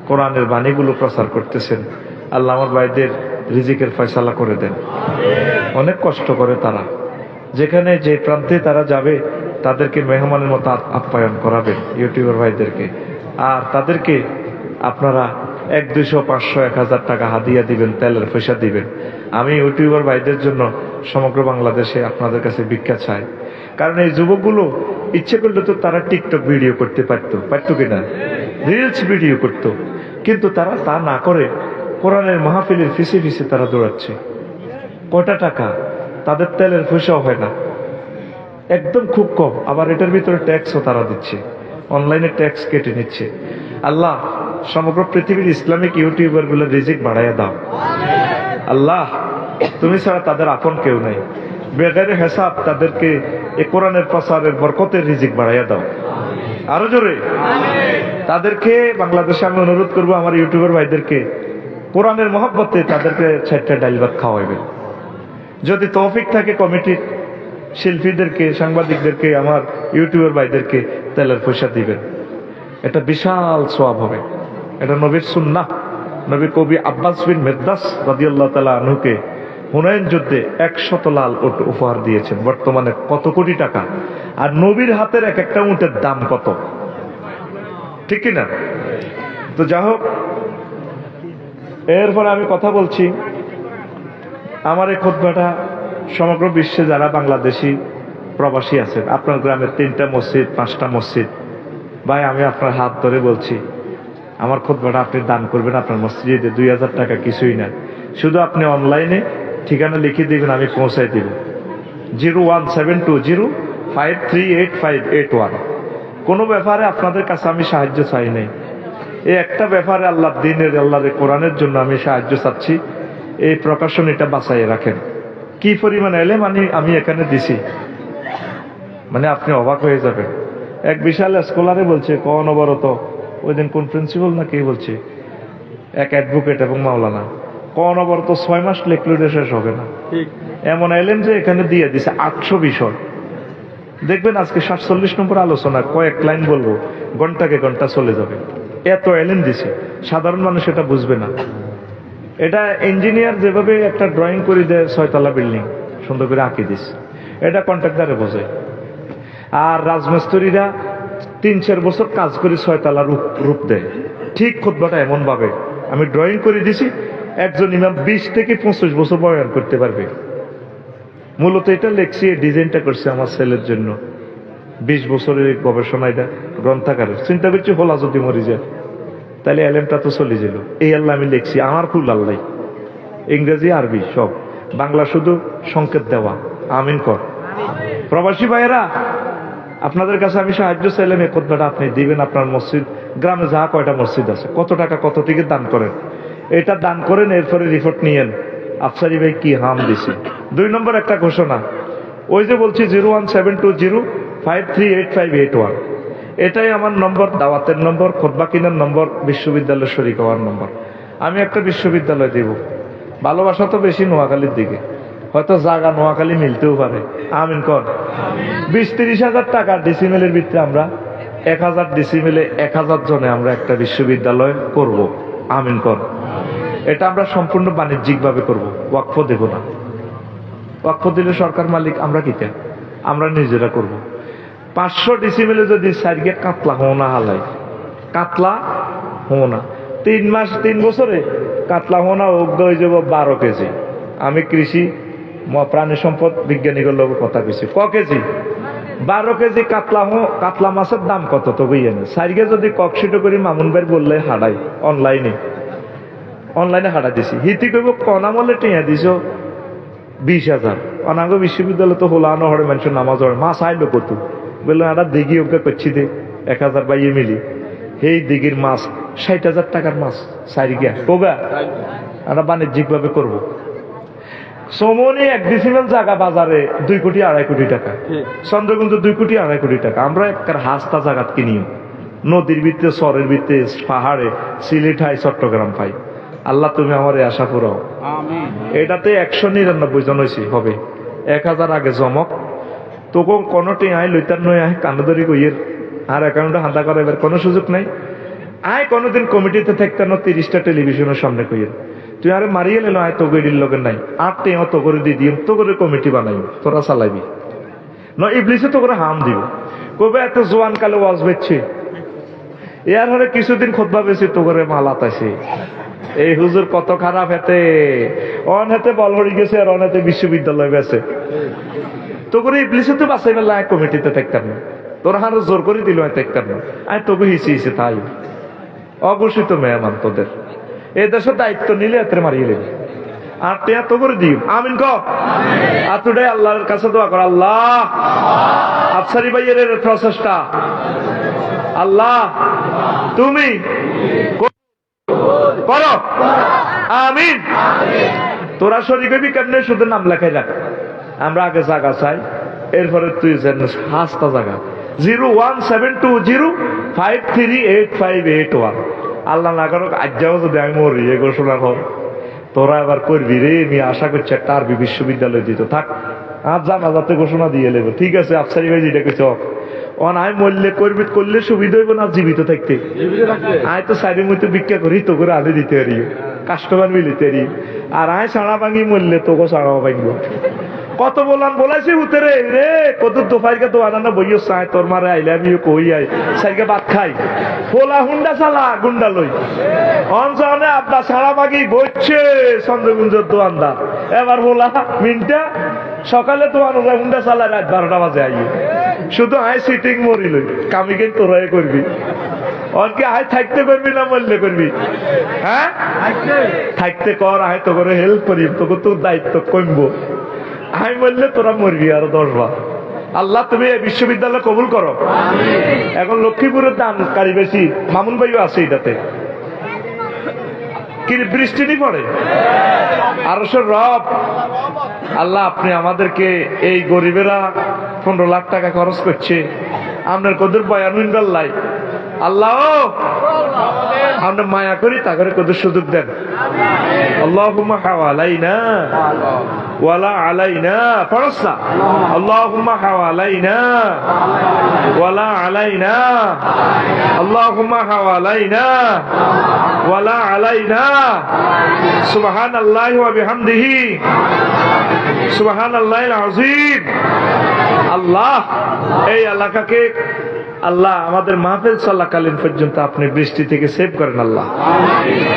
কোরআনের বাণীগুলো প্রচার করতেছেন, আল্লাহ আমার ভাইদের রিজিকের ফয়সালা করে দেন। অনেক কষ্ট করে তারা, যেখানে যে প্রান্তে তারা যাবে তাদেরকে মেহমানের মতো আপ্যায়ন করাবেন ইউটিউবার ভাইদেরকে। আর তাদেরকে আপনারা 100, 200, 500, 1000 টাকা হাদিয়া দিবেন, তেলের পয়সা দিবেন। আমি ইউটিউবার ভাইদের জন্য সমগ্র বাংলাদেশে আপনাদের কাছে ভিক্ষা চাই। কারণ এই যুবকগুলো ইচ্ছে করলে তো তারা টিকটক ভিডিও করতে পারতো কিনা, রিলস ভিডিও করত, কিন্তু তারা তা না করে কোরআনের মাহফিলের ফিসে ফিসে তারা দৌড়াচ্ছে। কয়টা টাকা তাদের তেলের পয়সাও হয় না, একদম খুব কম। আবার এটার ভিতরে ট্যাক্সও তারা দিচ্ছে, অনলাইনে ট্যাক্স কেটে নিচ্ছে। আল্লাহ সমগ্র পৃথিবীর ইসলামিক ইউটিউবার গুলো রিজিক বাড়াইয়া দাও। আল্লাহ তুমি ছাড়া তাদের আপন কেউ নাই, বেগারে হিসাব তাদেরকে এ কোরআনের প্রচারের বরকতের রিজিক বাড়াইয়া দাও। আরো জোরে তাদেরকে বাংলাদেশে আমি অনুরোধ করবো, আমার ইউটিউবার ভাইদেরকে কোরআনের মহব্বতে তাদেরকে 4টা ডাল ভাত খাওয়াইবেন। যদি তৌফিক থাকে কমিটির শিল্পীদেরকে, সাংবাদিকদেরকে, আমার ইউটিউবার ভাইদেরকে তেলের পয়সা দিবেন। এটা বিশাল সওয়াব হবে। এটা নবীর সুন্নাহ। নবী কবি আব্বাস বিন মিরদাস রাদিয়াল্লাহু তাআলা আনহুকে হুনাইন যুদ্ধে 100 লাল উট উপহার দিয়েছেন। বর্তমানে কত কোটি টাকা, আর নবীর হাতের এক একটা উটের দাম কত, ঠিক কিনা? তো যা হোক, এরপর আমি কথা বলছি, আমার এই খুতবাটা সমগ্র বিশ্বে যারা বাংলাদেশি প্রবাসী আছেন, আপনার গ্রামের 3টা মসজিদ, 5টা মসজিদ, ভাই আমি আপনার হাত ধরে বলছি, আমার খুতবাটা আপনি দান করবেন আপনার মসজিদে। 2000 টাকা কিছুই না, শুধু আপনি অনলাইনে ঠিকানা লিখে দিবেন, আমি পৌঁছাই দিব। 01720538581। কোনো ব্যাপারে আপনাদের কাছে আমি সাহায্য চাই নাই, এই একটা ব্যাপারে আল্লাহ দিনের, আল্লাহর কোরআনের জন্য আমি সাহায্য চাচ্ছি। এই প্রকাশনীটা বাঁচাই রাখেন। কি পরিমাণ এলে আমি এখানে দিছি, মানে আপনি অবাক হয়ে যাবেন। এক বিশাল স্কলারে বলছে, অনবরত ওই দিন কোন প্রিন্সিপাল না কে বলছে, এক অ্যাডভোকেট এবং মাওলানা, অনবরত 6 মাস লেখলে শেষ হবে না। এমন এলেন যে এখানে দিয়ে দিছে 800 বিষয়। দেখবেন আজকে 47 নম্বর আলোচনা, কয়েক লাইন বলবো, ঘন্টাকে ঘন্টা চলে যাবে। এত এলেন দিছে, সাধারণ মানুষ এটা বুঝবে না। এটা ইঞ্জিনিয়ার যেভাবে একটা ড্রয়িং করে দেয় 6 তলা বিল্ডিং সুন্দর করে আঁকি দিস, এটা কন্ট্রাক্টরে বোঝে। আর রাজমিস্ত্রিরা 3-4 বছর কাজ করে 6 তলা রূপ দেয়। ঠিক খুতবাটা এমন ভাবে আমি ড্রয়িং করে দিছি, একজন ইমাম 20 থেকে 25 বছর বয়ান করতে পারবে। মূলত এটা লেখছি, ডিজাইনটা করছে আমার ছেলের জন্য। 20 বছরের গবেষণা, এটা গ্রন্থাগারের। চিন্তা করছি হোলা যদি মরি যায় তাহলে এলেমটা তো চলে যেল। এই আল্লাহ আমি লিখছি, আমার ফুল আল্লাহ, ইংরেজি আরবি সব, বাংলা শুধু সংকেত দেওয়া। আমিন কর। প্রবাসী ভাইয়েরা, আপনাদের কাছে আমি সাহায্য চাইলাম, এই খুতবাটা আপনি দিবেন। আপনার মসজিদ, গ্রামে যা কয়টা মসজিদ আছে, কত টাকা কত থেকে দান করেন, এটা দান করেন। এরপরে রিপোর্ট নিয়েন আফসারি ভাই কি হাম দিছে। 2 নম্বর একটা ঘোষণা, ওই যে বলছি 01720538581, এটাই আমার নম্বর, দাওয়াতের নম্বর, খুতবা কিনার নম্বর, বিশ্ববিদ্যালয় শরীক হওয়ার নম্বর। আমি একটা বিশ্ববিদ্যালয় দেব। ভালোবাসা তো বেশি নোয়াখালীর দিকে, হয়তো জায়গা নোয়াখালী মিলতেও পারে। আমিন কর। 20-30 হাজার টাকা ডিসিমেলের ভিতরে আমরা 1000 ডিসিমেলে 1000 জনে আমরা একটা বিশ্ববিদ্যালয় করব। আমিন কর। এটা আমরা সম্পূর্ণ বাণিজ্যিক ভাবে করব, ওয়াকফ দেব না। ওয়াকফ দিলে সরকার মালিক, আমরা কি চাই, আমরা নিজেরা করব। 500 ডিসিমেলে যদি সাইডকে কাতলা হোনা হালাই, কাতলা হোনা 3 বছরে কাতলা হোনা অগ্ধ হয়ে যাব 12 কেজি। আমি কৃষি প্রাণী সম্পদ বিজ্ঞানীদের লোক কথা কইছি, ক কেজি? 12 কেজি কাতলা মাছের দাম কত তো বুঝে না। সাইডকে যদি ককশিটো করি মামুন ভাই বললে হাডাই, অনলাইনে হাডা দিছি। হিতি কইব কনামলে টিয়া দিছ 20,000। অনাঙ্গ বিশ্ববিদ্যালয় তো হোলানো হরে মানুষের নামাজ হরে, মাছ আইলো কত বললো, একটা দিঘি ওকে করছি দে 1000 বাইয়ে মিলি। সেই দিঘির মাছ 60,000 টাকার মাছ সাইড গিয়া কবা আমরা বাণিজ্যিক ভাবে করবো। সমনি 1 ডিসিমেল জায়গা বাজারে 2 কোটি 2.5 কোটি টাকা, চন্দ্রগুঞ্জ 2 কোটি 2.5 কোটি টাকা। আমরা একটা হাস্তা জায়গাত কিনিও, নদীর ভিতরে, চরের ভিতরে, পাহাড়ে, সিলেট হাই, চট্টগ্রাম পাই। আল্লাহ তুমি আমার আশা পুরাও। এটাতে 199 জন হয়েছে, হবে 1000 আগে জমক। তোকে কোনোটি আয় লইতার নয় আয় কান্দরি কইয়ের আর অ্যাকাউন্টে হান্দা করাইবার কোনো সুযোগ নাই। আয় কোনোদিন কমিটিতে থাকতে না 30টা টেলিভিশনের সামনে কইয়েন তুই আরে মারিয়ে লেলো আয় তো গেডির লোকের নাই আর টেও তো করে দিই তো করে কমিটি বানাই তোরা চালাইবি না ইবলিসে তো করে হাম দিব কবে এত জোয়ান কালে ওয়াজ বেচছে এর হলে কিছুদিন খুতবা বেশি তো করে মালাত আছে এই হুজুর কত খারাপ হেতে অন হেতে বল হয়ে গেছে আর অন হেতে বিশ্ববিদ্যালয় গেছে তো করে ইবলিসে তো বাঁচাই মেলা কমিটিতে থাকতাম না তোরা আরো জোর করে দিল থাকতাম না আয় তবু হিসি হিসে তাই অঘোষিত মেহমান তোদের এই দেশের দায়িত্ব নিলে এত মারিয়ে নেবে আর টেয়া তো করে দিই আমিন ক আর তোটাই আল্লাহর কাছে দোয়া কর আল্লাহ আফসারি ভাইয়ের প্রচেষ্টা আল্লাহ তুমি করো আমিন তোরা শরীর হবি কেমনে শুধু নাম লেখাই রাখ আমরা আগে জায়গা চাই এরপরে তুই যেন হাসতা জায়গা 01720538581 আল্লাহ না করো আজ্জাও যদি আমি মরি এ ঘোষণা হোক তোরা এবার করবি রে আমি আশা করছি একটা আরবি বিশ্ববিদ্যালয় দিত থাক আর জানা যাতে ঘোষণা দিয়ে নেবো ঠিক আছে আফসারি ভাই যেটা কেছ অন আয় মরলে করবি করলে সুবিধা হইব না জীবিত থাকতে আয় তো সাইডের মধ্যে ভিক্ষা করি তো করে আনে দিতে পারি কাস্টমার মিলিতে পারি আর আয় সাড়া ভাঙি মরলে তোকে সাড়া ভাঙবো কত বলান বলাইছি উতরে রে কত দোফাইকে তো আনা বইও চাই তোর মারে আইলে আমি কই আই সাইকে ভাত খাই পোলা হুন্ডা চালা গুন্ডা লই অঞ্চলে আপনার সাড়া ভাঙি বইছে চন্দ্রগুঞ্জর দোয়ানদার এবার বলা মিনটা সকালে দোয়ান হুন্ডা চালা রাত 12টা বাজে আই শুধু আয় সিটিং মরি লই কামিকে তোরাই করবি অনকে আয় থাকতে করবি না মরলে করবি হ্যাঁ থাকতে কর আয় তো করে হেল্প করি তোকে তোর দায়িত্ব কমবো আমি বললে তোরা মরবি আরো 10 বার আল্লাহ তুমি এই বিশ্ববিদ্যালয় কবুল করো এখন লক্ষ্মীপুরের দানকারী বেশি মামুন ভাইও আছে এটাতে কি বৃষ্টি নি পড়ে আর রব আল্লাহ আপনি আমাদেরকে এই গরিবেরা 15 লাখ টাকা খরচ করছে আপনার কদর বয়ান লাই আল্লাহ আমরা মায়া করি তা করে কত সুযোগ দেন আল্লাহুম্মা হাওয়ালাইনা ওয়ালা আলাইনা ফরসা আল্লাহুম্মা হাওয়ালাইনা ওয়ালা আলাইনা আল্লাহুম্মা হাওয়ালাইনা ওয়ালা আলাইনা সুবহানাল্লাহি ওয়া বিহামদিহি সুবহানাল্লাহিল আযীম আল্লাহ এই এলাকাকে আল্লাহ আমাদের মাহফিল চলাকালীন পর্যন্ত আপনি বৃষ্টি থেকে সেভ করেন আল্লাহ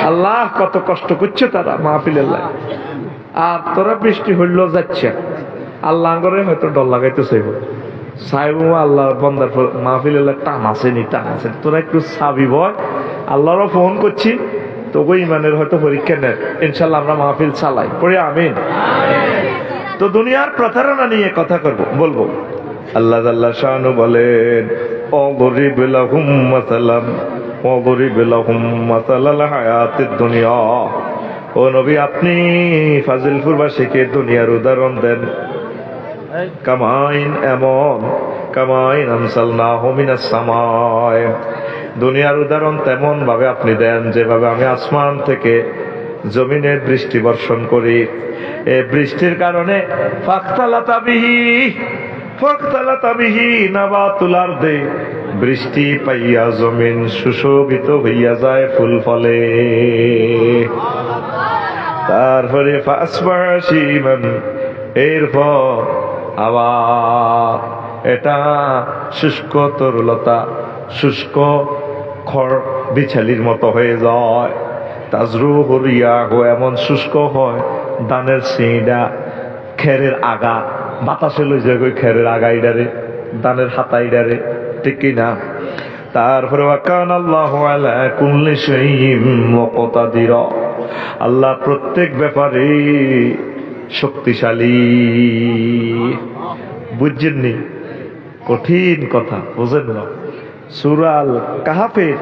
আল্লাহ কত কষ্ট করছে তারা মাহফিলের লাই আর তোরা বৃষ্টি হইলেও যাচ্ছে আল্লাহ করে হয়তো ডর লাগাইতে চাইব সাহেব আল্লাহ বন্দার মাহফিলের লাই টান আসেনি তোরা একটু সাবি বয় আল্লাহরও ফোন করছি তোকে ইমানের হয়তো পরীক্ষা নেয় ইনশাল্লাহ আমরা মাহফিল চালাই পড়ে আমিন তো দুনিয়ার প্রতারণা নিয়ে কথা বলবো আল্লাহ আল্লাহ শানু বলেন অগরিব লাহুম মাসালাম অগরিব লাহুম মাসালাল হায়াতিদ দুনিয়া ও নবী আপনি ফাজিলপুরবাসীকে দুনিয়ার উদাহরণ দেন কামাইন এমন কামাইন আমসালনাহু মিনাস সামায় দুনিয়ার উদাহরণ তেমন ভাবে আপনি দেন যেভাবে আমি আসমান থেকে জমিনের বৃষ্টি বর্ষণ করি এই বৃষ্টির কারণে ফাখতালাতাবিহি নাবাতুল আরদি বৃষ্টি পাইয়া জমিন সুশোভিত হইয়া যায় ফুল ফলে তারপরে ফাসবাশিমান এরপর আবার এটা শুষ্ক তরুলতা শুষ্ক খড় বিছালির মতো হয়ে যায় তাজরু হরিয়া এমন শুষ্ক হয় ধানের সিঁড়া খেরের আগা বাতাসে লই যায় খেরের আগা ইডারে ধানের হাতা ইডারে ঠিক কিনা তারপরে আল্লাহু আলা কুল্লি শাইইন মুকতাদির আল্লাহ প্রত্যেক ব্যাপারে শক্তিশালী বুঝছেননি কঠিন কথা বুঝেন না সূরা আল কাহাফের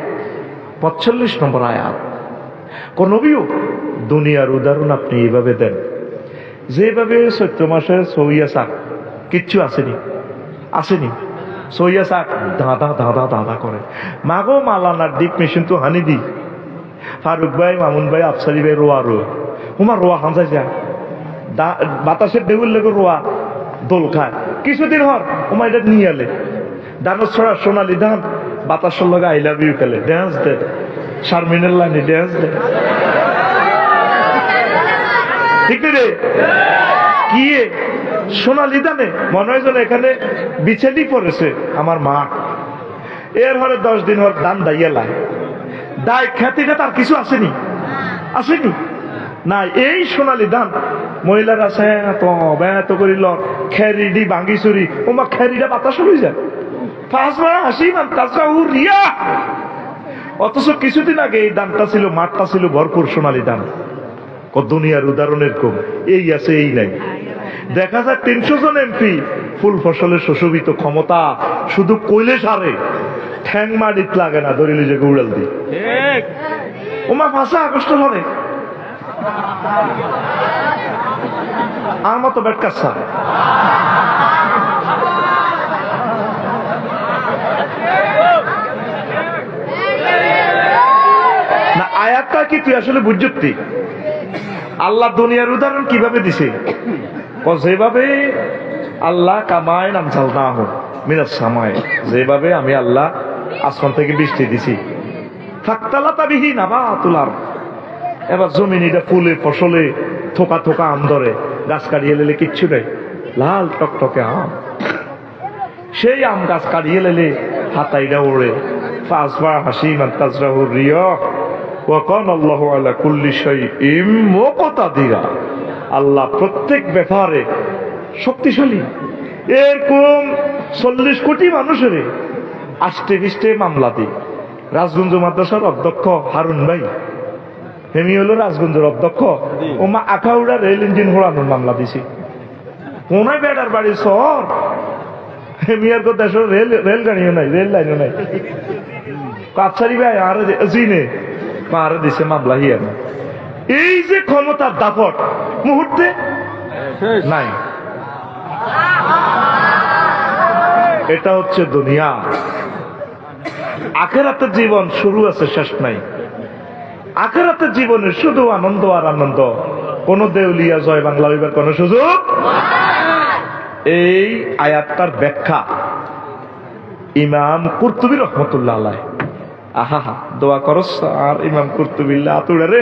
45 নম্বর আয়াত কোন নবীও দুনিয়ার উদাহরণ আপনি এইভাবে দেন যেভাবে চৈত্র মাসে সইয়া শাক কিচ্ছু আসেনি সইয়া শাক দাদা করে মাগো মালানার ডিপ মেশিন তো হানি দি ফারুক ভাই মামুন ভাই আফসারি ভাই রোয়া হুমার রোয়া হামসাই যায় বাতাসের ঢেউর লেগে রোয়া দোল খায় কিছুদিন হর হুমা এটা নিয়ে এলে দানো ছড়া সোনালি ধান বাতাসের লগে আই লাভ ইউ খেলে ড্যান্স দে শারমিনের লাইনে ড্যান্স দেয়, ঠিক রে? কি সোনালি দানে মনে হয় যেন এখানে বিছেলি পড়েছে আমার মা। এর হলে 10 দিন হর দান দাইয়ালায় দায় খ্যাতিটা তার কিছু আসেনি, আসেনি না। এই সোনালি দান মহিলার আছে এত করিল খেরিডি ভাঙ্গি চুরি, ওমা খেরিটা বাতাস হয়ে যায়, পাঁচ মারা হাসি মান তাছাড়া রিয়া। অথচ কিছুদিন আগে এই দানটা ছিল, মাঠটা ছিল ভরপুর সোনালি দান। দুনিয়ার উদাহরণের কম, এই আছে এই নাই। দেখা যায় 300 জন এমপি, ফুল ফসলে সুশোভিত ক্ষমতা, শুধু কইলে সারে, ঠ্যাং মাটিত লাগে না, ধরিলে যে উড়াল দি। ওমা 5 আগস্ট হলে আমার মতো ব্যাট কাচ্ছা না। আয়াতটা কি তুই আসলে বুঝতি? আল্লাহ দুনিয়ার উদাহরণ কিভাবে দিছে? যেভাবে আল্লাহ কামায় নামচাল না হোক মিনাস সামায়, যেভাবে আমি আল্লাহ আসমান থেকে বৃষ্টি দিছি, ফাক্তালাতাবিহি নাবাতুল আরদ, এবার জমিন এটা ফুলে ফসলে থোকা থোকা আম ধরে, গাছ কাটিয়ে লেলে কিচ্ছু নেই, লাল টকটকে আম। সেই আম গাছ কাটিয়ে লেলে হাতাইটা ওড়ে, ফাসবা হাসি মান তাজরাহু রিয়াহ ওয়া কানা আল্লাহু আলা কুল্লি শাইইন মুকতাদিরা। আল্লাহ প্রত্যেক ব্যাপারে শক্তিশালী। এরকম 40 কোটি মানুষের আষ্টে পৃষ্ঠে মামলা দিই। রাজগঞ্জ মাদ্রাসার অধ্যক্ষ হারুন ভাই, হেমি হলো রাজগঞ্জের অধ্যক্ষ, ও মা আখাউড়া রেল ইঞ্জিন হোড়ানোর মামলা দিছি। কোনায় বেটার বাড়ি শহর, হেমিয়ার তো দেশের রেলগাড়িও নাই, রেল লাইনও নাই। কাছারি ভাই আরে জিনে আরে দিছে মামলা হিয়া। এই যে ক্ষমতার দাপট মুহূর্তে নাই, এটা হচ্ছে দুনিয়া। আখেরাতের জীবন শুরু আছে, শেষ নাই। আখেরাতের জীবনে শুধু আনন্দ আর আনন্দ, কোন দেউলিয়া জয় বাংলা হইবার কোন সুযোগ। এই আয়াতটার ব্যাখ্যা ইমাম কুরতুবী রহমতুল্লাহ আলাইহি, আহা দোয়া করস আর ইমাম কুরতুবিল্লাহ আতুড়া রে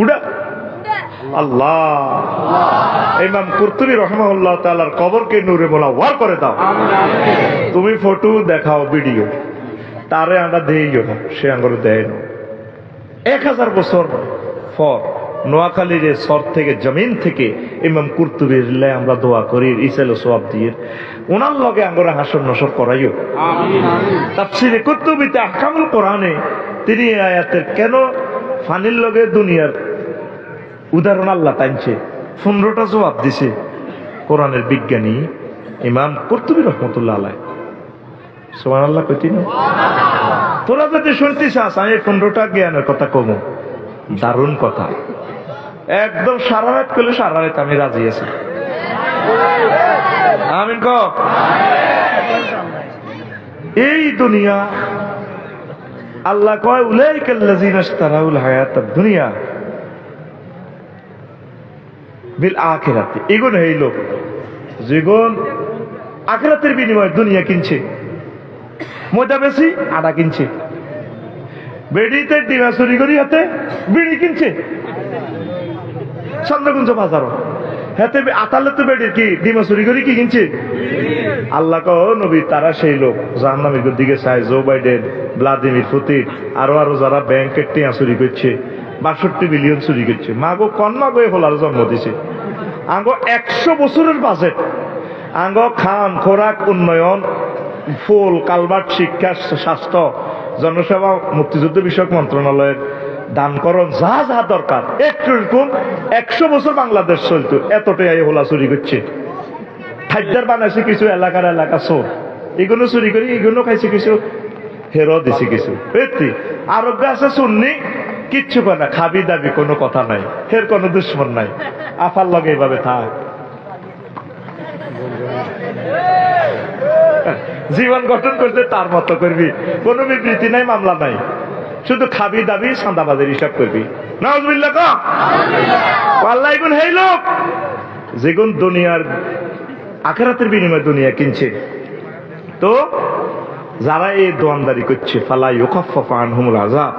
উড়া আল্লাহ। ইমাম কুরতুবী রাহিমাহুল্লাহ তাআলার কবরকে নূরে মুনাওয়ার করে দাও। তুমি ফটো দেখাও, ভিডিও, তারে আমরা দেইও না, সে আঙ্গরে দেয় না। 1000 বছর পর নোয়াখালীর সর থেকে জমিন থেকে ইমাম কুরতুবীর আমরা দোয়া করি ইসাল সওয়াব দিয়ে, ওনার লগে আঙ্গরে হাসর নসর করাইও। তাফসীরে কুরতুবীতে আহকামুল কোরআনে তিনি আয়াতের কেন ফানির লগে দুনিয়ার উদাহরণ আল্লাহ টানছে 15টা জবাব দিছে কোরআনের বিজ্ঞানী ইমাম কুরতুবী রহমতুল্লাহ আলাইহি। সুবহানাল্লাহ কইতি না? তোরা যদি শুনতে চাস আমি 15টা জ্ঞানের কথা কমু, দারুণ কথা, একদম সারা রাত করলে সারা রাত আমি রাজি আছি। আমিন ক। এই দুনিয়া আল্লাহ কয় উলাইকাল্লাযিনা ইশতারাউল হায়াতাদ দুনিয়া বিল আখিরাতি, এগুন এই লোক যেগুন আখিরাতের বিনিময়ে দুনিয়া কিনছে, মজা বেশি আডা কিনছে, বেডিতে ডিমা চুরি করি হাতে বিড়ি কিনছে চন্দ্রগুঞ্জ বাজারও হাতে আতালে তো বেডির কি ডিমা চুরি করি কি কিনছে। আল্লাহ কহ নবী তারা সেই লোক জাহান্নামের দিকে চায়, জো বাইডেন, ভ্লাদিমির পুতিন, আরো যারা ব্যাংকের টিয়া চুরি করছে, 62 বিলিয়ন চুরি করছে। মাগো কন্যা গয়ে হলার জন্ম দিছে। আঙ্গ 100 বছরের বাজেট, আঙ্গ খান খোরাক উন্নয়ন, ফুল কালভার্ট, শিক্ষা, স্বাস্থ্য, জনসেবা, মুক্তিযুদ্ধ বিষয়ক মন্ত্রণালয়ের দানকরণ যা যা দরকার একটু এরকম 100 বছর বাংলাদেশ চলতো, এতটাই হোলা চুরি করছে। খাদ্যার বানাইছে কিছু এলাকা চোর, এগুলো চুরি করি, এগুলো খাইছে কিছু, হেরো দিছে কিছু। আরোগ্য আছে শুননি কিচ্ছু করে না, খাবি দাবি কোনো কথা নাই, হের কোনো দুশ্মন নাই, আফার লগে এইভাবে থাক। জীবন গঠন করতে তার মতো করবি, কোনো বিবৃতি নাই, মামলা নাই, শুধু খাবি দাবি চাঁদাবাজের হিসাব করবি। নাউজুবিল্লাহ ক। আল্লাহ এগুন হেই লোক যেগুন দুনিয়ার আখিরাতের বিনিময়ে দুনিয়া কিনছে। তো যারা এই দোয়ানদারি করছে ফালা ইউখাফফাফু আনহুমুল আযাব,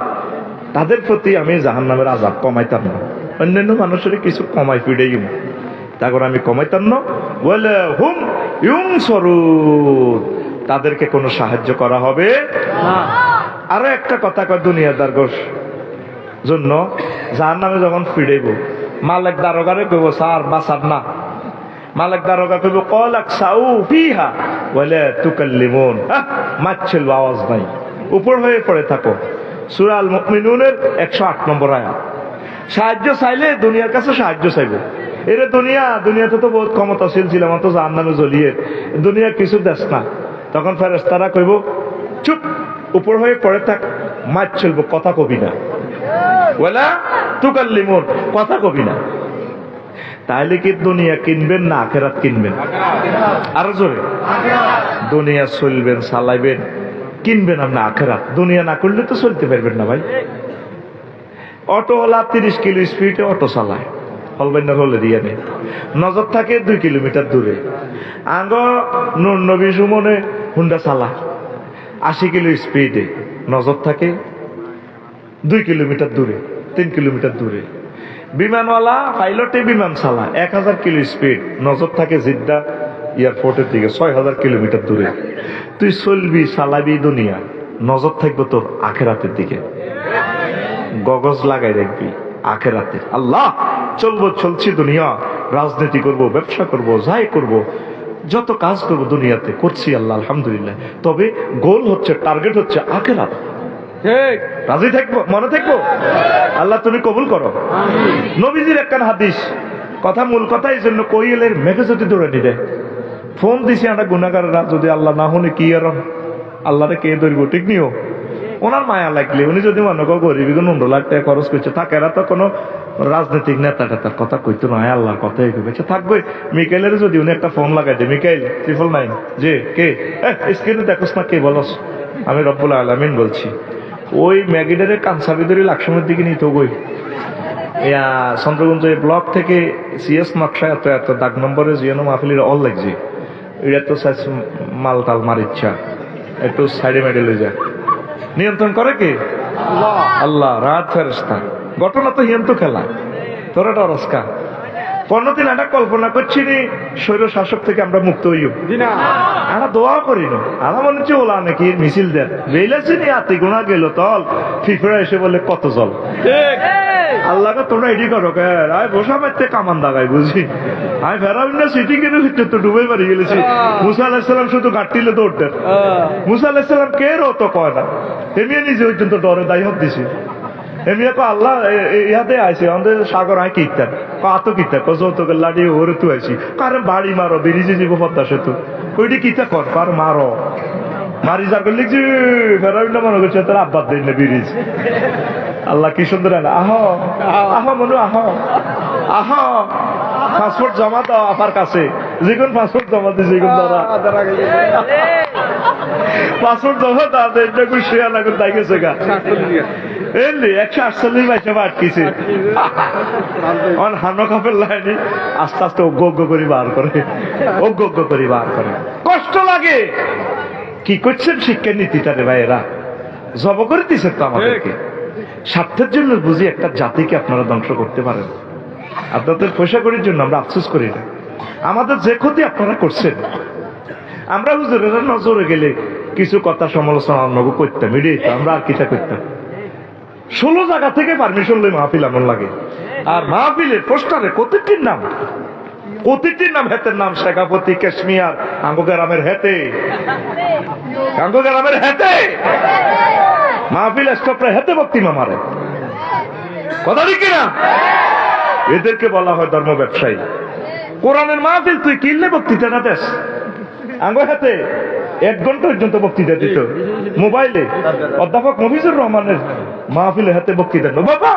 তাদের প্রতি আমি জাহান্নামের আযাব কমাইতাম না। অন্যান্য মানুষের কিছু কমাই ফিরেই তারপর আমি কমাইতাম না। বলে হুম ইউনসরুন, তাদেরকে কোনো সাহায্য করা হবে না। আরো একটা কথা কয় দুনিয়াদার গোস জন্য জাহান্নামে যখন ফিরেব মালিক দারোগারে কইব স্যার বাসার না। মালিক দারোগা কইব কলাক সাউ ফিহা বলে তুকাল্লিমুন, মাছছিল আওয়াজ নাই, উপর হয়ে পড়ে থাকো। সূরা আল মুমিনুনের 108 নম্বর আয়াত। সাহায্য চাইলে দুনিয়ার কাছে সাহায্য চাইবে। এরে দুনিয়াতে তো বহুত ক্ষমতাশীল ছিলাম, তো জাহান্নামে জ্বলিয়ে দুনিয়া কিছু দেশ না। তখন ফেরেশতারা কইব চুপ, উপর হয়ে পড়ে থাক, মাছ চলবো, কথা কবি না। ওয়ালা তুকাল্লিমুন, কথা কবি না। তাহলে কি দুনিয়া কিনবেন না আখিরাত কিনবেন? আরো জোরে। দুনিয়া চলবেন, চালাইবেন, কিনবেন আপনি আখিরাত। দুনিয়া না করলে তো চলতে পারবেন না ভাই। অটোওয়ালা 30 কিলো স্পিডে অটো চালায়, হলবাইনার হলে দিয়ে নেই, নজর থাকে 2 কিলোমিটার দূরে। আঙ্গ নূর নবী সুমনে হুন্ডা চালা 80 কিলো স্পিডে, নজর থাকে 2 কিলোমিটার দূরে, 3 কিলোমিটার দূরে। বিমানওয়ালা পাইলটে বিমান চালা 1000 কিলো স্পিড, নজর থাকে জিদ্দা এয়ারপোর্টের দিকে 6000 কিলোমিটার দূরে। তুই চলবি, চালাবি দুনিয়া, নজর থাকবো তোর আখেরাতের দিকে। গগজ লাগাই রাখবি আখেরাতে। আল্লাহ চলছি দুনিয়া, রাজনীতি করব, ব্যবসা করব, যাই করব, যত কাজ করব দুনিয়াতে করছি আল্লাহ আলহামদুলিল্লাহ। তবে গোল হচ্ছে, টার্গেট হচ্ছে আখেরাত। রাজি থাকবো, মনে থাকবো। আল্লাহ তুমি কবুল করো। নবীজির একখান হাদিস কথা, মূল কথা এই জন্য কইলের মেঘে যদি দৌড়ে নিলে ফোন দিছি আমরা গুনাহগাররা, যদি আল্লাহ না শুনে কি আর আল্লাহরে কে ধরবো, ঠিক নিও। ওনার মায়া লাগলে উনি যদি মনে করো গরিবী 9 লাখ টাকা খরচ করছে, তাকেরা তো কোনো রাজনৈতিক নেতা টেতার কথা কইতো নয়, আল্লাহর কথাই কইবে। থাকবে মিকাইলের যদি উনি একটা ফোন লাগাই দেয়, মিকাইল 999, যে কে স্ক্রিনে দেখোস না, কে বলস, আমি রব্বুল আলামিন বলছি। ওই ম্যাগিডারে কানসাবিদরি লাকসামের দিকে নিত গই চন্দ্রগঞ্জ ব্লক থেকে সিএস নকশা এত দাগ নম্বরে জিয়ানো মাহফিলের অল লাগছে। এটা তো মাল টাল মার ইচ্ছা, একটু সাইডে মেডে লয়ে যায়। নিয়ন্ত্রণ করে কে? আল্লাহ, রাত ফেরেশতা। ঘটনা তো হিয়ন্ত খেলা, তোরা রসকা 15 দিন একটা কল্পনা করছি নি স্বৈর শাসক থেকে আমরা মুক্ত হইব। আমরা দোয়া করি না, আমরা মনে হচ্ছে ওলা নাকি মিছিল দেন বেলাছি নি, আতি গুণা গেল তল ফিফরা এসে বলে কত জল। আল্লাহকে তোমরা এডি করো, আয় বসা মারতে কামান দাগাই বুঝি। আমি ফেরাবি না সিটি কিনে তো ডুবে বাড়ি গেলেছি। মুসা আলাহিসাল্লাম শুধু গাঁটটিলে দৌড়তেন। মুসা আলাহিসাল্লাম কে রো তো কয় না, এমনি নিজে পর্যন্ত ডরে দায়ী দিছি। এমনি আল্লাহ ইহাতে আইসি আমাদের সাগর আয় কিতাব কত কিতাব যৌতুক লাড়ি ওরে তু আইসি, কারণ বাড়ি মারো বেরিয়ে যাবো পদ্মা সেতু, ওইটি কিতা কর কার মারো মারি যা করলে লিখছি ফেরাবি না মনে করছে তোর আব্বার দিন না বেরিয়েছি। আল্লাহ কি সুন্দর, আহ আহ মনু আহ আহ, পাসপোর্ট জমা দাও আপার কাছে, যে কোন পাসপোর্ট জমা দিই, যে কোন ধরা পাসপোর্ট জমা দাও শেয়ার না করে তাই গেছে গা এলি 148 মাইসে আটকিছে। হানো কাপের লাইনে আস্তে আস্তে অজ্ঞ করে বার করে, অজ্ঞ করে বার করে। কষ্ট লাগে। কি করছেন শিক্ষা নীতিটা রে ভাইয়েরা, জব করে দিচ্ছেন তো আমাদেরকে। স্বার্থের জন্য বুঝি একটা জাতিকে আপনারা ধ্বংস করতে পারেন। আপনাদের পয়সা করির জন্য আমরা আফসোস করি না। আমাদের যে ক্ষতি আপনারা করছেন, আমরা হুজুরেরা নজরে গেলে কিছু কথা সমালোচনা নব করতাম, এটাই তো আমরা আর কিটা করতাম। 16 জায়গা থেকে পারমিশন লই মাহফিল এমন লাগে। আর মাহফিলের পোস্টারে কতটির নাম হেতের নাম শেখাপতি কাশ্মীর আঙ্গগ্রামের হেতে, আঙ্গগ্রামের হেতে মাহফিল স্টপটা হেতে ভক্তি মামারে কথা ঠিক কিনা? এদেরকে বলা হয় ধর্ম ব্যবসায়ী। কোরআনের মাহফিল তুই কিনলে বক্তৃতা না দেশ, আঙ্গ হাতে 1 ঘন্টা পর্যন্ত বক্তৃতা দিত মোবাইলে। অধ্যাপক মফিজুর রহমানের মাহফিলে হাতে বক্তৃতা দিল, বাবা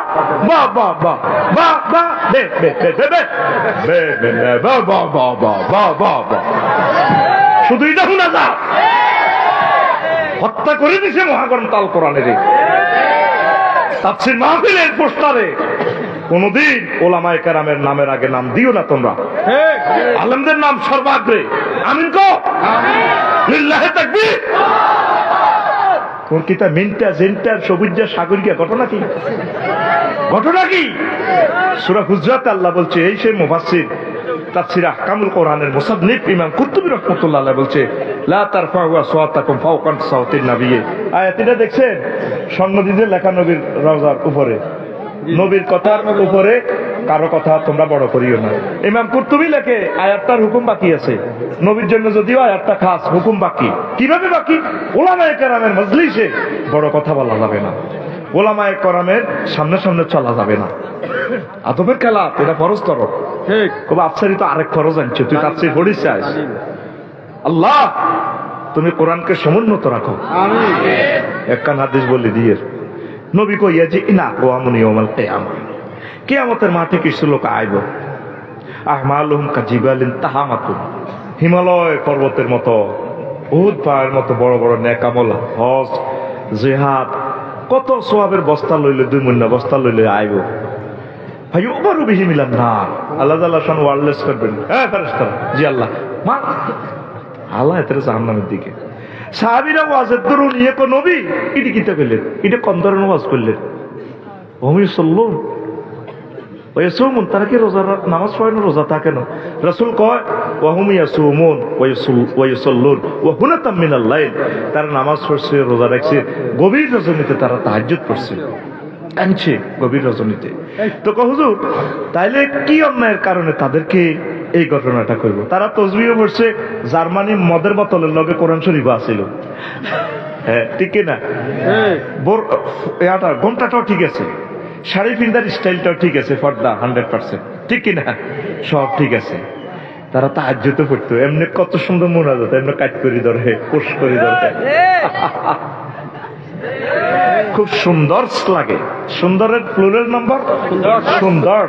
বাহ বাহ বাহ বাহ বাহ বে বে বে বে বে বে বে বাহ বাহ বাহ বাহ বাহ বাহ বাহ। শুধু এটা শোনা যা, হত্যা করে দিছে মহাগণ তাল কোরআনের। তাফসীর মাহফিলের পোস্টারে কোনদিন ওলামায়ে কেরামের নামের আগে নাম দিও না তোমরা, আলেমদের নাম সর্বাগ্রে। আমিন কো, লিল্লাহি তাকবীর। ওর কিতা মিনটা জেনটার সবুজা সাগরিকা ঘটনা কি? ঘটনা কি? সূরা হুজরাতে আল্লাহ বলছে, এই সেই মুফাসসির তাফসীর আহকামুল কোরআনের মুসান্নিফ ইমাম কুরতুবী রাহমাতুল্লাহ আলাইহি বলছে, লা তারফাউ আসওয়াতাকুম ফাওকা সাওতিন নাবিয়্যি। আয়াতটা দেখছেন? স্বর্ণ দিয়ে লেখা নবীর রওজার উপরে, নবীর কথার উপরে কারো কথা তোমরা বড় করিও না। ইমাম কুরতুবী লেখে আয়াতটার হুকুম বাকি আছে, নবীর জন্য যদিও আয়াতটা খাস, হুকুম বাকি। কিভাবে বাকি? উলামায়ে কেরামের মজলিসে বড় কথা বলা যাবে না, উলামায়ে কেরামের সামনে সামনে চলা যাবে না। আদবের খেলা, এটা ফরজ তরফ। ঠিক, খুব আফসারি তো আরেক ফরজ আনছে, তুই তাফসীর পড়িস চাস। আল্লাহ তুমি কোরআনকে সমুন্নত রাখো, আমিন। একখান হাদিস বলি দিয়ে নবী কইয়া যে ইনা ওয়ামুনি ইয়াউমাল কিয়ামা, কিয়ামতের মাঠে কিছু লোক আইব, আহমালুহুম কাজিবালিন তাহামাতুন, হিমালয় পর্বতের মতো, উহুদ পাহাড়ের মতো বড় বড় নেক আমল, হজ, জিহাদ, কত সওয়াবের বস্তা লইলে, 2 মুন্না বস্তা লইলে আইব। ভাই ওবারও বেশি মিলাম না, আল্লাহ তাআলা শান ওয়ারলেস করবেন, হ্যাঁ ফেরেশতারা, জি আল্লাহ মা আল্লাহ এত জাহান্নামের দিকে। সাহাবীরা ওয়াজের দরুন ইয়ে কো নবী ইটি কিতা কইলেন, এটা কোন ধরনের ওয়াজ করলেন? ওমি সাল্লাল্লাহু ওয়া ইয়াসুমুন, তারা কি রোজা নামাজ পড়েন, রোজা থাকে না? রাসূল কয় ওয়া হুম ইয়াসুমুন ওয়া ইয়াসাল্লুন ওয়া হুনাতাম মিনাল লাইল, তারা নামাজ পড়ছে, রোজা রাখছে, গভীর রজনীতে তারা তাহাজ্জুদ পড়ছে, আনছে গভীর রজনীতে। তো হুজুর তাইলে কি অন্যায়ের কারণে তাদেরকে এই ঘটনাটা করব? তারা তসবিহ পড়ছে, জার্মানি মদের বোতলের লগে কোরআন শরীফ আছিল, হ্যাঁ ঠিক না? ঘন্টাটাও ঠিক আছে, শাড়ি পিন্ধার স্টাইলটাও ঠিক আছে, পর্দা 100% ঠিক কিনা, সব ঠিক আছে। তারা তাহাজ্জুদ পড়তো, এমনি কত সুন্দর মুনাজাত, এমনি কাট করি ধরে, কোষ করি ধরে, খুব সুন্দর লাগে। সুন্দরের প্লুরাল নাম্বার সুন্দর,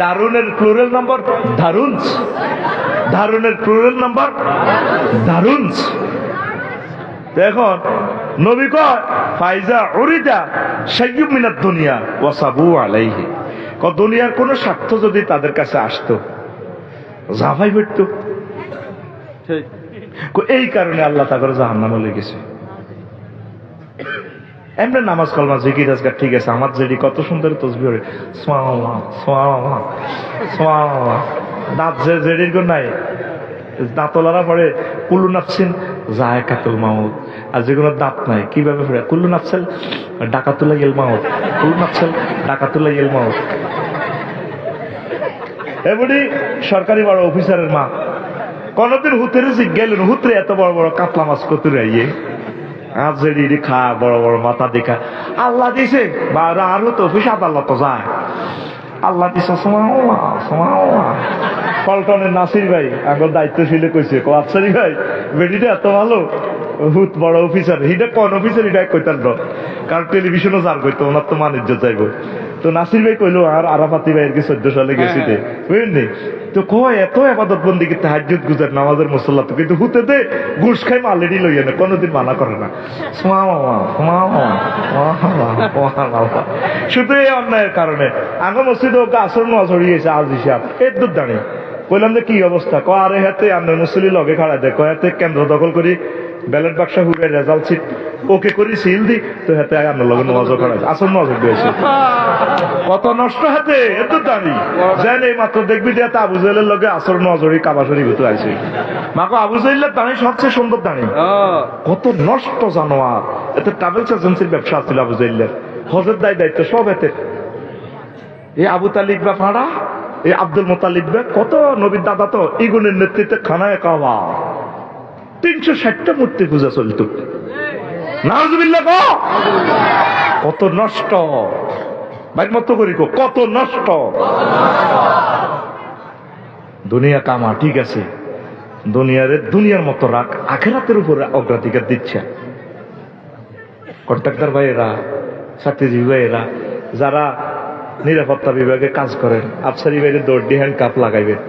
দারুনের প্লুরাল নাম্বার দারুনস, দারুনের প্লুরাল নাম্বার দারুনস। এখন নবী কয় ফাইজা উরিদা শাইয়্যুম মিনাদ দুনিয়া ওয়াসাবু আলাইহি, দুনিয়ার কোন স্বার্থ যদি তাদের কাছে আসতো, জাফাই পড়তো। এই কারণে আল্লাহ তাআলা জাহান্নামে লেগেছে। এমনি নামাজ কলমা জিকির আজকার ঠিক আছে, আমার যেটি কত সুন্দর তসবিহ, সুবহানাল্লাহ সুবহানাল্লাহ সুবহানাল্লাহ, দাঁত যেটির কোন নাই, দাঁতলারা পড়ে কুল্লু নাফসিন যায়কাতুল মাউত, আর যেগুলো দাঁত নাই কিভাবে পড়ে কুল্লু নাফসিন ডাকাতুল ইল মাউত, কুল্লু নাফসিন ডাকাতুল ইল মাউত। এবারে সরকারি বড় অফিসারের মা কোনদিন হুতরে জিজ্ঞাইলেন, হুতরে এত বড় বড় কাতলা মাছ কতুরে আইয়ে আজ যেটি খা, বড় বড় মাথা দেখা আল্লাহ দিছে, বা আর হতো অফিসার আল্লাহ তো যায়, আল্লাহ দিছে। সুবহানাল্লাহ সুবহানাল্লাহ। পল্টনের নাসির ভাই আগর দায়িত্বশীল কইছে, আফসারি ভাই বেটিটা এত ভালো, হুত বড় অফিসার, হিটা কোন অফিসার এটা কইতার, কারণ টেলিভিশনও যার কইতো, ওনার তো মানিজ্য চাইব। তো নাসির ভাই কইলো আর আরাফাতি ভাইয়ের কি 14 সালে গেছি রে, বুঝলি? তো কয় এত ইবাদত বন্দেগি তাহাজ্জুদ গুজার নামাজের মুসাল্লা, তো কিন্তু হুতে দে ঘুষ খাই মালেরই লইয়া না, কোনোদিন মানা করে না। সুবহানাল্লাহ সুবহানাল্লাহ সুবহানাল্লাহ সুবহানাল্লাহ। শুধু এই অন্যায়ের কারণে আঙ্গ মসজিদে ওকে আসর নামাজ হইয়েছে আজ হিসাব এর দুধ দাঁড়িয়ে। কইলাম যে কি অবস্থা, ক আরে হাতে আমরা মুসল্লি লগে খাড়া দেয়, কয় হাতে কেন্দ্র দখল করি, ব্যালট বাক্সা হুড়ে রেজাল্ট সিট ওকে করি সিল দি, তো হাতে আমরা লগে নামাজও খাড়া আসর নামাজ হইয়েছে। কত নষ্ট হাতে এত দাঁড়ি যেন এই মাত্র দেখবি যে আবু জাহেলের লগে আসর নজরি কাবাসরি ভিতরে আইছে, মাকে আবু জাহেলের দাঁড়ি সবচেয়ে সুন্দর দাঁড়ি, কত নষ্ট জানোয়ার। এতে ট্রাভেলস এজেন্সির ব্যবসা ছিল আবু জাহেলের, হজের দায়িত্ব সব এতে। এই আবু তালিব বা ফাড়া, এই আব্দুল মোতালিব বা কত নবীর দাদা তো ইগুনের নেতৃত্বে খানায় কাবা 360টা মূর্তি পূজা চলত, নাউজুবিল্লাহ। কত নষ্ট বাইর মতো করি, কত নষ্ট। দুনিয়া কামা ঠিক আছে, দুনিয়ার মতো রাখ, আখিরাতের উপরে অগ্রাধিকার দিচ্ছে। কন্ট্রাক্টর ভাইয়েরা, চাকরিজীবী ভাইয়েরা, যারা নিরাপত্তা বিভাগে কাজ করেন, আফসারি বাইরে দৌড় দিয়ে হ্যান্ড কাপ লাগাইবেন,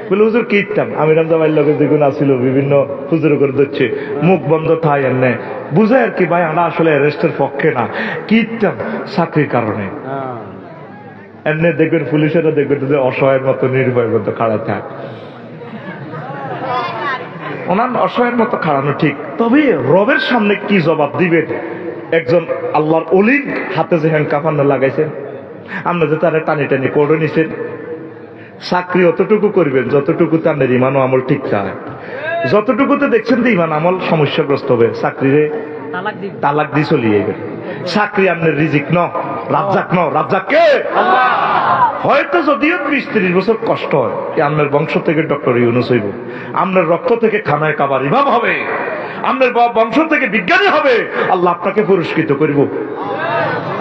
বলে হুজুর কি ইতাম আমি রামজা ভাইয়ের লগে যেগুলো আসছিল বিভিন্ন হুজুর করে দিচ্ছে, মুখ বন্ধ থাই এনে বুঝে আর কি ভাই আমরা আসলে অ্যারেস্টের পক্ষে না, কি ইতাম চাকরির কারণে। এমনি দেখবেন পুলিশেরা দেখবেন যে অসহায়ের মতো নির্ভয়ের মতো খাড়া থাক, ওনার অসহায়ের মতো খাড়ানো ঠিক, তবে রবের সামনে কি জবাব দিবেন? একজন আল্লাহর অলির হাতে যে হ্যান্ড কাফান্ন লাগাইছেন, আমরা যে তারা টানি টানি করে নিছেন। চাকরি অতটুকু করবেন যতটুকু তাদের ইমান ও আমল ঠিক থাকে। যতটুকুতে দেখছেন যে ইমান আমল সমস্যাগ্রস্ত হবে, চাকরিরে তালাক দিয়ে চলিয়ে যাবেন। চাকরি আপনার রিজিক ন, রাজ্জাক ন, রাজ্জাক কে? হয়তো যদিও 20-30 বছর কষ্ট হয়, আপনার বংশ থেকে ডক্টর ইউনুস হইব, আপনার রক্ত থেকে খানায় কাবার ইমাম হবে, আপনার বংশ থেকে বিজ্ঞানী হবে, আল্লাহ আপনাকে পুরস্কৃত করব।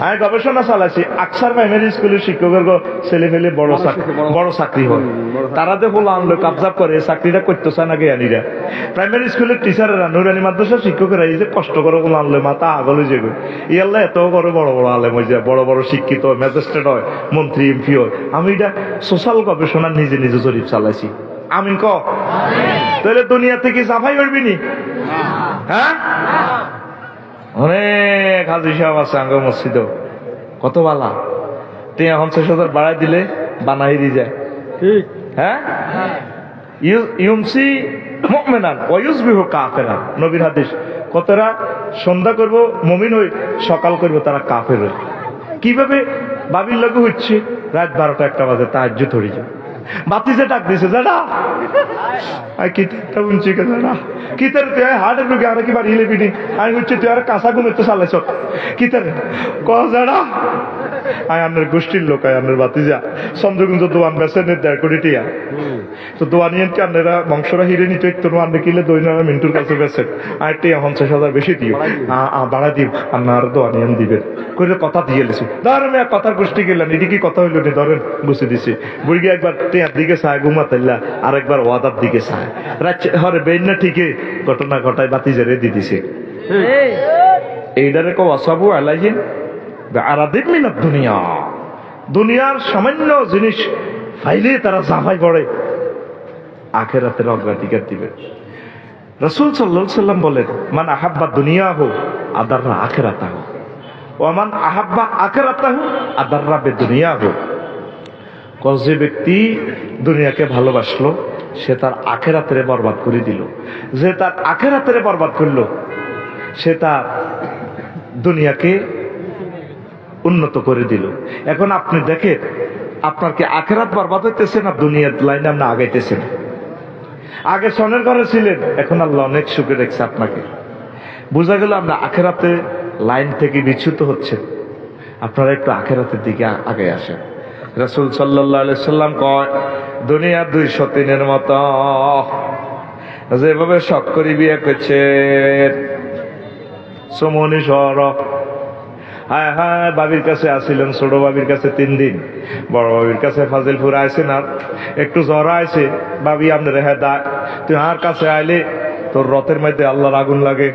আমি গবেষণা চালাইছি, আকসার প্রাইমারি স্কুলের শিক্ষকের ছেলে ফেলে বড় চাকরি হয়, তারা যে বলে আনলো কাবজাব করে, চাকরিটা করতে চায় না জ্ঞানীরা। প্রাইমারি স্কুলের টিচারেরা, নুরানি মাদ্রাসার শিক্ষকেরা এই যে কষ্ট করে বলে আনলো, মাথা আগল হয়ে যাবে। ইয়াল্লা এত করে বড় বড় আলেম হয়ে যায়, বড় বড় শিক্ষিত ম্যাজিস্ট্রেট হয়, মন্ত্রী এমপি হয়। আমি এটা সোশ্যাল গবেষণা নিজে নিজে জরিপ চালাইছি। আমিন ক তাহলে দুনিয়া থেকে সাফাই করবি নি? হ্যাঁ, অনেক হাজি সাহেব আছে আঙ্গ মসজিদ, কত বালা টিয়া 50,000 বাড়াই দিলে বানাই দিয়ে যায়। হ্যাঁ, ইউমসি মুমিনান ওয়া ইউসবিহু কাফিরান, নবীর হাদিস। কতরা সন্ধ্যা করব মুমিন হই, সকাল করব তারা কাফের হই। কিভাবে? বাবির লগে হচ্ছে রাত 12টা-1টা বাজে তাহাজ্জুদ হয়ে যায়, বাতি যে ডাক দিছে জানা কিতার হার্টের রোগে আর কি বাড়ি লেবিনি, আমি হচ্ছে তুই আর কাঁচা ঘুমের তো চালাইছ কিতার কাড়া। আয় আপনার গোষ্ঠীর লোক, আয় আপনার বাতি যা চন্দ্রগুঞ্জ দোয়ান বেছেন 1.5 কোটি টিয়া, তো দোয়ানিয়ান কি আপনারা বংশরা হিরে নিতে তোর আনলে কিলে দৈনারা মিন্টুর কাছে বেছেন, আর টিয়া 50,000 বেশি দিও, বাড়া দিব, আপনার দোয়ানিয়ান দিবেন করে কথা দিয়ে লেছি। ধরেন কথার গোষ্ঠী গেলেন, এটি কি কথা হইল নি? ধরেন বুঝে দিছি, বুড়ি একবার টিয়ার দিকে চায় ঘুমাতাইলা, আর একবার ওয়াদার দিকে চায়, হরে বেন না ঠিকই ঘটনা ঘটায় বাতি জেরে দিয়ে দিছে। এইটারে কসাবু আলাইহিন আরাদিন মিনাদ দুনিয়া, দুনিয়ার সামান্য জিনিস ফাইলে তারা জাফাই পড়ে, আখিরাতের অগ্রাধিকার দিবে। রাসূল সাল্লাল্লাহু আলাইহি সাল্লাম বলেন, মান আহাব্বা দুনিয়াহু আদাররা আখিরাতাহু ওয়া মান আহাব্বা আখিরাতাহু আদাররা বিদুনিয়াহু। যে ব্যক্তি দুনিয়াকে ভালোবাসলো সে তার আখিরাতের বরবাদ করে দিল, যে তার আখিরাতের বরবাদ করলো সে তার দুনিয়াকে উন্নত করে দিল। এখন আপনি দেখেন, আপনার কি আখিরাত বরবাদ হইতেছে না দুনিয়ার লাইনে আপনি আগাইতেছেন? আগে সনের ঘরে ছিলেন, এখন আল্লাহ অনেক সুখে রেখেছে আপনাকে, বোঝা গেল আপনি আখিরাতে লাইন থেকে বিচ্যুত হচ্ছেন। আপনারা একটু আখিরাতের দিকে আগে আসেন। রাসূল সাল্লাল্লাহু আলাইহি সাল্লাম কয়, দুনিয়া 203-এর মতো, যেভাবে শখ করি বিয়ে করছে সমনি শহর। হ্যাঁ হ্যাঁ, বাবির কাছে আসিলেন, ছোট বাবির কাছে 3 দিন, বড় বাবির কাছে ফাজিলপুর আইসেন, আর একটু জ্বর আইছে, বাবি আপনার হ্যাঁ দা তুই আর কাছে আইলে তোর রথের মধ্যে আল্লাহর আগুন লাগে,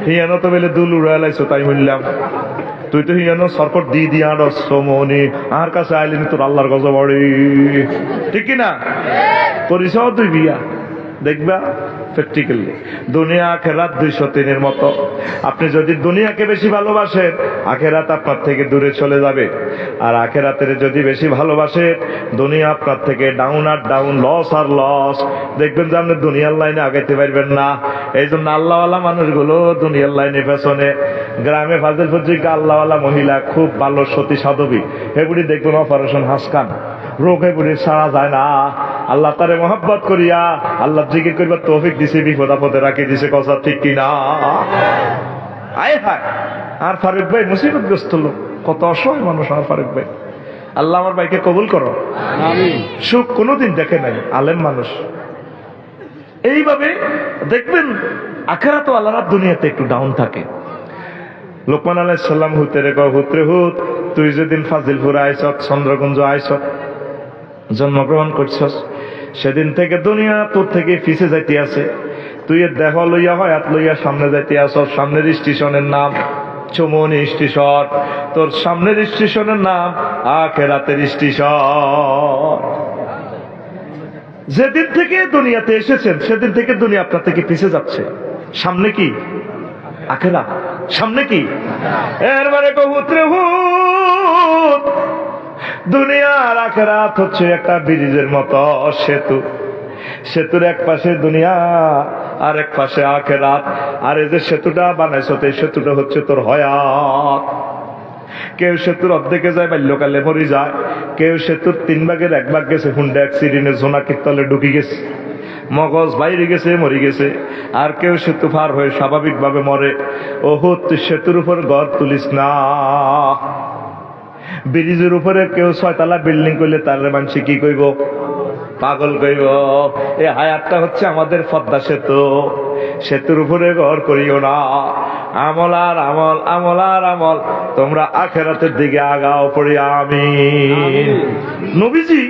হিয়ানো তো বেলে দুল উড়াইলাইছো তাই বললাম, তুই তো হিয়ানো সরকট দিয়ে আর সমনি আর কাছে আইলেনি তোর আল্লাহর গজব পড়ে, ঠিক কিনা? পরিচয় তুই বিয়া দেখবা প্র্যাকটিক্যালি। দুনিয়া আখেরাত 203-এর মতো। আপনি যদি দুনিয়াকে বেশি ভালোবাসেন, আখেরাত আপনার থেকে দূরে চলে যাবে, আর আখেরাতের যদি বেশি ভালোবাসেন, দুনিয়া আপনার থেকে ডাউন আর ডাউন, লস আর লস। দেখবেন যে আপনি দুনিয়ার লাইনে আগাইতে পারবেন না। এই জন্য আল্লাহওয়ালা মানুষগুলো দুনিয়ার লাইনে পেছনে। গ্রামে ফাজিলপুর জিজ্ঞা আল্লাহওয়ালা মহিলা খুব ভালো সতী সাধবী, এগুলি দেখবেন অপারেশন হাসকান, রোগ এগুলি সারা যায় না। আল্লাহ তারে মহব্বত করিয়া আল্লাহ জিকির করবার তৌফিক দিছে, বিপদ আপদে রাখি দিছে, কথা ঠিক কিনা? আয় হায়, আর ফারুক ভাই মুসিবতগ্রস্ত লোক, কত অসহায় মানুষ আমার ফারুক ভাই। আল্লাহ আমার ভাইকে কবুল করো, সুখ কোনোদিন দেখে নাই, আলেম মানুষ। এইভাবে দেখবেন আখিরাত ওয়ালারা দুনিয়াতে একটু ডাউন থাকে। লোকমান আলাইহিস সালাম হুতেরে কয়, হুতরে হুত, তুই যেদিন ফাজিলপুর আইছ, চন্দ্রগঞ্জ আইছ, জন্মগ্রহণ করছস, সেদিন থেকে দুনিয়া তোর থেকে পিছে যাইতে আছে। তুই দেহ লইয়া হয় হাত লইয়া সামনে যাইতে আস। সামনের স্টেশনের নাম চমনি স্টেশন, তোর সামনের স্টেশনের নাম আখিরাতের স্টেশন। যেদিন থেকে দুনিয়াতে এসেছেন সেদিন থেকে দুনিয়া আপনার থেকে পিছে যাচ্ছে। সামনে কি? আখিরাত। সামনে কি? এর মানে কবুতরে হুত, দুনিয়ার আখিরাত হচ্ছে একটা ব্রিজের মতো সেতু। সেতুর এক পাশে দুনিয়া, আর এক পাশে আখিরাত। আর এই যে সেতুটা বানাইছো, এই সেতুটা হচ্ছে তোর হায়াত। কেউ সেতুর অর্ধেকে যায় বাল্যকালে মরে যায়, কেউ সেতুর 3 ভাগের 1 ভাগ গেছে হুন্ডা অ্যাক্সিডেন্টে জোনাকির তলে ঢুকে গেছে, মগজ বাইরে গেছে, মরে গেছে। আর কেউ সেতু পার হয়ে স্বাভাবিকভাবে মরে। ওহো, তুই সেতুর উপর ঘর তুলিস না। ব্রিজের উপরে কেউ 6 তলা বিল্ডিং করলে তার মানুষ কি কইব? পাগল কইব। এই হায়াতটা হচ্ছে আমাদের পদ্মা সেতু। সেতুর উপরে ঘর করিও না। আমল আর আমল, আমল আর আমল, তোমরা আখিরাতের দিকে আগাও পড়ি আমিন। নবীজি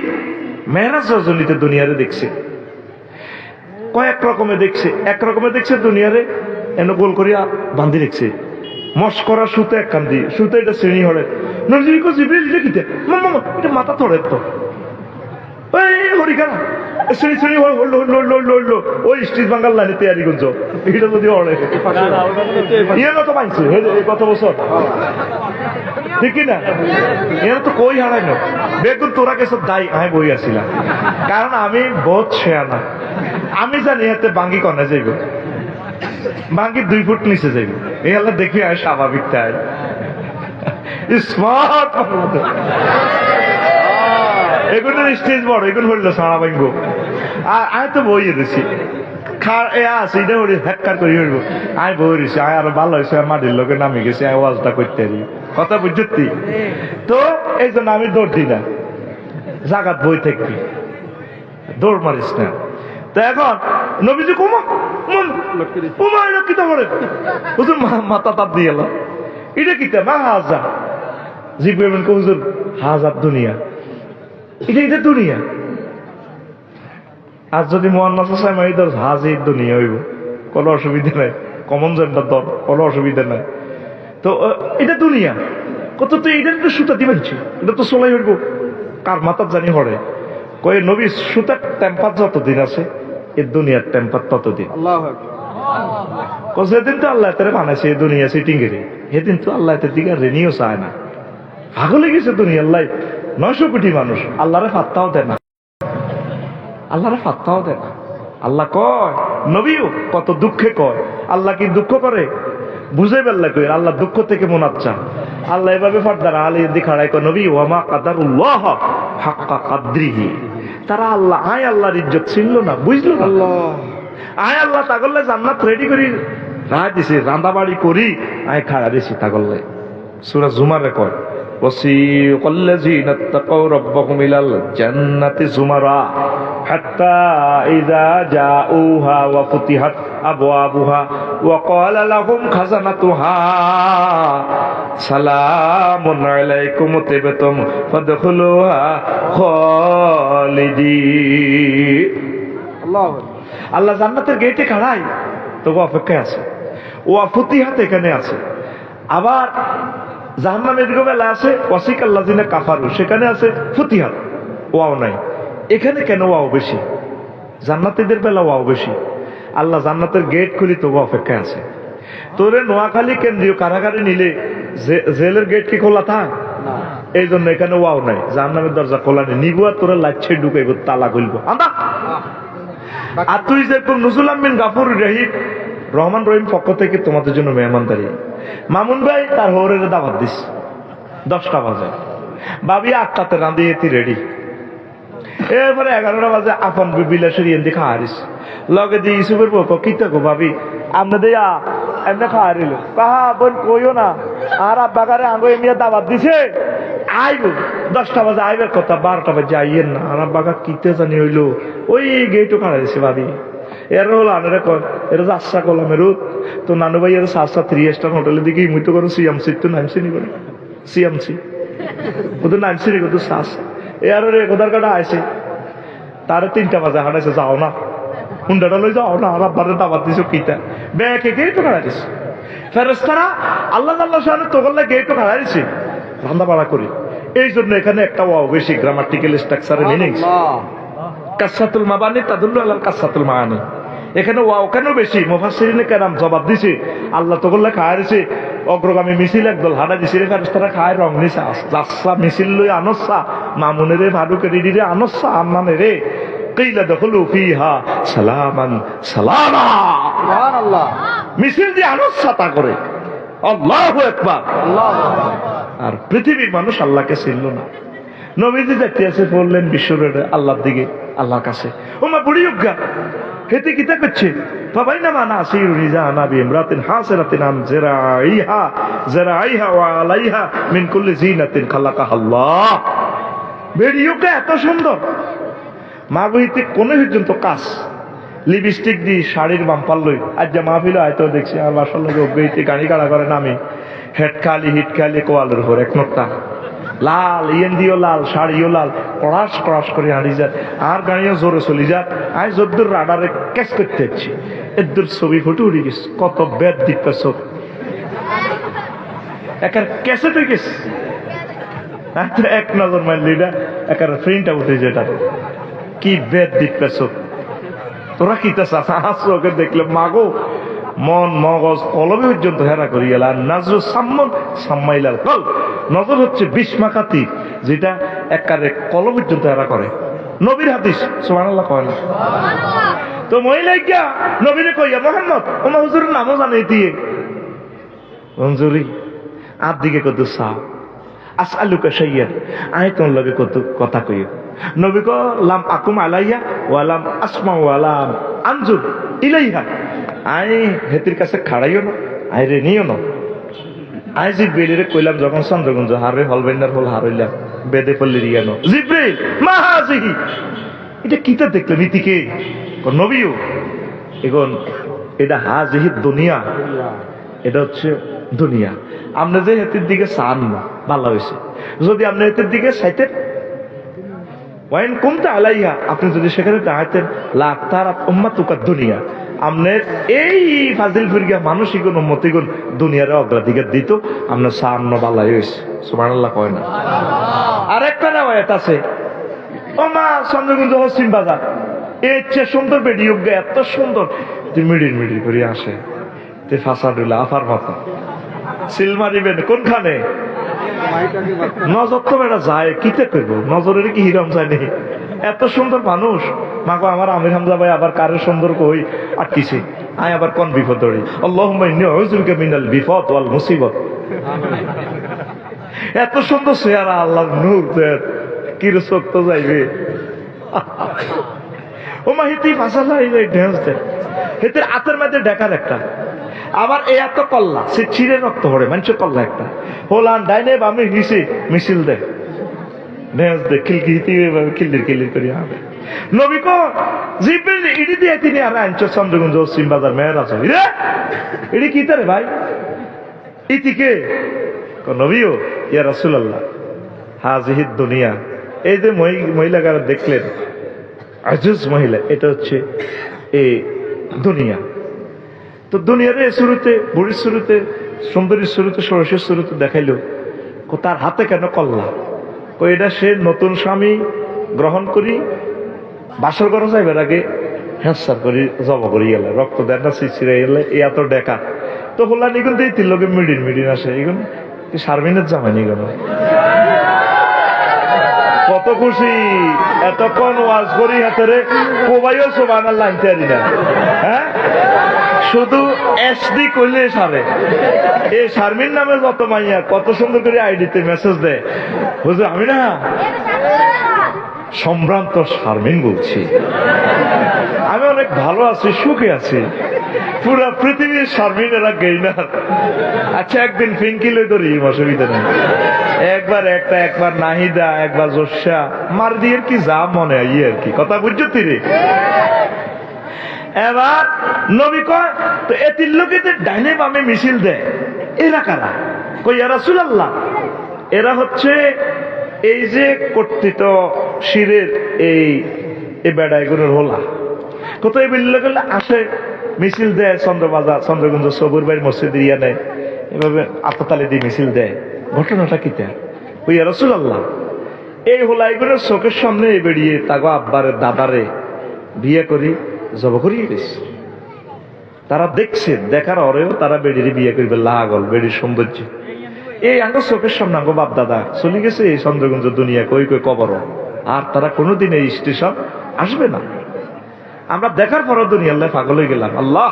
মেরাজ রজনীতে দুনিয়ারে দেখছে, কয়েক রকমে দেখছে। এক রকমে দেখছে দুনিয়ারে এন গোল করিয়া বান্ধি দেখছে, মস্করা সুতে এক কান্দি সুতে, এটা শ্রেণী হরে নজরি কো জিবরিল দেখিতে মামা এটা মাথা ধরে তো এই হরিখানা শ্রেণী শ্রেণী হলো ওই স্ট্রিট বাঙ্গাল লাইনে তৈরি করছো, এটা যদি হরে ইয়ে তো পাইছে কত বছর, ঠিক না? এরা তো কই হারাই না। বেগুন তোরা গেছে দায়ী, আমি বই আসছিলাম, কারণ আমি বহুত শেয়ানা। আমি জানি এতে বাঙ্গি কনে যাইব, বাঙ্গি 2 ফুট নিচে যাইব। এই আল্লাহ দেখি আমি স্বাভাবিক তাই স্মার্ট। এগুলোর স্টেজ বড়, এগুলো হইল সারা ভাঙব। আর আমি তো বই দিছি আছে এটা হরি হ্যাক্কার করি হইব। আমি বই দিছি, আমি আরো ভালো হয়েছে, মাটির লোকে নামি গেছি, আমি ওয়াজটা করতে পারি, কথা বুঝছি। তো এই জন্য আমি দৌড় দিই না, জাগাত বই থাকবি, দৌড় মারিস না। তো এখন নবীজি কুমা কুমা এটা কিতা করে হুজুর মাথা তাপ দিয়ে এলো, এটা কিতা না হাজা জিজ্ঞেস হুজুর হাজার দুনিয়া, এটা দুনিয়া। আর যদি মোহান্নাস হাজির দুনিয়া হইব, কোনো অসুবিধা নাই, কমন জেন্ডার দর, কোনো অসুবিধা নাই। তো এটা দুনিয়া কত, তো এটা তো সুতা দিবেছি, এটা তো চলাই হইব, কার মাথার জানি হরে। কয়ে নবী সুতার টেম্পার যতদিন আছে, এই দুনিয়ার টেম্পার ততদিন। যেদিন তো আল্লাহ তারে বানাইছে এই দুনিয়া সিটিং এর, সেদিন তো আল্লাহ তার দিকে রেনিও চায় না। ভাগলে গেছে দুনিয়ার লাই 900 কোটি মানুষ, আল্লাহরে ফাত্তাও দেয় না, আল্লাহরে ফাত্তাও দেয় না। আল্লাহ কয়, নবীও কত দুঃখে কয়, আল্লাহ কি দুঃখ করে? বুঝে বেল্লা কই আল্লাহ দুঃখ থেকে মোনাচ্ছা। আল্লাহ এভাবে ফাটদার আলী দিখাড়াই কয়, নবী ওয়ামা কাদারুল্লাহ হাক্কা কাদরিহি। তারা আল্লাহ আয় আল্লাহর ইজ্জত ছিল না, বুঝলো না। আয় আল্লাহ তাগল্লে জান্নাত রেডি করি রাহ দিছি, রান্দাবাড়ি করি আয় খাড়া দিছি তাগল্লে। সূরা জুমারে কয়, وسيق الذين اتقوا ربهم إلى الجنة زمرا حتى إذا جاءوها وفتحت أبوابها وقال لهم خزنتها سلام عليكم طبتم فادخلوها خالدين। আল্লাহ জান্নাতের গেটে খাড়াই, তবু অপেক্ষায় আছে। ওয়া ফুতিহাত এখানে আছে, আবার জাহান্নামের দিকে বেলা আছে ওয়াসিক আল্লাযিনা কাফারু, সেখানে আছে ফুতিহাত, ওয়াও নাই। এখানে কেন ওয়াও বেশি? জান্নাতীদের বেলা ওয়াও বেশি। আল্লাহ জান্নাতের গেট খুলি, তবু অপেক্ষায় আছে। তোরে নোয়াখালী কেন্দ্রীয় কারাগারে নিলে জেলের গেট কি খোলা থাক? এই জন্য এখানে ওয়াও নাই, জাহান্নামের দরজা খোলা নেই। নিগুয়া তোরা লাইছে ঢুকাইব, তালা খুলবো আন্দা। আর তুই যে নজরুল আমিন গাফুর রহমান রহিম পক্ষ থেকে তোমাদের জন্য মেহমানদারি। মামুন ভাই তার হৌরের দাওয়াত দিস, 10টা বাজে, ভাবি 8টাতে রাঁধিয়ে রেডি। এরপরে 11টা বাজে আপন বিলাসের ইয়েন দিয়ে খাওয়া হারিস লগে দিয়ে ইসুফের বউ কিতা গো ভাবি আপনি দিয়া এমনি খাওয়া হারিল কাহা বোন কইও না, আর আব্বাকারে আঙ্গো এমনি দাওয়াত দিছে আইব। 10টা বাজে আইবের কথা, 12টা বাজে আইয়েন না। আর আব্বাকা কিতে জানি হইলো ওই গেটও খাড়া দিছে ভাবি। এর হলো আনারে কয় এটা আশা করলাম এর তো নানু ভাই এর 7-3 স্টার হোটেলের দিকে মুই তো করো সিএমসি, তো নামছি নি করে সিএমসি ওদের নামছি রে কত শ্বাস এর রে কোদার কাটা আইছে। তারে 3টা বাজে হাঁটাইছে, যাও না হুন্ডাটা লই যাও না, আর আব্বারে দাবাত দিছো কিতা ব্যাকে গেটও খাড়া দিছে। ফেরেশতারা আল্লাহ আল্লাহ শানে তো করলে গেটও খাড়া দিছে, রান্না বাড়া করি। এই জন্য এখানে একটা ওয়াও বেশি, গ্রামাটিক্যাল স্ট্রাকচারে মিনিংস। কাসাতুল মাবানি তাদুল্লু আলাল কাসাতুল মাআনি, এখানে ওয়াও কেন বেশি? মুফাসসিরিনে কেরাম জবাব দিছে, আল্লাহ তো বললে খায় দিছে অগ্রগামী মিছিল একদল হাঁটা দিছে, ফেরেশতারা খায় রং নিছে যাচ্ছা মিছিল লই আনসা মামুনের ফারুকের রে আনসা আন্নানে রে কিলা দখলু ফিহা সালামান সালামা। সুবহানাল্লাহ। মিছিল দিয়ে আনন্দ ছাতা করে, আল্লাহু আকবার। আর পৃথিবীর মানুষ আল্লাহকে চিনল না। নবীজি দেখতে আছে বললেন বিশ্বরের আল্লাহর দিকে, আল্লাহর কাছে। ওমা বুড়ি উজ্ঞা হেতে কিতা করছে, ফাবাইনামা নাসিরু নিজানা বিইমরাতিন হাসিরাতিন আম যারাইহা ওয়া আলাইহা মিন কুল্লি জিনাতিন খালাকাহাল্লাহ। বেড়িউকে এত সুন্দর, মাগহিতে কোন পর্যন্ত কাজ, লিপস্টিক দি শাড়ির বাম্পার লই আজ যা মাহফিল হয়তো দেখছি আমার বাসার লোক বেইতে গাড়ি কাড়া করে নামে হেটখালি হিটখালি কোয়ালের উপর এক নোকটা লাল ইয়েন দিও লাল, শাড়িও লাল, ক্রাশ ক্রাশ করে হাঁড়ি যাত, আর গাড়িও জোরে চলি যাত। আজ যদ্দুর রাডারে ক্যাচ করতে যাচ্ছি, এদ্দুর ছবি ফুটে উঠে গেছে, কত বেদ দিতে সব একার ক্যাসে তো গেছে। এক নজর মারলি না একার ফ্রিনটা উঠে যেটা, কি বেদ দিতে সব। তোরা কি ওকে দেখলে মাগো মন মগজ কলবে পর্যন্ত হেরা করি গেল। আর নাজর সাম্মন সাম্মাইলাল কল, নজর হচ্ছে বিস্মাকাতি, যেটা একারে কলব পর্যন্ত হেরা করে। নবীর হাদিস, সুবহানাল্লাহ কয় না তো মহিলা গিয়া নবীরে কইয়া মোহাম্মদ ওমা হুজুরের নামও জানে দিয়ে মঞ্জুরি আর দিকে কত সাহ আসআলুকা শাইয়ান, আয় তোর লগে কত কথা কইও। নবী ক লাম আকুম আলাইয়া ওয়ালাম আসমা ওয়ালাম আনজুর ইলাইহা, আয় হেতির কাছে খাড়াইও না, আয় রে নিও না। আয় জি বেলিরে কইলাম যখন চন্দ্রগঞ্জ হারে হলবেন্ডার হল হারইলাম বেদে পল্লি রিয়ানো জিব্রাইল মা হাজিহি, এটা কিতা দেখলেন ইতিকে নবীও এখন এটা হাজিহি দুনিয়া, এটা হচ্ছে দুনিয়া। আপনি যে হেতির দিকে চান না ভালো হয়েছে, যদি আপনি হেতির দিকে চাইতেন ওয়াইন কুমতা আলাইহা, আপনি যদি সেখানে দাঁড়াতেন লাখ তার উম্মাতুকা দুনিয়া, আপনার এই ফাজিল ফিরগা মানসিকগুণ উম্মতিগুণ দুনিয়ার অগ্রাধিকার দিত, আপনার সামনে বালাই হয়েছে। সুবহানাল্লাহ কয় না। আরেকটা নেওয়াত আছে, ওমা চন্দ্রগঞ্জ পশ্চিম বাজার এর চেয়ে সুন্দর বেডি উগ্গা এত সুন্দর, তুই মিডির মিডির করে আসে তুই ফাঁসাডুলা আফার মতো সিল মারিবেন কোনখানে, নজর তো বেটা যায় কিতে করবো, নজরের কি হিরাম যায়নি। এত সুন্দর মানুষ, মাগো আমার আমির হামজা ভাই আবার কারের সুন্দর কই আটকিছে, আয় আবার কোন বিপদ ধরি, আল্লাহুম্মা ইন্নী আউযুবিকা মিনাল বিপদ ওয়াল মুসিবত। এত সুন্দর চেহারা, আল্লাহর নূর, কিরে চোখ তো যাইবে। ও মা হিতি ফাঁসালা ঢেঁস দেয়, হেতের আতের মধ্যে দেখার একটা, আবার এ এত কল্লা সে ছিঁড়ে রক্ত পড়ে মানুষের কল্লা একটা হোলান ডাইনে বামে হিসে মিছিল দেয় ঢেঁস দেয় খিলকি হিতি খিল্লির খিল্লির করে হবে। নবী কো জিব্রাইল ইডি দিয়ে তিনি আর আনছো চন্দ্রগঞ্জ পশ্চিম বাজার মেয়ের আছে রে ইডি কি তারে ভাই ইতিকে নবীও ইয়া রাসূলুল্লাহ হাজিহিদ দুনিয়া, এই যে মহিলাকারা দেখলেন আজুজ মহিলা, এটা হচ্ছে এই দুনিয়া। তো দুনিয়ার এই শুরুতে বুড়ির শুরুতে সুন্দরীর শুরুতে ষোড়শের শুরুতে দেখাইলো তার হাতে কেন কল্লা, এটা সে নতুন স্বামী গ্রহণ করি বাসর ঘরে যাইবার আগে হ্যাঁসার করি জবা করি গেলে রক্ত দেন না চিচিরে গেলে এই এত ডেকা তো বললাম এগুন তো এই তিন লোকে মিডিন মিডিন আসে, এগুন শারমিনের জামাই নিগুন কত খুশি, এতক্ষণ ওয়াজ করি হাতেরে কোবাইও সোবানার লাইনতে আরি না, হ্যাঁ শুধু এসডি করলে সারে। এই শারমিন নামে যত মাইয়া কত সুন্দর করে আইডিতে মেসেজ দেয়, বুঝলি আমি না সম্ভ্রান্ত শারমিন বলছি, আমি অনেক ভালো আছি সুখে আছি, পুরা পৃথিবীর শারমিনেরা গেইনার। আচ্ছা একদিন ফিঙ্কি লই ধরি অসুবিধা নেই, একবার একটা একবার নাহিদা একবার জোসা মার দিয়ে কি যা মনে হয় আর কি কথা বুঝছো তীরে। এবার নবী কয় তো এ তিন লোকেদের ডাইনে বামে মিছিল দেয়, এরা কারা? কই ইয়া রাসূলুল্লাহ এরা হচ্ছে এই যে কর্তৃত শিরের এই বেড়াইগুলোর হোলা কত এই বিল্লাগুলো আসে মিছিল দেয় চন্দ্রবাজার চন্দ্রগঞ্জ সবুর ভাই মসজিদ ইয়া নেয় এভাবে আততালি দিয়ে মিছিল দেয়। ঘটনাটা কি তা? ওই ইয়া রাসূলুল্লাহ এই হোলাইগুলোর চোখের সামনে বেরিয়ে তাগো আব্বারে দাদারে বিয়ে করি জব করিয়ে গেছে, তারা দেখছে দেখার অরেও তারা বেড়িয়ে বিয়ে করবে লাগল বেড়ির সৌন্দর্য। এই আঙ্গ চোখের সামনে আঙ্গ বাপ দাদা চলে গেছে এই চন্দ্রগঞ্জ দুনিয়া কই কই কবর, আর তারা কোনোদিন এই স্টেশন আসবে না। আমরা দেখার পরও দুনিয়ার লাই পাগল হয়ে গেলাম। আল্লাহ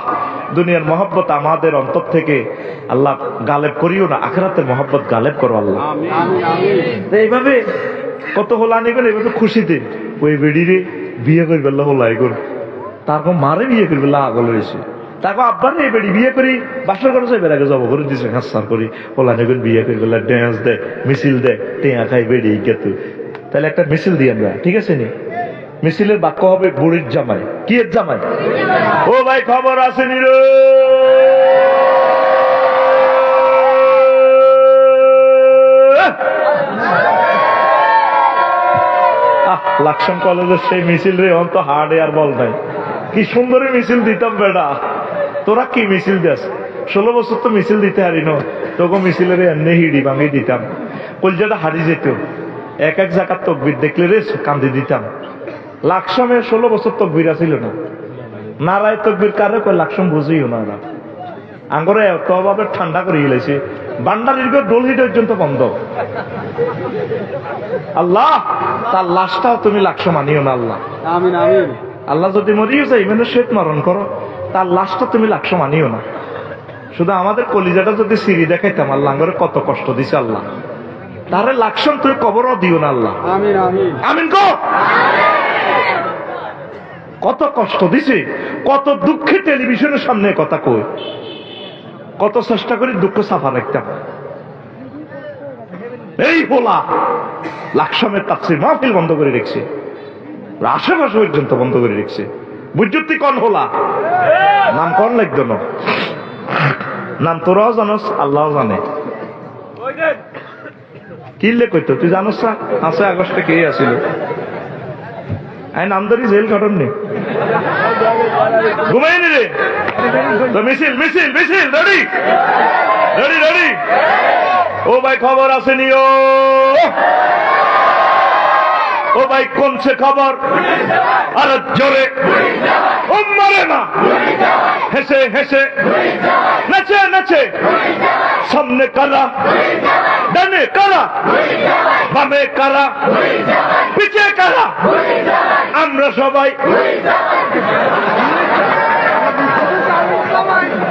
দুনিয়ার মহব্বত আমাদের অন্তর থেকে আল্লাহ গালেব করিও না, আখিরাতের মহব্বত গালেব করো আল্লাহ। এইভাবে কত হোলা নিবেন, এইভাবে খুশিতে ওই বেডিরে বিয়ে করি বেলা হোলাই কর, তারপর মারে বিয়ে করি বেলা আগল হয়েছে, তারপর আব্বার এই বেড়ি বিয়ে করি বাসর করে এবার আগে জব করে দিছে হাসার করি হোলা নিবেন বিয়ে করি বেলা ড্যান্স দেয়, মিছিল দেয়, টেঁয়া খাই বেড়ি গেতু। তাহলে একটা মিছিল দিয়ে আমরা, ঠিক আছে নি? মিছিলের বাক্য হবে বুড়ির জামাই। কি এর জামাই? ও ভাই খবর আছে নি রে? লাকসাম কলেজের সেই মিছিল রে, অন্ত হার্ডে আর বল নাই, কি সুন্দর মিছিল দিতাম বেটা। তোরা কি মিছিল দিস? 16 বছর তো মিছিল দিতে হারি ন, তোকে মিছিলের এমনি হিড়ি ভাঙি দিতাম, কলজাটা হারি যেত। এক এক জায়গার তকবির দেখলে রে কান্দি দিতাম। লাকসামে 16 বছর তকবির আছিল না। নারায় তকবির কারে কয় লাকসাম বুঝিও না। আঙ্গরে এতভাবে ঠান্ডা করে গেলেছে, বান্ডারির ডলহি পর্যন্ত বন্ধ। আল্লাহ তার লাশটাও তুমি লাকসাম আনিও না আল্লাহ। আমিন আমিন। আল্লাহ যদি মরিও যাই মানে শ্বেত মরণ করো, তার লাশটা তুমি লাকসাম আনিও না। শুধু আমাদের কলিজাটা যদি সিঁড়ি দেখাইতাম, আল্লাহ আঙ্গরে কত কষ্ট দিছে আল্লাহ, তাহলে লাকসাম তুমি কবরও দিও না আল্লাহ। আমিন আমিন আমিন কো। কত কষ্ট দিছে, কত দুঃখে টেলিভিশনের সামনে কথা কই, কত চেষ্টা করি দুঃখ সাফা রাখতাম। এই হোলা লাকসামের তাফসীর মাহফিল বন্ধ করে রেখেছে, আশেপাশে পর্যন্ত বন্ধ করে রেখেছে। বুঝতি কন হোলা নাম কন লাগতো না, নাম তোরাও জানোস আল্লাহ জানে। কিনলে কইতো তুই জানোস না? 5 আগস্টে কে আসিল? নামদারি জেল কাটন নি ঘুমাই নি রে। তো মিছিল মিছিল মিছিল রেডি রেডি রেডি। ও ভাই খবর আসেনি? ও ভাই কোন সে খবর? আরে জোরে ও মারে না, হেসে হেসে নাচে নাচে, সামনে কারা, ডানে কারা, বামে কারা, পিছে কারা, আমরা সবাই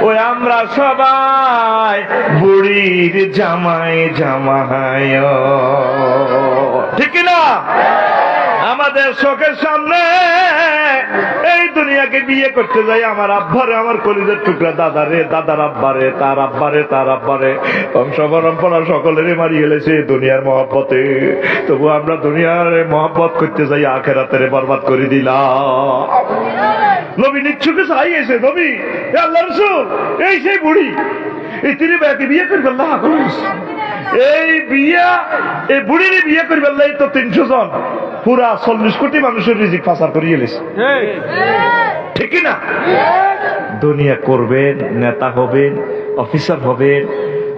ওই আমরা সবাই বুড়ির জামাই জামাই। ঠিক না? আমাদের চোখের সামনে এই দুনিয়াকে বিয়ে করতে যাই আমার আব্বারে, আমার কলিজের টুকরা দাদারে, দাদার আব্বারে, তার আব্বারে, তার আব্বারে, বংশ পরম্পরা সকলেরই মারি গেলেছে দুনিয়ার মহব্বতে। তবু আমরা দুনিয়ার মহব্বত করতে যাই আখেরাতের বরবাদ করে দিলাম। নবী নিচ্ছুকে চাইছে, নবী আল্লাহ রাসূল এই সেই বুড়ি, এই তিনি বিয়ে করবে আল্লাহ, এই বিয়া এই বুড়ির বিয়ে করবে আল্লাহ, তো 300 জন পুরা 40 কোটি মানুষের রিজিক পাচার করিয়ে গেছে। ঠিক না? দুনিয়া করবেন, নেতা হবেন, অফিসার হবেন,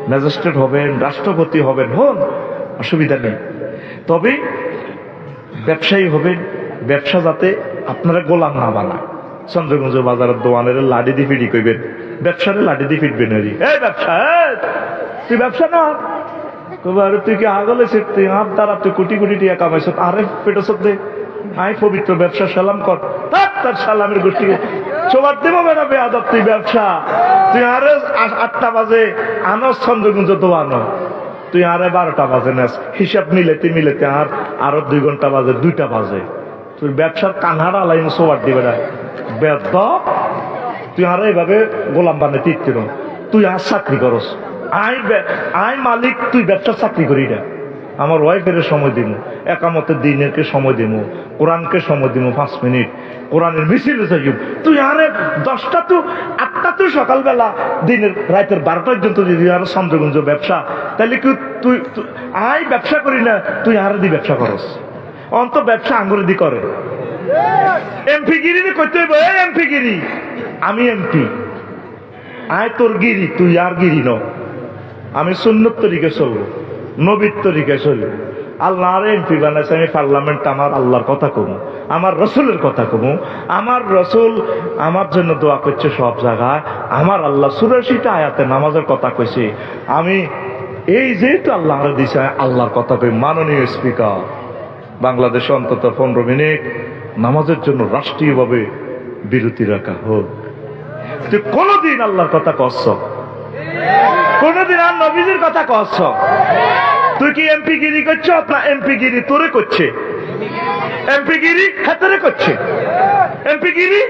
ম্যাজিস্ট্রেট হবেন, রাষ্ট্রপতি হবেন, হন, অসুবিধা নেই। তবে ব্যবসায়ী হবেন, ব্যবসা যাতে আপনারা গোলাম না বানায়। চন্দ্রগঞ্জ বাজারের দোয়ানের লাডি দিয়ে ফিডি করবেন, ব্যবসারে লাডি দিয়ে ফিটবেন। এই ব্যবসা, তুই ব্যবসা না, তুই কি আগলে তুই হাত দ্বারা তুই কোটি কোটি টাকা কামাইছ, আরে পেটেছ দে, আই পবিত্র ব্যবসা সালাম কর, তার সালামের গোষ্ঠীকে চোবার দেবো বেড়া বেয়াদব। তুই ব্যবসা, তুই আরে 8টা বাজে আনস চন্দ্রগঞ্জ দোয়ানো, তুই আরে 12টা বাজে নেস, হিসাব মিলেতে মিলেতে আর আরো 2 ঘন্টা বাজে 2টা বাজে, তুই ব্যবসার কানহার আলাইন সোয়ার দিবে না বেদ। তুই আরে এইভাবে গোলাম বানাইতে ইচ্ছে, তুই আর চাকরি করস, আই মালিক, তুই ব্যবসার চাকরি করি না। আমার ওয়াইফের সময় দিব, একামতের দিনেরকে সময় দিব, কোরআনকে সময় দিব 5 মিনিট, কোরআনের মিছিলে যাই। তুই আরে 10টা তো 8টা তো সকালবেলা দিনের রাতের 12টা পর্যন্ত যদি আর চন্দ্রগঞ্জ ব্যবসা, তাহলে কি তুই আই ব্যবসা করি না, তুই আরে দি ব্যবসা করস। অন্ত ব্যবসা আঙ্গুরে দি করে। এমপি গিরি করতে হইব, এমপি গিরি, আমি এমপি, আয় তোর গিরি, তুই আর গিরি ন। আমি সুন্নত তরিকে চলবো, নবীর তরিকে চলবো। আল্লাহ আর এমপি বানাইছে, আমি পার্লামেন্ট আমার আল্লাহর কথা কমু, আমার রসুলের কথা কমু। আমার রসুল আমার জন্য দোয়া করছে সব জায়গায়, আমার আল্লাহ 84টা আয়াতে নামাজের কথা কইছে। আমি এই যেহেতু আল্লাহ দিছে আল্লাহর কথা কই। মাননীয় স্পিকার, বাংলাদেশে অন্তত 15 মিনিট নামাজের জন্য রাষ্ট্রীয়ভাবে বিরতি রাখা হোক। তুই কোনদিন আল্লাহর কথা কচ্ছ? কোনদিন আর নবীজির কথা কচ্ছ? তুই কি এমপি গিরি করছ না এমপি গিরি তোরে করছে? এমপি গিরি হাতে করছে, এমপি গিরি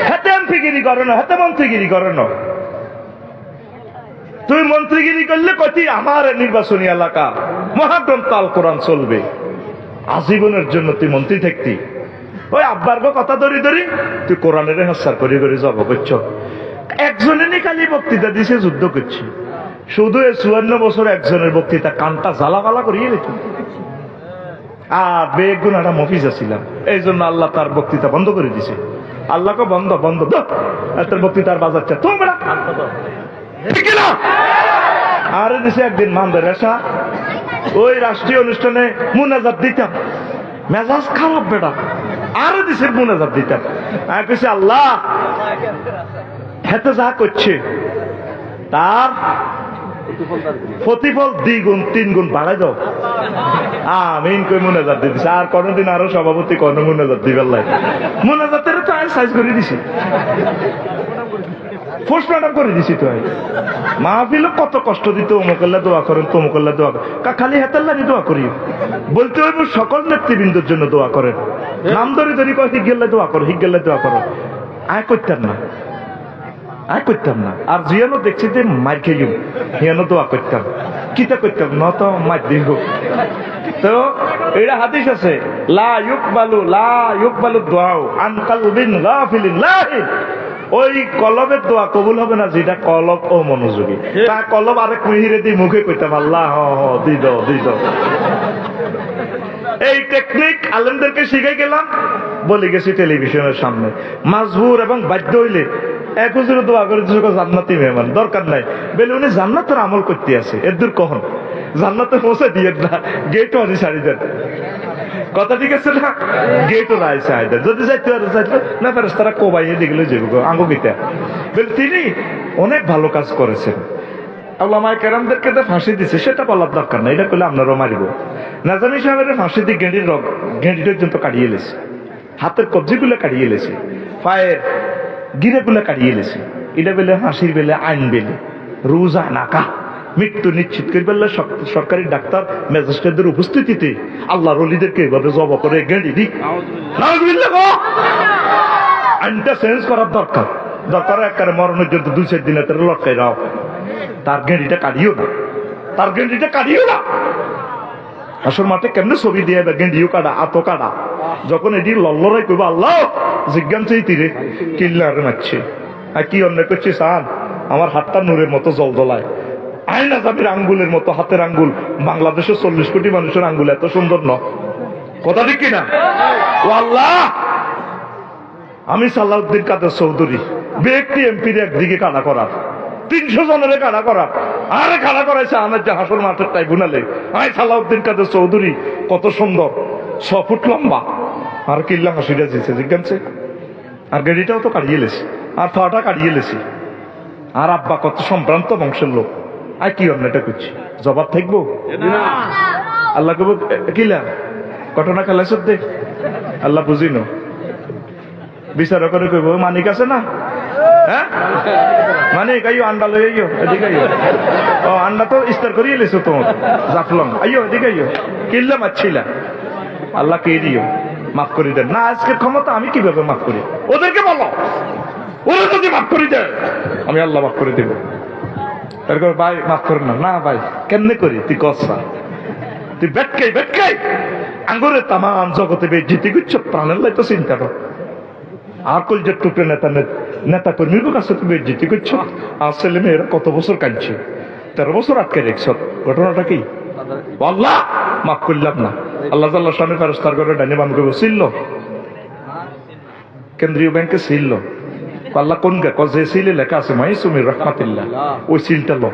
হাতে, এমপি গিরি করে না, হাতে মন্ত্রীগিরি করে না। তুই মন্ত্রীগিরি করলে কতি আমার নির্বাচনী এলাকা মহাগ্রন্থ আল কোরআন চলবে, আজীবনের জন্য তুই মন্ত্রী থাকতি। ওই আব্বার কথা ধরি ধরি তুই কোরআনের হাসার করে করে জব করছ। একজনে নি খালি বক্তৃতা দিছে যুদ্ধ করছে, শুধু 54 বছর একজনের বক্তৃতা কানটা জ্বালাপালা করিয়ে রেখে। আর বেগুন একটা মফিজ ছিলাম, এই জন্য আল্লাহ তার বক্তৃতা বন্ধ করে দিছে। আল্লাহকে বন্ধ বন্ধ তোর বক্তৃতার বাজারটা তোমরা আরে দিছে একদিন মানদের রেশা ওই রাষ্ট্রীয় অনুষ্ঠানে মুনাজাত দিতাম, মেজাজ খারাপ বেটা, আরো দিছে মুনাজাত দিতাম। আমি কইছি আল্লাহ হেতে যা করছে তার প্রতিফল 2 গুণ 3 গুণ বাড়াই দাও। আমিন কই মুনাজাত দিছি। আর কোনদিন আরো সভাপতি কোন মুনাজাত দিবার লাগে, মুনাজাতের তো আর সাইজ করে দিছি, পোস্টমর্টম করে দিছি। তো মাহফিল কত কষ্ট দিত, অমুকাল্লা দোয়া করেন তমুকাল্লা দোয়া করেন, খালি হাতাল্লানি দোয়া করি বলতে হইব সকল নেতৃবৃন্দের জন্য দোয়া করেন। নাম ধরে ধরি কয় হিগেল্লা দোয়া করো, হিগেল্লা দোয়া করো। আয় করতাম না, আয় করতাম না। আর জিয়ানো দেখছি যে মার খেয়ে হিয়ানো দোয়া করতাম, কিতা করতাম না তো মার দিব। তো এটা হাদিস আছে, লা ইউকবালু দুআউ আন কালবিন গাফিলিন লাহিন। ওই কলবের দোয়া কবুল হবে না যেটা কলব ও মনোযোগী। তা কলব আরেক মিহিরে দিয়ে মুখে কইতাম আল্লাহ দি দাও দি দাও। এই টেকনিক আলেমদেরকে শিখে গেলাম, বলে গেছি টেলিভিশনের সামনে। মাজবুর এবং বাধ্য হইলে এক হুজুরে দোয়া করে জান্নাতি মেহমান দরকার নাই বলে উনি জান্নাতের আমল করতে আছে। এর দূর কখন জান্নাতে পৌঁছে দিয়ে না, গেটও আনি ছাড়ি দেন। কথা ঠিক আছে না? গেটও রাইছে আইদের যদি যাইতে চাইতো না ফেরেস তারা কোবাইয়ে দেখলে যাবো আঙ্গু গীতা বলে। তিনি অনেক ভালো কাজ করেছেন, আল্লামায়ে কেরামদেরকে তো ফাঁসি দিছে, সেটা বলার দরকার নাই, এটা করলে আপনারও মারিব। নাজামি সাহেবের ফাঁসি দিয়ে গেঁড়ি পর্যন্ত কাটিয়ে লেছে, হাতের কবজিগুলো কাটিয়ে লেছে, পায়ের গিরেগুলো কাটিয়ে লেছে। এটা বেলে ফাঁসির বেলে আইন বেলে রোজা নাকা মৃত্যু নিশ্চিত করে বেলে সরকারি ডাক্তার ম্যাজিস্ট্রেটদের উপস্থিতিতে আল্লাহর ওলিদেরকে এভাবে জবা করে গেঁড়ি দিক। আইনটা চেঞ্জ করার দরকার, দরকার একবারে মরণের জন্য 2-4 দিনে তারা লটকাই রাও। তার গেঁড়িটা কাটিও না, তার গেঁড়িটা কাটিও না। আসল মাঠে কেমনে ছবি দিয়ে গেঁড়িও কাটা আতো কাটা। যখন এটি লল্লরাই করবো আল্লাহ জিজ্ঞান চেয়ে তীরে কিল্লার মারছে আর কি অন্যায় করছে সান, আমার হাতটা নূরের মতো জল জ্বলায়। আয়না জামির আঙ্গুলের মতো হাতের আঙ্গুল, বাংলাদেশের 40 কোটি মানুষের আঙ্গুল এত সুন্দর ন, কথা ঠিক কিনা? ও আল্লাহ, আমি সালাউদ্দিন কাদের চৌধুরী ব্যক্তি এমপির একদিকে কানা করার, 300 জনের কানা করার, আরে কানা করাইছে আমার যে হাসর মাঠের ট্রাইব্যুনালে। আমি সালাউদ্দিন কাদের চৌধুরী কত সুন্দর, 6 ফুট লম্বা, আর কিল্লা হাসিটা দিয়েছে জিজ্ঞানছে। আর গেড়িটাও তো কাটিয়ে লেছি, আর থাটা কাটিয়ে লেছি। আর আব্বা কত সম্ভ্রান্ত বংশের লোক, আর কি অন্যটা করছি, জবাব থাকবো? আল্লাহ কব কিলা ঘটনা খেলাইছ দে, আল্লাহ বুঝিন বিচার করে কইব মানিক আছে না, হ্যাঁ মানিক আইও আন্ডা লই আইও, এদিকে আইও। ও আন্ডা তো ইস্তার করিয়ে লেছো তোমার জাফলং, আইও এদিকে আইও, কিল্লা মারছিলা। আল্লাহ কে দিও মাফ করে দেন না। আজকের ক্ষমতা আমি কিভাবে মাফ করি? ওদেরকে বলো, ওরা যদি মাফ করে দেয় আমি আল্লাহ মাফ করে দেব। এরকম ভাই মাফ করে না, না ভাই কেমনে করি? তুই কসা, তুই বেটকাই আঙ্গুরের তামাম জগতে বেজিতি করছ, প্রাণের লাই তো চিন্তা কর। আর কলজের টুকরে নেতা কর্মীর কাছে তুমি বেজিতি করছ। আর ছেলে মেয়েরা কত বছর কাঁদছে, 13 বছর আটকে রেখছ। ঘটনাটা কি? আল্লাহ মাফ করলাম না। আল্লাহ তাআলা সামনে ফেরেশতার করে ডাইনে বাম করে ছিল, কেন্দ্রীয় ব্যাংকে ছিল। আল্লাহ কোন যে সিলে লেখা আছে মাইসুমির রাহমাতিল্লাহ, ওই সিলটা লো।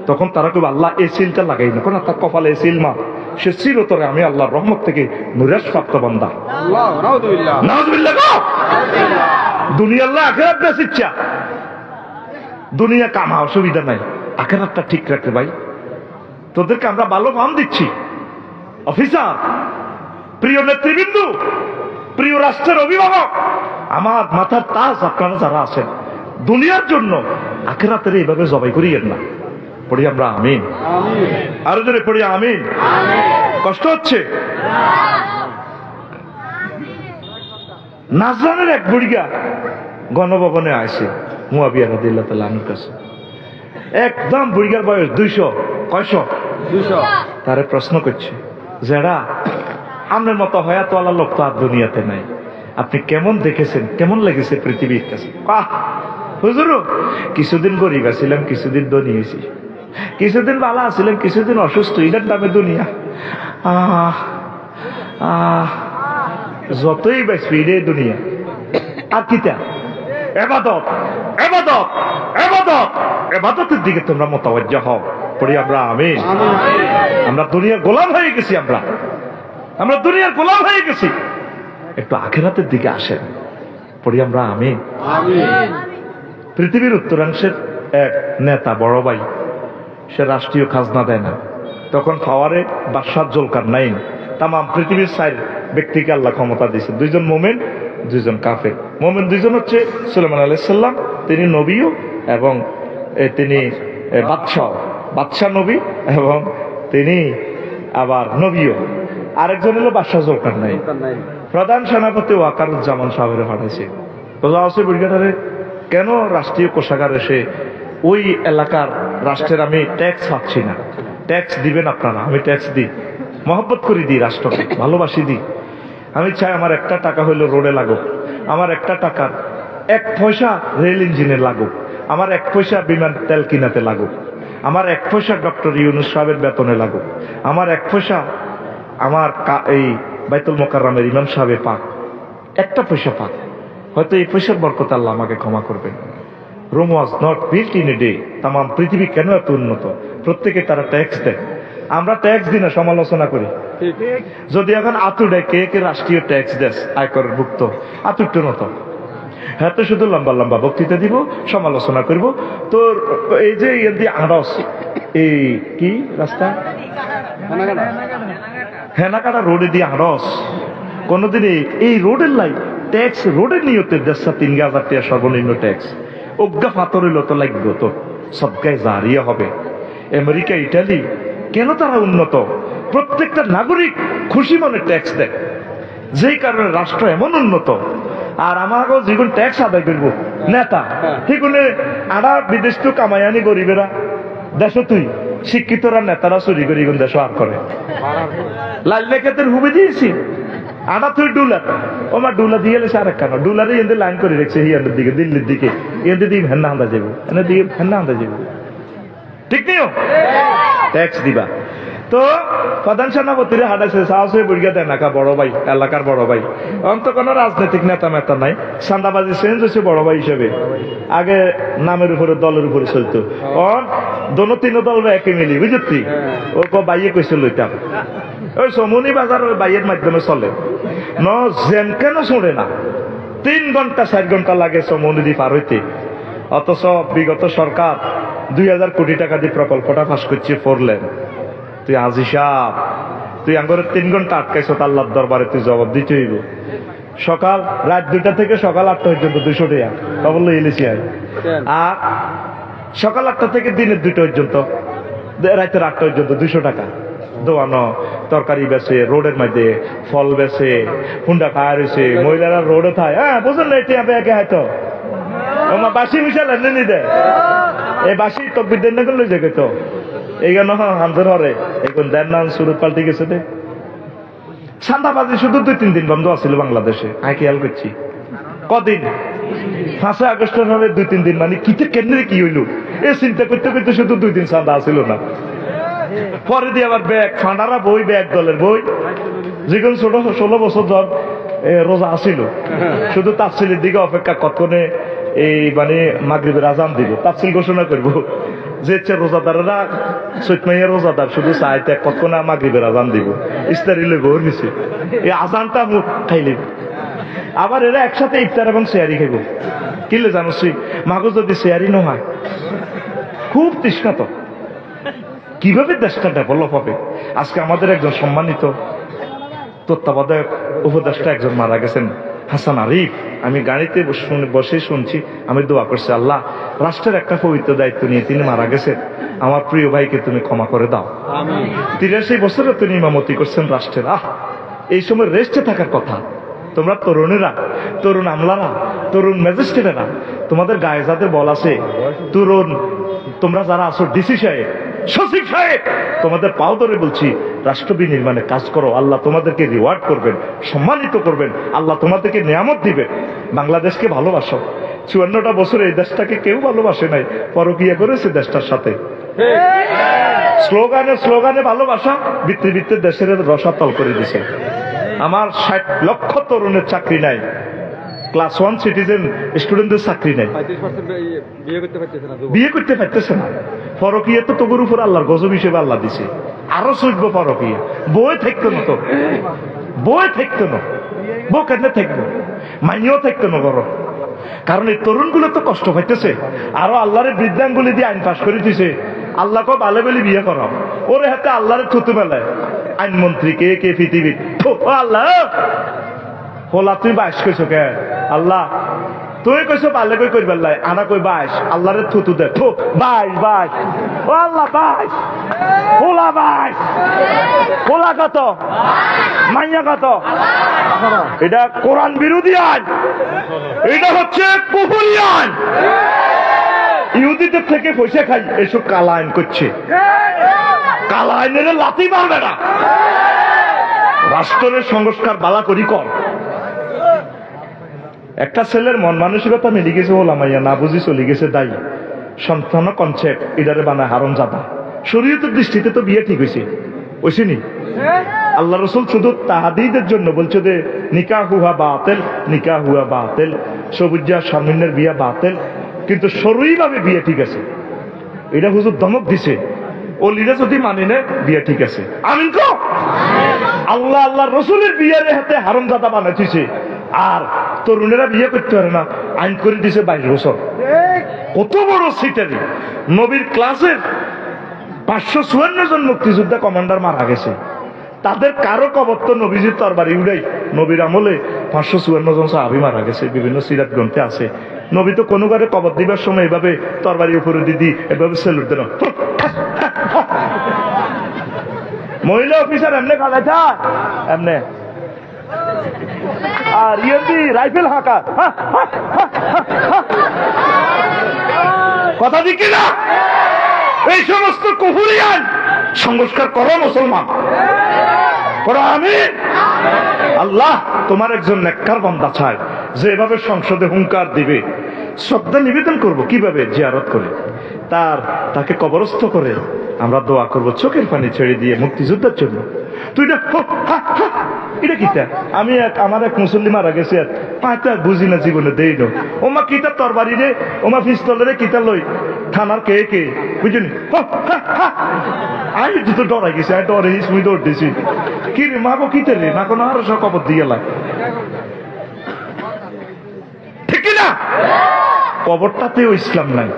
তখন তারা কইব আল্লাহ এই সিলটা লাগাই না, কোন তার কপালে এই সিল মা, সে চিরতরে আমি আল্লাহর রহমত থেকে নুরাস প্রাপ্ত বান্দা। নাউযুবিল্লাহ। দুনিয়া আল্লাহ আখিরাত বেশ ইচ্ছা, দুনিয়া কামা অসুবিধা নাই, আখিরাতটা ঠিক রাখতে ভাই। তোদেরকে আমরা ভালো নাম দিচ্ছি, অফিসার প্রিয় নেতৃবৃন্দ, প্রিয় রাষ্ট্রের অভিভাবক, আমার মাথার তাজ আপনারা যারা আছেন, দুনিয়ার জন্য আখিরাতের এইভাবে জবাই করিয়েন না। পড়ি আমরা আমিন। আরো জোরে পড়ি আমিন। কষ্ট হচ্ছে? নাজরানের এক বুড়িয়া গণভবনে আসে মুয়াবিয়া রাদিয়াল্লাহু তাআলা আনহুর কাছে। একদম বুড়িয়ার বয়স 200। কয়শো? 200। তারে প্রশ্ন করছে, যারা আপনার মতো হয়াতওয়ালা লোক তো আর দুনিয়াতে নাই, আপনি কেমন দেখেছেন, কেমন লেগেছে পৃথিবীর কাছে? হুজুর, কিছুদিন গরিব আছিলাম, কিছুদিন ধনী হয়েছি, কিছুদিন ভালো আছিলাম, কিছুদিন অসুস্থ, এটার নামে দুনিয়া। যতই বেশি রে দুনিয়া। আর কিতা? এবাদত, এবাদত, এবাদত, এবাদতের দিকে তোমরা মোতাওয়াজ্জা হও। পড়ি আমরা আমিন। আমরা দুনিয়ার গোলাম হয়ে গেছি, আমরা দুনিয়ার গোলাম হয়ে গেছি। একটু আখিরাতের দিকে আসেন। পড়ি আমরা আমিন। পৃথিবীর উত্তরাংশের এক নেতা, বড় ভাই, সে রাষ্ট্রীয় খাজনা দেয় না। তখন পাওয়ারে বাদশাহ জুলকারনাইন তাম পৃথিবীর 4 ব্যক্তিকে আল্লাহ ক্ষমতা দিয়েছে, 2জন মোমেন, 2জন কাফের। মোমেন 2জন হচ্ছে সুলাইমান আলাইহিস সালাম, তিনি নবীও এবং তিনি বাদশাহ নবী এবং তিনি আবার নবীও। আরেকজন হলো বাদশাহ জুলকারনাইন। প্রধান সেনাপতি ওয়াকারুজ্জামান সাহেবের পাঠাইছে, বুড়িঘাটারে কেন রাষ্ট্রীয় কোষাগারে সে ওই এলাকার রাষ্ট্রের আমি ট্যাক্স পাচ্ছি না, ট্যাক্স দিবেন আপনারা? আমি ট্যাক্স দিই, মহব্বত করি, দিই, রাষ্ট্রকে ভালোবাসি, দিই। আমি চাই আমার একটা টাকা হইলো রোডে লাগুক, আমার একটা টাকার 1 পয়সা রেল ইঞ্জিনে লাগুক, আমার 1 পয়সা বিমান তেল কিনাতে লাগুক, আমার 1 পয়সা ডক্টর ইউনূস সাহেবের বেতনে লাগুক, আমার 1 পয়সা আমার এই বাইতুল মোকাররমের ইমাম সাহেবে পাক, 1টা পয়সা পাক। হয়তো এই পয়সার বরকত আল্লাহ আমাকে ক্ষমা করবেন। Rome was not built in a day. তাম পৃথিবী কেন এত উন্নত? প্রত্যেকে তারা ট্যাক্স দেয়, আমরা ট্যাক্স দিই না, সমালোচনা করি। যদি এখন আতুর দেয়, কে কে রাষ্ট্রীয় ট্যাক্স দেয়, আয়করের ভুক্ত, আতুরটা নত। হ্যাঁ, তো শুধু লম্বা লম্বা বক্তৃতা দিব, সমালোচনা করব। তো এই যে আড়স, এই কি রাস্তা হেনাকাটা রোডে দিয়ে আড়স, কোনদিন এই রোডের লাই ট্যাক্স, রোডের নিয়তের 3,000 টাকা সর্বনিম্ন ট্যাক্স। অজ্ঞা ফাতর হইল তো লাগবে, তো সবগায় জারিয়া হবে। আমেরিকা, ইটালি কেন তারা উন্নত? প্রত্যেকটা নাগরিক খুশি মনে ট্যাক্স দেয়, যেই কারণে রাষ্ট্র এমন উন্নত। আর আমাকেও যেগুলো ট্যাক্স আদায় করবো নেতা, ঠিক আড়া বিদেশ তো কামাই আনি গরিবেরা, দেশ তুই শিক্ষিতরা নেতারা চুরি করি দেশ আর করে। লাল লেখাতের হুবে দিয়েছি আড়া তুই ডুলার, ওমা ডুলা দিয়ে এলেছে আরেক কেন ডুলারে এদের লাইন করে রেখেছে হিয়ানের দিকে, দিল্লির দিকে, এদের দিকে ভেন্না আন্দা যাবো, এনে দিকে ভেন্না আন্দা যাবো। ঠিক নিও ট্যাক্স দিবা। তো প্রধান সেনাপতিরা হাঁটাইছে, সাহস হয়ে বুড়িয়া দেয় নাকা, বড় ভাই, এলাকার বড় ভাই। অন্ত কোনো রাজনৈতিক নেতা মেতা নাই, সান্দাবাজি চেঞ্জ হয়েছে বড় ভাই হিসেবে। আগে নামের উপরে, দলের উপরে চলতো, দোনো তিনো দল একই মিলি, বুঝলি? ও বাইয়ে কইছে লইতাম, ওই সমনি বাজার ওই বাইয়ের মাধ্যমে চলে ন, জেন কেন শুনে না, 3 ঘন্টা 4 ঘন্টা লাগে সমনি পার হইতে। অথচ বিগত সরকার 2,000 কোটি টাকা দিয়ে প্রকল্পটা পাস করছে, 4 লেন। তুই আজি সাহ, তুই আঙ্গরে 3 ঘন্টা আটকাইছ, আল্লাহর দরবারে তুই জবাব দিতে হইব। সকাল রাত 2টা থেকে সকাল 8টা পর্যন্ত 200 টাকা খবর লইলেছি। আর সকাল 8টা থেকে দিনের 2টা পর্যন্ত, রাতের 8টা পর্যন্ত 200 টাকা দোয়ানো, তরকারি বেছে, রোডের মধ্যে ফল বেছে, হুন্ডা খাওয়া রয়েছে, মহিলারা রোডে থায়। হ্যাঁ, বুঝলেন না, এটি একে হয়তো আমার বাসি মিশাল এনে দেয়, এই বাসি তকবির দেন না করলে যে তো এই গান হামজের হরে এখন দেন নাম সুরত পাল্টে গেছে। দে সান্দাবাজি শুধু 2-3 দিন বন্ধ আছিল বাংলাদেশে, আমি খেয়াল করছি। কদিন? 5 আগস্টের হবে 2-3 দিন, মানে কিতে কেন্দ্রে কি হইল এ চিন্তা করতে করতে শুধু 2 দিন সান্দা আসিল না। পরে দিয়ে আবার ব্যাগ ফান্ডারা বই, ব্যাগ দলের বই, যেগুলো ছোট 16 বছর ধর রোজা আসিল, শুধু তাফসিলের দিকে অপেক্ষা, কতক্ষণে এই মানে মাগরিবের আজান দিব, তাফসিল ঘোষণা করবো যে রোজাদারেরা চৈতমাইয়া রোজাদার, শুধু চাইতে কতক্ষণে মাগরিবের আজান দিব, ইস্তারি লইব নিছে, এই আজানটা মুখ খাইলিব। আবার এরা একসাথে ইফতার এবং শেয়ারি খাইব। কিলে জানোস মাগো যদি শেয়ারি নহয়, খুব তৃষ্ণাত, কিভাবে দেশটা ডেভেলপ হবে? আজকে আমাদের একজন সম্মানিত তত্ত্বাবধায়ক উপদেষ্টা একজন মারা গেছেন, হাসান আরিফ। আমি গাড়িতে বসে শুনছি, আমি দোয়া করছি, আল্লাহ রাষ্ট্রের একটা পবিত্র দায়িত্ব নিয়ে তিনি মারা গেছেন, আমার প্রিয় ভাইকে তুমি ক্ষমা করে দাও। 83 বছরে তিনি ইমামতি করছেন রাষ্ট্রের। এই সময় রেস্টে থাকার কথা। তোমরা তরুণেরা, তরুণ আমলারা, তরুণ ম্যাজিস্ট্রেটেরা, তোমাদের গায়ে যাদের বল আছে, তরুণ তোমরা যারা আছো, ডিসি সাহেব, সচিব সাহেব, তোমাদের পাও ধরে বলছি, রাষ্ট্র বিনির্মাণে কাজ করো। আল্লাহ তোমাদেরকে রিওয়ার্ড করবেন, সম্মানিত করবেন, আল্লাহ তোমাদেরকে নিয়ামত দিবেন। বাংলাদেশকে ভালোবাসো। 54টা বছরে এই দেশটাকে কেউ ভালোবাসে নাই, পরকিয়া করেছে দেশটার সাথে। স্লোগানে স্লোগানে ভালোবাসা, বৃত্তি বৃত্তি দেশের রসাতল করে দিছে। আমার 60 লক্ষ তরুণের চাকরি নাই, ক্লাস 1 সিটিজেন স্টুডেন্টদের চাকরি নাই, বিয়ে করতে পারতেছে না। পরকিয়া তো তোর উপর আল্লাহর গজব হিসেবে আল্লাহ দিছে। আরো চলবো পরকিয়া। বই থাকতো না তো, বই থাকতো না, বউ কেন থাকবো, মাইনেও থাকতো না বড়। কারণ এই তরুণগুলো তো কষ্ট পাইতেছে। আরো আল্লাহরে বৃদ্ধাঙ্গুলি দিয়ে আইন পাশ করে দিছে, আল্লাহকে ভালো বলে বিয়ে করাও। ওরে হাতে আল্লাহরে থুতু বেলায় আইনমন্ত্রী কে কে পৃথিবীর। আল্লাহ হোলা তুই 22 কইছো কে? আল্লাহ তুই কইছো ভালো কই করবার লাই, আনা কই 22, আল্লাহরে থুতু দে। 22 ও আল্লাহ 22, হোলা 22, হোলা কত, মাইয়া কত? এটা কোরআন বিরোধী আইন, এটা হচ্ছে কুফরি আইন। ইহুদিদের থেকে পয়সা খাই, এসব কালা আইন করছে। কালা আইনের লাথি মারবে না। রাষ্ট্রের সংস্কার বালা করি কর। একটা ছেলের মন মানসিকতা মিলি গেছে, ওলা মাইয়া না বুঝি চলে গেছে দায়ী। সন্তান কনসেপ্ট ইদারে বানায় হারামজাদা। শরীয়তের দৃষ্টিতে তো বিয়ে ঠিক হয়েছে, ওইসিনি। আল্লাহ রসুল শুধু তাহাদিদের জন্য বলছে যে নিকাহ হুয়া বাতিল, নিকাহ হুয়া বাতিল, সবুজা স্বামীনের বিয়া বাতিল, কিন্তু শরীরভাবে বিয়ে ঠিক আছে। এটা হুজুর ধমক দিছে, ওলিরা যদি মানে নেয় বিয়ে ঠিক আছে। আমিন কো? আল্লাহ আল্লাহ রসুলের বিয়ের হাতে হারামজাদা বানাইছে। আর তরুণেরা বিয়ে করতে পারে না, আইন করে দিছে 22 বছর। কত বড় সিটারি! নবীর ক্লাসের 554 জন মুক্তিযোদ্ধা কমান্ডার মারা গেছে, তাদের কারো কবর তো নবীজির তরবারি উড়াই। নবীর আমলে 554 জন সাহাবী মারা গেছে, বিভিন্ন সিরাত গ্রন্থে আছে। নবী তো কোনো ঘরে কবর দিবার সময় এভাবে তরবারি উপরে দিদি এভাবে সেলুট দেন। মহিলা অফিসার এমনি খালাই থাক, এমনি আর ইয়েদি রাইফেল হাঁকা। কথা দিকে না, এই সমস্ত কুফরি আইন সংস্কার করো মুসলমান, করো। আমিন। আল্লাহ তোমার একজন নেককার বান্দা চায় যে এভাবে সংসদে হুঙ্কার দিবে। শ্রদ্ধা নিবেদন করব কিভাবে? জিয়ারত করে, তাকে কবরস্থ করে আমরা দোয়া করব চোখের পানি ছেড়ে দিয়ে মুক্তিযুদ্ধের জন্য। তুই এটা কিতা? আমি আমার এক মুসল্লি মারা গেছে, পাঁচটা বুঝি না জীবনে দেই না। ওমা কিতা তরবারি রে, ওমা পিস্তলের কিতা লই, থানার কে কে বুঝলি? আমি তো ডরাই গেছি, আমি ডরে তুমি দৌড় দিছি। কি রে মাগো কিতে রে, না কোনো আরো সব কবর দিয়ে লাগে, ঠিক না? কবরটাতেও ইসলাম নাই,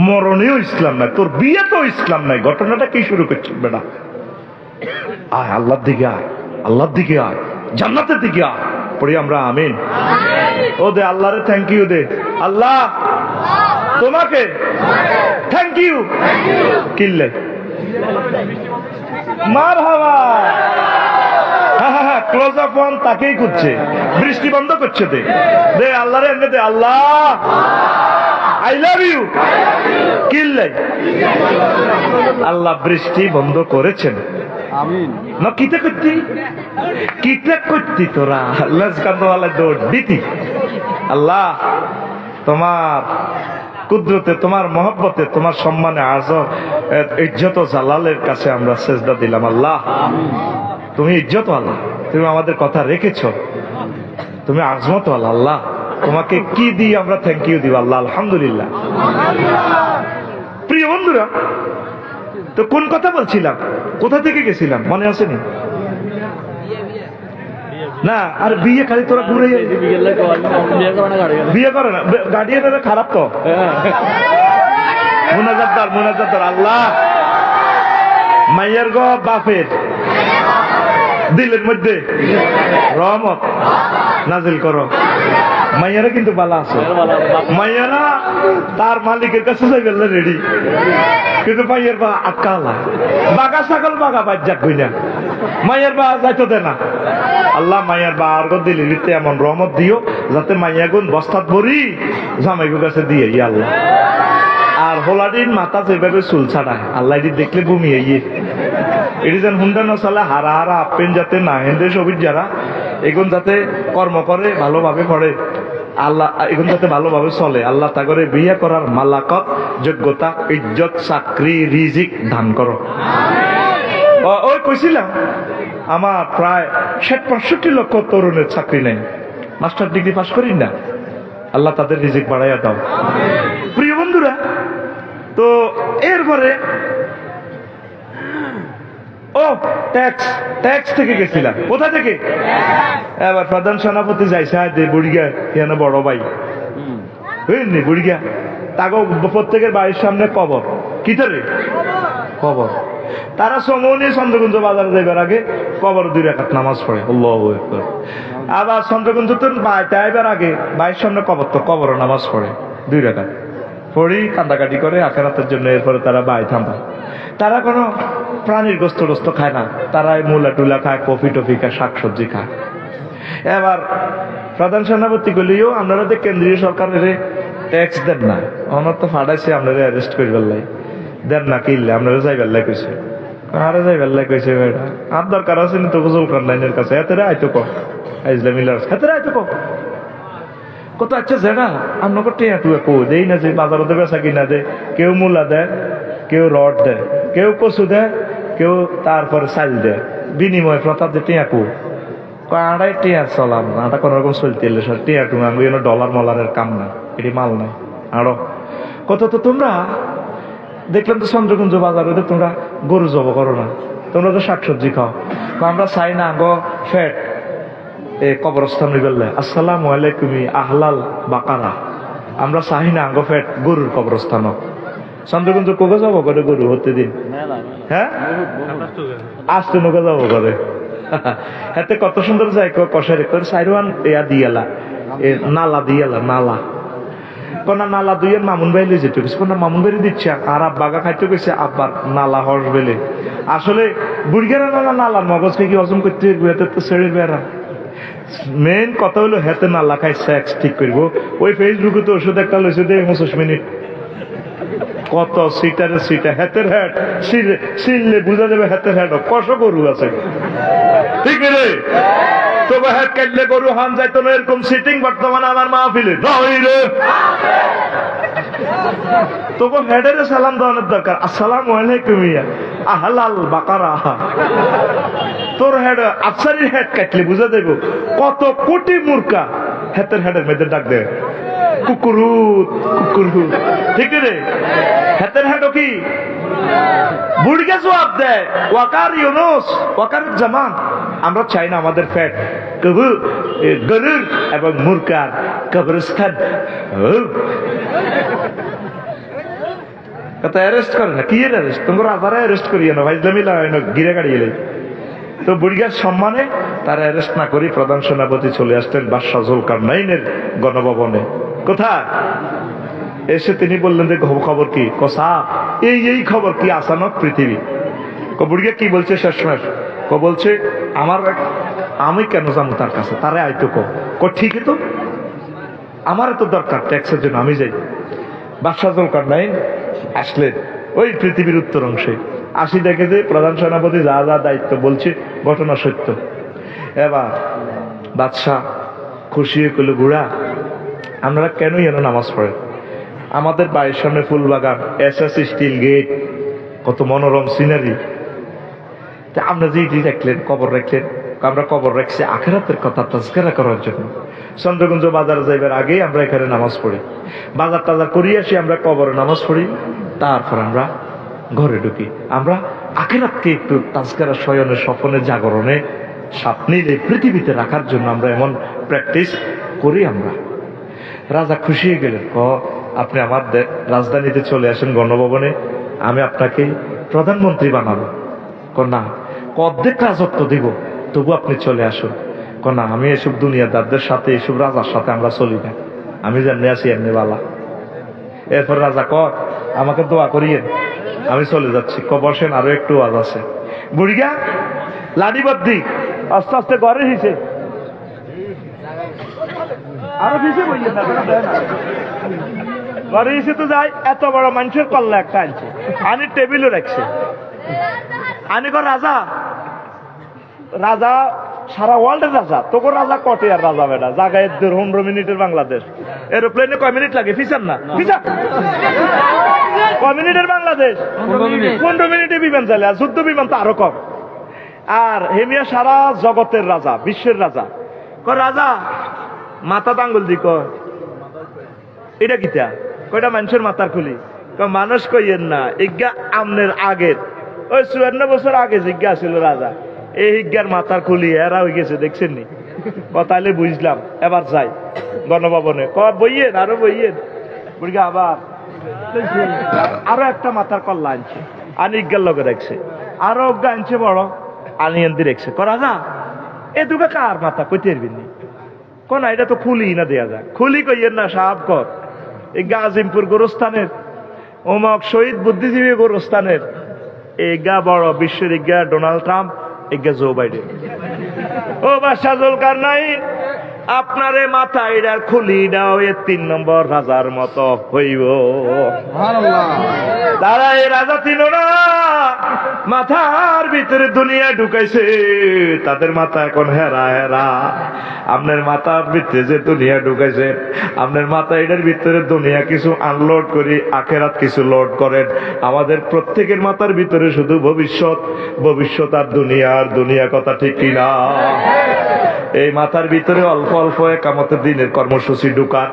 মরণেও ইসলাম নাই, তোর বিয়েতেও ইসলাম নাই। ঘটনাটা কি শুরু করছিস বেটা? আয় আল্লাহর দিকে আয়, আল্লাহর দিকে আয়, জান্নাতের দিকে আয়। পড়ি আমরা আমিন। ও দে আল্লাহরে থ্যাংক ইউ দে। আল্লাহ তোমাকে থ্যাংক ইউ। কিনলে মারহাবা। হ্যাঁ, ক্লোজ আপ ওয়ান তাকেই করছে, বৃষ্টি বন্ধ করছে। দে দে আল্লাহরে এমনি দে, আল্লাহ আই লাভ ইউ। কিনলে আল্লাহ বৃষ্টি বন্ধ করেছেন। না কিতা করতি, কিতা করতি তোরা লাজকান্দওয়ালা দৌড় দিতি। আল্লাহ তোমার কুদরতে, তোমার মহব্বতে, তোমার সম্মানে আজম ইজ্জত ও জালালের কাছে আমরা সেজদা দিলাম। আল্লাহ তুমি ইজ্জত আল্লাহ, তুমি আমাদের কথা রেখেছ, তুমি আজমত আল্লাহ। আল্লাহ তোমাকে কি দিয়ে আমরা থ্যাংক ইউ দিব? আল্লাহ আলহামদুলিল্লাহ। প্রিয় বন্ধুরা, তো কোন কথা বলছিলাম, কোথা থেকে গেছিলাম মনে আসেনি? না আর বিয়ে খালি তোরা ঘুরে বিয়ে করে না, গার্ডিয়ানেরা খারাপ তো। মোনাজাতদার আল্লাহ মাইয়ার গো বাপের দিলের মধ্যে রহমত নাজিল করো। মাইয়ারা কিন্তু বালা আছে, মাইয়ারা তার মালিকের কাছে যাইবে রেডি, কিন্তু মাইয়ের বা আটকালা বাগা ছাগল বাগা বাজ্জাক কই না, মাইয়ের বা যাইতো দে না। আল্লাহ মাইয়ার বা আর দিলের ভিতরে এমন রহমত দিও যাতে মাইয়া গুন বস্তাত ভরি জামাইগো কাছে দিয়ে ইয়া আল্লাহ। আর হোলাডির মাথা যেভাবে চুল ছাড়ায় আল্লাহ এটি দেখলে বমি ইয়ে, এটি যেন হুন্ডা নচালে হারা হারা আপেন যাতে না হেন্দে সবির যারা এগুন যাতে কর্ম করে ভালোভাবে পড়ে আল্লাহ, এগুন যাতে ভালোভাবে চলে আল্লাহ তা করে বিয়ে করার মালাকত যোগ্যতা ইজ্জত চাকরি রিজিক দান করো। ওই কইছিলাম আমার প্রায় ৬০-৬৫ লক্ষ তরুণের চাকরি নেই, মাস্টার ডিগ্রি পাস করি না, আল্লাহ তাদের রিজিক বাড়াইয়া দাও। প্রিয় বন্ধুরা, তো এরপরে ও ট্যাক্স থেকে গেছিলাম, কোথা থেকে? এবার প্রধান সেনাপতি যাইছে বুড়িগা এখানে বড় ভাই বুঝলি বুড়িগা তাকে প্রত্যেকের বাড়ির সামনে কবর, কিতারে কবর। তারা সমনি চন্দ্রকুঞ্জ বাজারে যাইবার আগে কবর 2 রাকাত নামাজ পড়ে, আল্লাহু আকবার। আবার চন্দ্রকুঞ্জ তো বাড়িতে আইবার আগে বাড়ির সামনে কবর, তো কবর নামাজ পড়ে 2 রাকাত পড়ি কান্দাকাটি করে আখেরাতের জন্য। এরপরে তারা বাড়ি থামা, তারা কোনো প্রাণীর গোস্ত খায় না, তারা মূলা টুলা খায়, কফি টফি খায়, শাকসবজি খায়। এবার প্রধান সেনাপতি গলিও আপনারা তো কেন্দ্রীয় সরকারের ট্যাক্স দেন না, আমার তো ফাটাইছে আপনারা অ্যারেস্ট করিবার লাই দেন না, কিনলে আপনারা যাইবার লাই কইছে, আরে যাইবার লাই কইছে বেটা আর দরকার আছে না তো গোসল কান্ডাইনের কাছে, এতেরা আইতো কো আইজলা মিলার এতেরা আইতো কো কত। আচ্ছা জেনা আপনাকে টিয়া টুয়া কো দেই না যে বাজারতে বেচা কিনা দেয়, কেউ মূলা দেয়, কেউ রড দেয়, কেউ কচু দেয়, কেউ তারপরে চাল দেয়, বিনিময় প্রতাপ দিয়ে টিয়া কো আড়াই টিয়া চলাম না, আটা কোন রকম চলতে এলে সব টিয়া টুমা ডলার মলারের কাম না, এটি মাল নাই আরো কত। তো তোমরা দেখলাম তো চন্দ্রকুঞ্জ বাজারে তোমরা গরু জব করো না, তোমরা তো শাকসবজি খাও, আমরা চাই না গো ফ্যাট কবরস্থান বললে আসসালামু আলাইকুম আহলাল বাকারা, আমরা চাই না গো ফ্যাট গরুর কবরস্থান। চন্দ্রকুঞ্জ কোকে যাব করে গরু হতে দিন, হ্যাঁ আসতে নৌকা যাব করে হাতে কত সুন্দর যায় কষারে করে সাইরওয়ান ইয়া দিয়ালা নালা দিয়ালা নালা কোনা নালা দুইয়ে মামুন বাইলে যেতে গেছে, কোনা মামুন বাইরে দিচ্ছে আর আব্বাগা খাইতে গেছে, আব্বার নালা হর্স বেলে আসলে বুড়িগারা নালার মগজকে কি হজম করতে তো ছেড়ে বেড়া। মেন কথা হলো হেতে নালা খাই সেক্স ঠিক করবো, ওই ফেসবুকে তো ওষুধ একটা লইছে দে 25 মিনিট কত সিটারে সিটা হেতের হেড সিললে বুঝা যাবে হেতের হেড কষ গরু আছে, ঠিক রে? তবে হেড কাটলে গরু হান যাইতো না, এরকম সিটিং বর্তমানে আমার মাহফিলে রে। তবু হেডের সালাম দেওয়ানোর দরকার, আসসালামু আলাইকুম আহলাল বাকারা। তোর হেড আফসারির হেড কাটলে বুঝা দেব কত কোটি মূর্খা হেতের হেডের মধ্যে ডাক দেয় কুকুরুত কুকুরুত, ঠিক রে? হেতের হেড কি বুড়িকে জবাব দেয় ওয়াকার ইউনুস ওয়াকার জামান। আমরা চাই না আমাদের ফ্যাট গরুর এবং মূর্খার কবরস্থান কথা অ্যারেস্ট করে না, কি অ্যারেস্ট তোমার আবার অ্যারেস্ট করিয়ে না ভাইজলামি লাগাই না গিরে গাড়ি এলে। তো বুড়িগার সম্মানে তারা অ্যারেস্ট না করি প্রধান সেনাপতি চলে আসতেন বাদশাহ জুলকারনাইনের গণভবনে। কোথায় এসে তিনি বললেন যে খবর কি কসা এই খবর কি আসানক পৃথিবী। বুড়িগা কি বলছে শেষমেশ বলছে আমি কেন যাবো তার কাছে, তারে আইতো ঠিক তো আমার তো দরকার ট্যাক্সের জন্য, আমি যাই। বাদশাহ জুলকারনাইন আসলেন ওই পৃথিবীর উত্তর অংশে, আসি দেখে যে প্রধান সেনাপতি যা যা দায়িত্ব বলছে ঘটনা সত্য। এবার বাদশাহ খুশি হয়ে কইল বুড়া আপনারা কেন যেন নামাজ পড়েন, আমাদের বাড়ির সামনে ফুল বাগান, এসএস স্টিল গেট, কত মনোরম সিনারি, তা আমরা যে রাখলেন কবর রাখলেন, আমরা কবর রাখছি আখেরাতের কথা তাজকিরা করার জন্য। চন্দ্রকুঞ্জ বাজারে যাইবার আগে আমরা এখানে নামাজ পড়ি, বাজার টাজার করিয়ে আসি, আমরা কবরে নামাজ পড়ি, তারপর আমরা ঘরে ঢুকি। আমরা আখেরাতকে একটু তাজকিরা শয়নে স্বপনে জাগরণে স্বপ্নিলে পৃথিবীতে রাখার জন্য আমরা এমন প্র্যাকটিস করি। আমরা রাজা খুশি হয়ে গেলেন, আপনি আমার রাজধানীতে চলে আসেন গণভবনে, আমি আপনাকে প্রধানমন্ত্রী বানাবো। না অর্ধেক রাজত্ব দিব, তবু আপনি চলে আসুন। না, আমি এসব দুনিয়াদারদের সাথে, এসব রাজার সাথে আমরা চলি না, আমি জানি আছি এমনি বালা। এরপর রাজা কর আমাকে দোয়া করিয়েন, আমি চলে যাচ্ছি। বসেন, আরো একটু ওয়াজ আছে। বুড়িগা লাডি বদ্দি আস্তে আস্তে ঘরে হিসে আরো পিছিয়ে বললেন না, ঘরে এসে তো যাই, এত বড় মানুষের কল্লা একটা আনছে, আনি টেবিলও রাখছে। আনি কর রাজা, রাজা সারা ওয়ার্ল্ডের রাজা, তোকে রাজা কটে আর রাজা বেটা জায়গায় 15 মিনিটের বাংলাদেশ। এরোপ্লেনে কয় মিনিট লাগে? ফিসার না ফিসার কয় মিনিটের বাংলাদেশ? 15 মিনিটে বিমান চালে, আর যুদ্ধ বিমান তো আরো কম। আর হেমিয়া সারা জগতের রাজা, বিশ্বের রাজা। রাজা মাথা আঙ্গুল দি কয় এটা কিতা? কয়টা মানুষের মাথার খুলি? মানুষ কইয়েন না, ইজ্ঞা আমনের আগের ওই 54 বছর আগে জিজ্ঞা ছিল রাজা, এই ইজ্ঞার মাথার খুলি এরা হয়ে গেছে, দেখছেন নি? কথাইলে বুঝলাম, এবার যাই গণভবনে। বইয়েন, আরো বইয়েন। বুড়িগা আবার আরো একটা মাথার কল্লা আনছে, আনি ইজ্ঞার লগে রাখছে। আরো অজ্ঞা আনছে বড়, আনি এন্দি রেখছে। রাজা এ দুটো কার মাথা? কইতে পারবেন নি? না এটা তো খুলি না, দেয়া যায়। খুলি কইয়েন না, সাহাব কর। এই গাজিমপুর গোরস্থানের অমক শহীদ বুদ্ধিজীবী গোরস্থানের এগা বড় বিশ্বের ইজ্ঞা ডোনাল্ড ট্রাম্প, এগা জো বাইডেন। ও বাদশা জুলকারনাইন, আপনার এ মাথা এটার খুলি দাও, এ 3 নম্বর রাজার মতো হইব। তারা এই রাজা ছিল না, মাথার ভিতরে দুনিয়া ঢুকাইছে, তাদের মাথা এখন হেরা হেরা। আপনার মাথার ভিতরে যে দুনিয়া ঢুকাইছে, আপনার মাথা এটার ভিতরে দুনিয়া কিছু আনলোড করি, আখেরাত কিছু লোড করেন। আমাদের প্রত্যেকের মাথার ভিতরে শুধু ভবিষ্যৎ, ভবিষ্যৎ আর দুনিয়া কথা ঠিক কিনা? এই মাথার ভিতরে অল্প অল্প একামতের দিনের কর্মসূচি ঢুকান,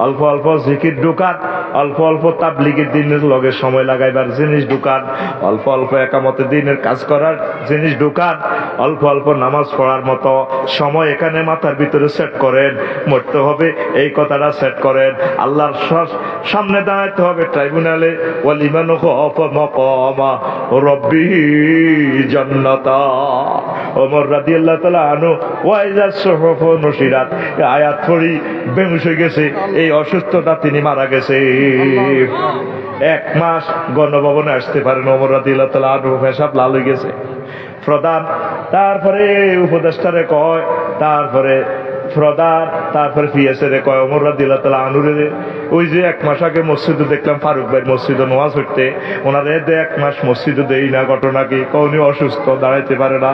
অল্প অল্প জিকির ঢুকান, অল্প অল্প তাবলিগের দিনের লগে সময় লাগাইবার জিনিস ঢুকান, অল্প অল্প একামতের দিনের কাজ করার জিনিস ঢুকান, অল্প অল্প নামাজ পড়ার মতো সময় এখানে মাথার ভিতরে সেট করেন। মরতে হবে এই কথাটা সেট করেন। আল্লাহর সামনে দাঁড়াইতে হবে ট্রাইব্যুনালে। ওয়ালিমান খাফা মাকামা রাব্বিহি জান্নাতা। ওমর রাদিয়াল্লাহু তাআলা আনহু ওয়াইজা সুহুফ নুশিরাত আয়াত পড়ি বেহুশ হয়ে গেছে, এই অসুস্থতা তিনি মারা গেছে। 1 মাস গণভবনে আসতে পারেন। ওমর রাদিয়াল্লাহু তাআলা আনহু পেশাব লাল হয়ে গেছে। প্রধান, তারপরে উপদেষ্টারে কয়, তারপরে প্রধান, তারপরে পিএসএ কয় ওমর রাদিয়াল্লাহু তাআলা আনহুরে ওই যে 1 মাস আগে মসজিদে দেখলাম ফারুক ভাই মসজিদে নামাজ পড়তে, ওনারে 1 মাস মসজিদে দেই না, ঘটনা কি? উনি অসুস্থ, দাঁড়াইতে পারে না।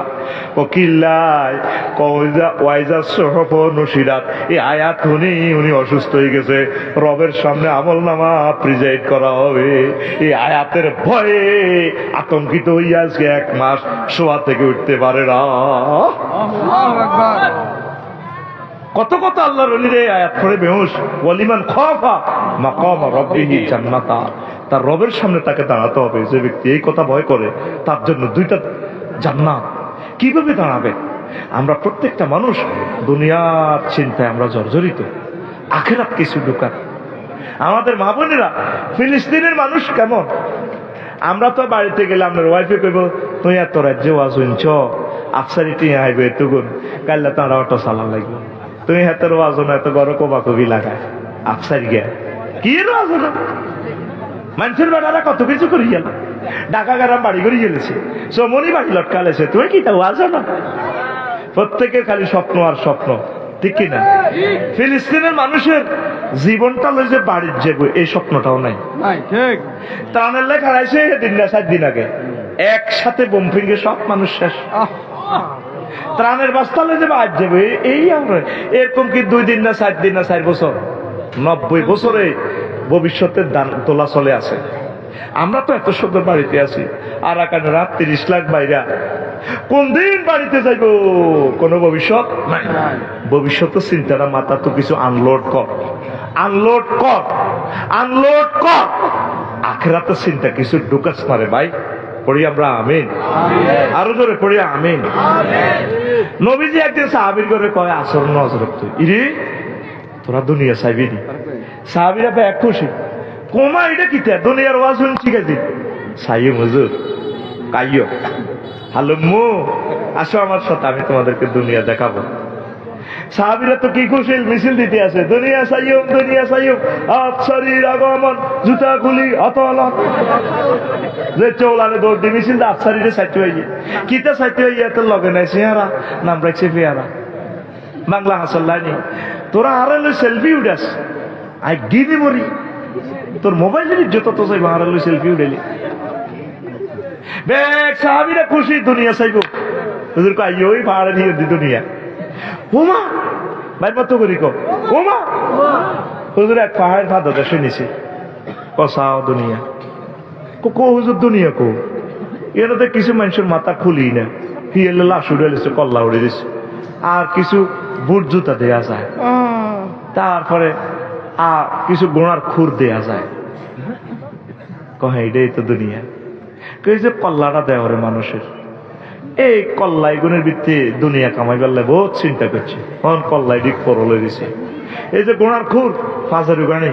ও কিল্লাই ওয়াইজা সুহুফ নুশিরাত, এই আয়াত উনি অসুস্থ হয়ে গেছে, রবের সামনে আমলনামা প্রিজাইড করা হবে। এই আয়াতের ভয়ে আতঙ্কিত হইয়া আজকে 1 মাস শোয়া থেকে উঠতে পারে না। কত কত আল্লাহর ওলিরে আয়াত পড়ে বেহুশ। ওয়ালিমান খাফা মাকামা রাব্বিহি জান্নাতা, তার রবের সামনে তাকে দাঁড়াতে হবে। যে ব্যক্তি এই কথা ভয় করে তার জন্য 2টা জান্নাত। কিভাবে দাঁড়াবে? আমরা প্রত্যেকটা মানুষ দুনিয়ার চিন্তায় আমরা জর্জরিত, আখেরাত কিছু ঢুকান। আমাদের মা বোনেরা ফিলিস্তিনের মানুষ কেমন? আমরা তো বাড়িতে গেলে আপনার ওয়াইফে কইব তুই এত রাজ্যে ওয়াজ শুনছ, আফসারিটি আইবে এতগুণ, কাল্লা তাঁরা অটো চালান লাগবে। তুমি হাতের ওয়াজ না এত বড় কবা কবি লাগায় আফসারি গে কি ওয়াজ না? মানুষের বেড়ারা কত কিছু করি গেল, ঢাকা গ্রাম বাড়ি করে গেলেছে, সমনি বাড়ি লটকালেছে, তুমি কি তা ওয়াজ না? প্রত্যেকের খালি স্বপ্ন আর স্বপ্ন, ঠিক কিনা? ফিলিস্তিনের মানুষের জীবনটা লই যে বাড়ির যাবো এই স্বপ্নটাও নাই। ত্রাণের লেখা হারাইছে 3-4 দিন আগে, একসাথে বোম ফিঙ্গে সব মানুষ শেষ। ত্রাণের বাস্তা লই যাবো আজ যাবো, এই আমরা এরকম কি 2 দিন না 4 দিন না 4 বছর, 90 বছরে ভবিষ্যতের দান তোলা চলে আছে। আমরা তো এত সুন্দর বাড়িতে আছি, আর এখানে রাত 30 লাখ বাইরা, কোন দিন বাড়িতে যাইব? কোন ভবিষ্যৎ নাই। ভবিষ্যতের চিন্তাটা মাথা তো কিছু আনলোড কর, আনলোড কর, আনলোড কর। আখিরাতের চিন্তা কিছু ঢুকাস মারে ভাই। পড়ি আমরা আমিন, আরো জোরে পড়ি আমিন। নবীজি একদিন সাহাবীর করে কয় আসর নজরত তুই ইরে তোরা দুনিয়া চাইবি নি? সাহাবীরা এক খুশি, কোমা এটা কি দুনিয়ার ওয়াজ শুনছি গেছি সাইয়ে হুজুর কাইও হালুম্মু আসো আমার সাথে, আমি তোমাদেরকে দুনিয়া দেখাবো। সাহাবীরা তো কি খুশি, মিছিল দিতে আছে, দুনিয়া সাইয়ুম দুনিয়া সাইয়ুম, আফসারির আগমন, জুতা খুলি অতলত, যে চৌলানে দৌড় দিয়ে মিছিল দা আফসারিরে সাইতে হইয়ে, কিতা সাইতে হইয়ে এত লগে নাই চেহারা, নাম রাখছে পেয়ারা। বাংলা হাসাল লাইনি, তোরা আড়ালে সেলফি উঠাস, আই গিনি মরি, তোর মোবাইলের যত তো চাইব আড়ালে সেলফি উঠাইলি। বেগ সাহাবীরা খুশি, দুনিয়া চাইব, হুজুর কই ওই পাহাড়ে নিয়ে দি দুনিয়া। ওমা ভাই মতো করি কো, ওমা হুজুর এক পাহাড়ের ফাঁদা দেশে নিছে, কসাও দুনিয়া কো হুজুর দুনিয়া কো, এটাতে কিছু মানুষের মাথা খুলি না, হিয়েলে লাশ উড়ে দিচ্ছে, কল্লা উড়ে দিচ্ছে, আর কিছু বুট জুতা দেয়া যায়, তারপরে আর কিছু গোড়ার খুর দেয়া যায়। কহে এটাই তো দুনিয়া। কে যে কল্লাটা দেওয়া রে মানুষের, এই কল্লাই গুণের ভিত্তি দুনিয়া কামাই পারলে বহুত চিন্তা করছে, কল্লাই দিক পরলে দিছে। এই যে গোড়ার খুর ফাজারু গাড়ি,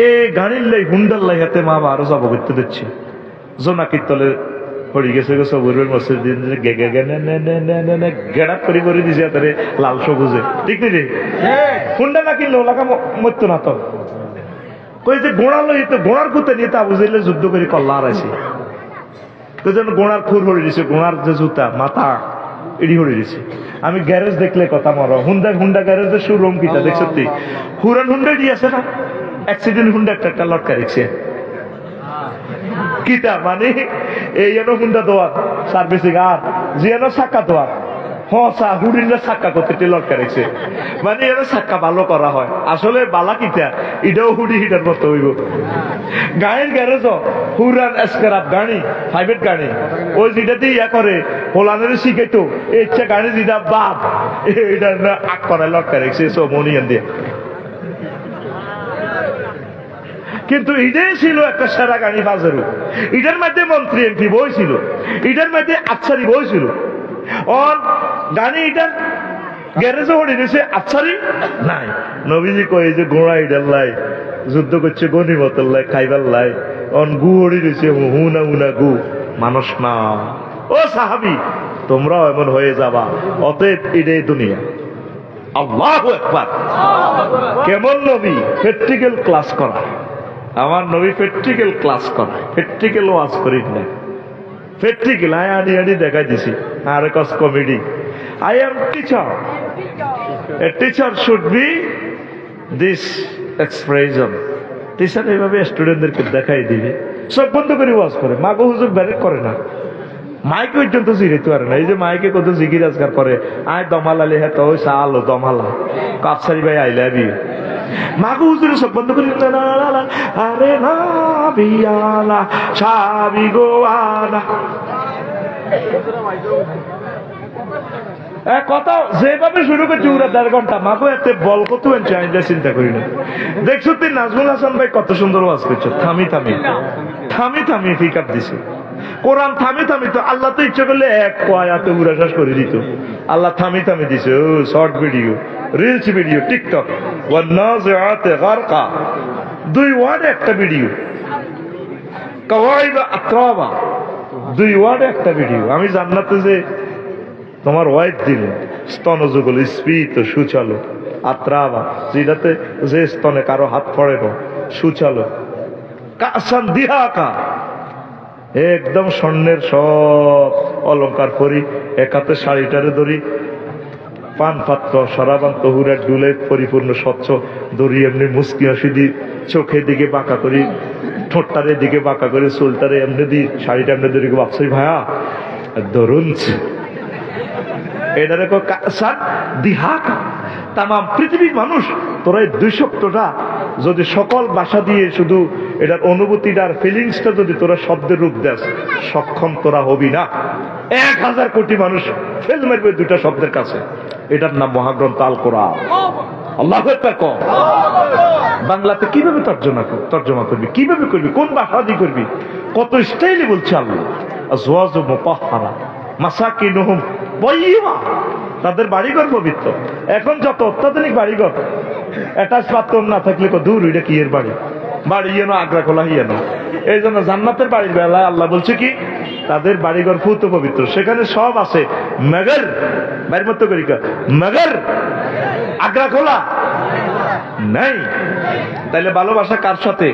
এই গাড়ির লাই হুন্ডার লাই হাতে মা আরো জব করতে দিচ্ছে, জোনাকির তলে পড়ি গেছে গো সবুরের মসজিদ দিন গেড়াপ করে করে দিছে তারে লাল সবুজে, ঠিক নেই রে? হুন্ডা না কিনলো ওলাকা মরতো না তো। কই যে গোড়া লই তো গোড়ার খুঁতে নিয়ে তা বুঝাইলে যুদ্ধ করে কল্লা হারাইছে, গোড়ার খুর হরে দিছে, গোড়ার যে জুতা মাথা এডি হরে দিছে। আমি গ্যারেজ দেখলে কথা মরো, হুন্ডা গ্যারেজের শোরুম কিটা দেখ, সত্যি হুরান হুন্ডা ডি আছে না, অ্যাক্সিডেন্ট হুন্ডা একটা লটকা রেখছে কিটা, মানে এই যেন হুন্ডা দোয়ার সার্ভিসিং, আর যে যেন সাক্কা দোয়ার হসা হুডিনরা সাক্কা করতে লটকা রেখছে, মানে এর সাক্কা ভালো করা হয়। আসলে বালা কিটা এটাও হুডি হিটার মতো হইব। গাড়ির গ্যারেজ হুরান স্ক্রাপ গাড়ি, প্রাইভেট গাড়ি, ওই যেটাতে ইয়া করে হোলানের শিখাইতো, ইচ্ছা গাড়ি যেটা বাপ এটা আগ করায় লটকা রেখছে সব মনিয়ান দিয়ে। কিন্তু এটাই ছিল একটা সেরা গাড়ি বাজারু, এটার মধ্যে মন্ত্রী এমপি বই ছিল, এটার মধ্যে আফসারি বই ছিল। অন গাড়ি এটার গ্যারেজে হয়ে দিয়েছে, আফসারি নাই। নবীজি কয়ে যে ঘোড়া এটার লাই যুদ্ধ করছে, গনিমতের লাই খাইবার লাই, অন গু হড়ি দিয়েছে, হুনা উনা গু, মানুষ না। ও সাহাবি তোমরাও এমন হয়ে যাবা, অতএব এটাই দুনিয়া। আল্লাহু আকবার। কেমন নবী, প্র্যাকটিক্যাল ক্লাস করা, আমার নবী প্র্যাকটিক্যাল ক্লাস করায়, প্র্যাকটিক্যাল ওয়াজ করি না, প্র্যাকটিক্যাল আনি আনি দেখাই দিছি। আর কস comedy, I am teacher, a teacher should be this expression. Teacher এইভাবে স্টুডেন্টদেরকে দেখাই দিবে, সব বন্ধ করে ওয়াজ করে, মাগো হুজুর ব্যারেক করে না, মাইক পর্যন্ত জিরাইতে পারে না। এই যে মাইকে কত জিকির আজকার করে, আয় দমালালে হ্যাঁ তো ওই সালো দমালা কাপসারি ভাই আই লাভ ইউ, মাগো হুজুরে সব বন্ধ করে, আরে না বিয়ালা সাবি গোয়ালা কথা যেভাবে শুরু করছি পুরো 1.5 ঘন্টা, মাগো এতে বল কত চাইলে চিন্তা করি না। দেখছো তুই নাজমুল হাসান ভাই কত সুন্দর ওয়াজ করছো, থামি থামি থামি থামি ফিকার দিছে কোরআন, থামি থামি। তো আল্লাহ তো ইচ্ছা করলে এক আয়াতে উড়া শেষ করে দিত, আল্লাহ থামি থামি দিছে। ও short video, reels video, TikTok, ওয়ান্নাজিআতি গারকা, 2 ওয়ার্ডে একটা ভিডিও, কাওয়াইবা আতরাবা, 2 ওয়ার্ডে একটা ভিডিও। আমি জান্নাতে যে তোমার ওয়াইফ দিলেন স্তনযুগল স্ফীত সুচালো, আত্রাবা যেটাতে যে স্তনে কারো হাত পড়ে না, সুচালো, কাসান দিহাকা একদম স্বর্ণের সব অলংকার করি, একাতে শাড়িটারে ধরি, পান পাত্র সরাবান তহুরের ডুলে পরিপূর্ণ স্বচ্ছ দড়ি, এমনি মুস্কি হাসি দি, চোখের দিকে বাঁকা করি, ঠোঁটটারের দিকে বাঁকা করে, চুলটারে এমনি দি, শাড়িটা এমনি ধরি, বাপসাই ভাইয়া ধরুন এটা রেখো দিহাকা। তাম পৃথিবীর মানুষ তোরা এই 2 সপ্তাহটা যদি সকল ভাষা দিয়ে শুধু এটার অনুভূতিটার ফিলিংসটা যদি তোরা শব্দের রূপ দেস, সক্ষম তোরা হবি না। 1000 কোটি মানুষ ফেল মারবে 2টা শব্দের কাছে। এটার নাম মহাগ্রন্থ আল কোরআন। আল্লাহু আকবার কও। বাংলাতে কিভাবে তর্জমা করবি, কিভাবে করবি, কোন ভাষা দিয়ে করবি, কত স্টাইলে বলছে আল্লাহ। আজওয়াজু মুতাহহারা মাসাকিনুহুম তাইয়্যিবা, তাদের বাড়িঘর পবিত্র। এখন যত অত্যাধুনিক বাড়িঘর, অ্যাটাচ বাথরুম না থাকলে দূর, এটা কি এর বাড়ি, বাড়ি যেন আগ্রা খোলা হিয়ে না। এই জন্য জান্নাতের বাড়ির বেলায় আল্লাহ বলছে কি, তাদের বাড়িঘর পুত পবিত্র, সেখানে সব আছে, মগর বাড়ির মতো করি মগর আগ্রা খোলা নাই। তাইলে ভালোবাসা কার সাথে?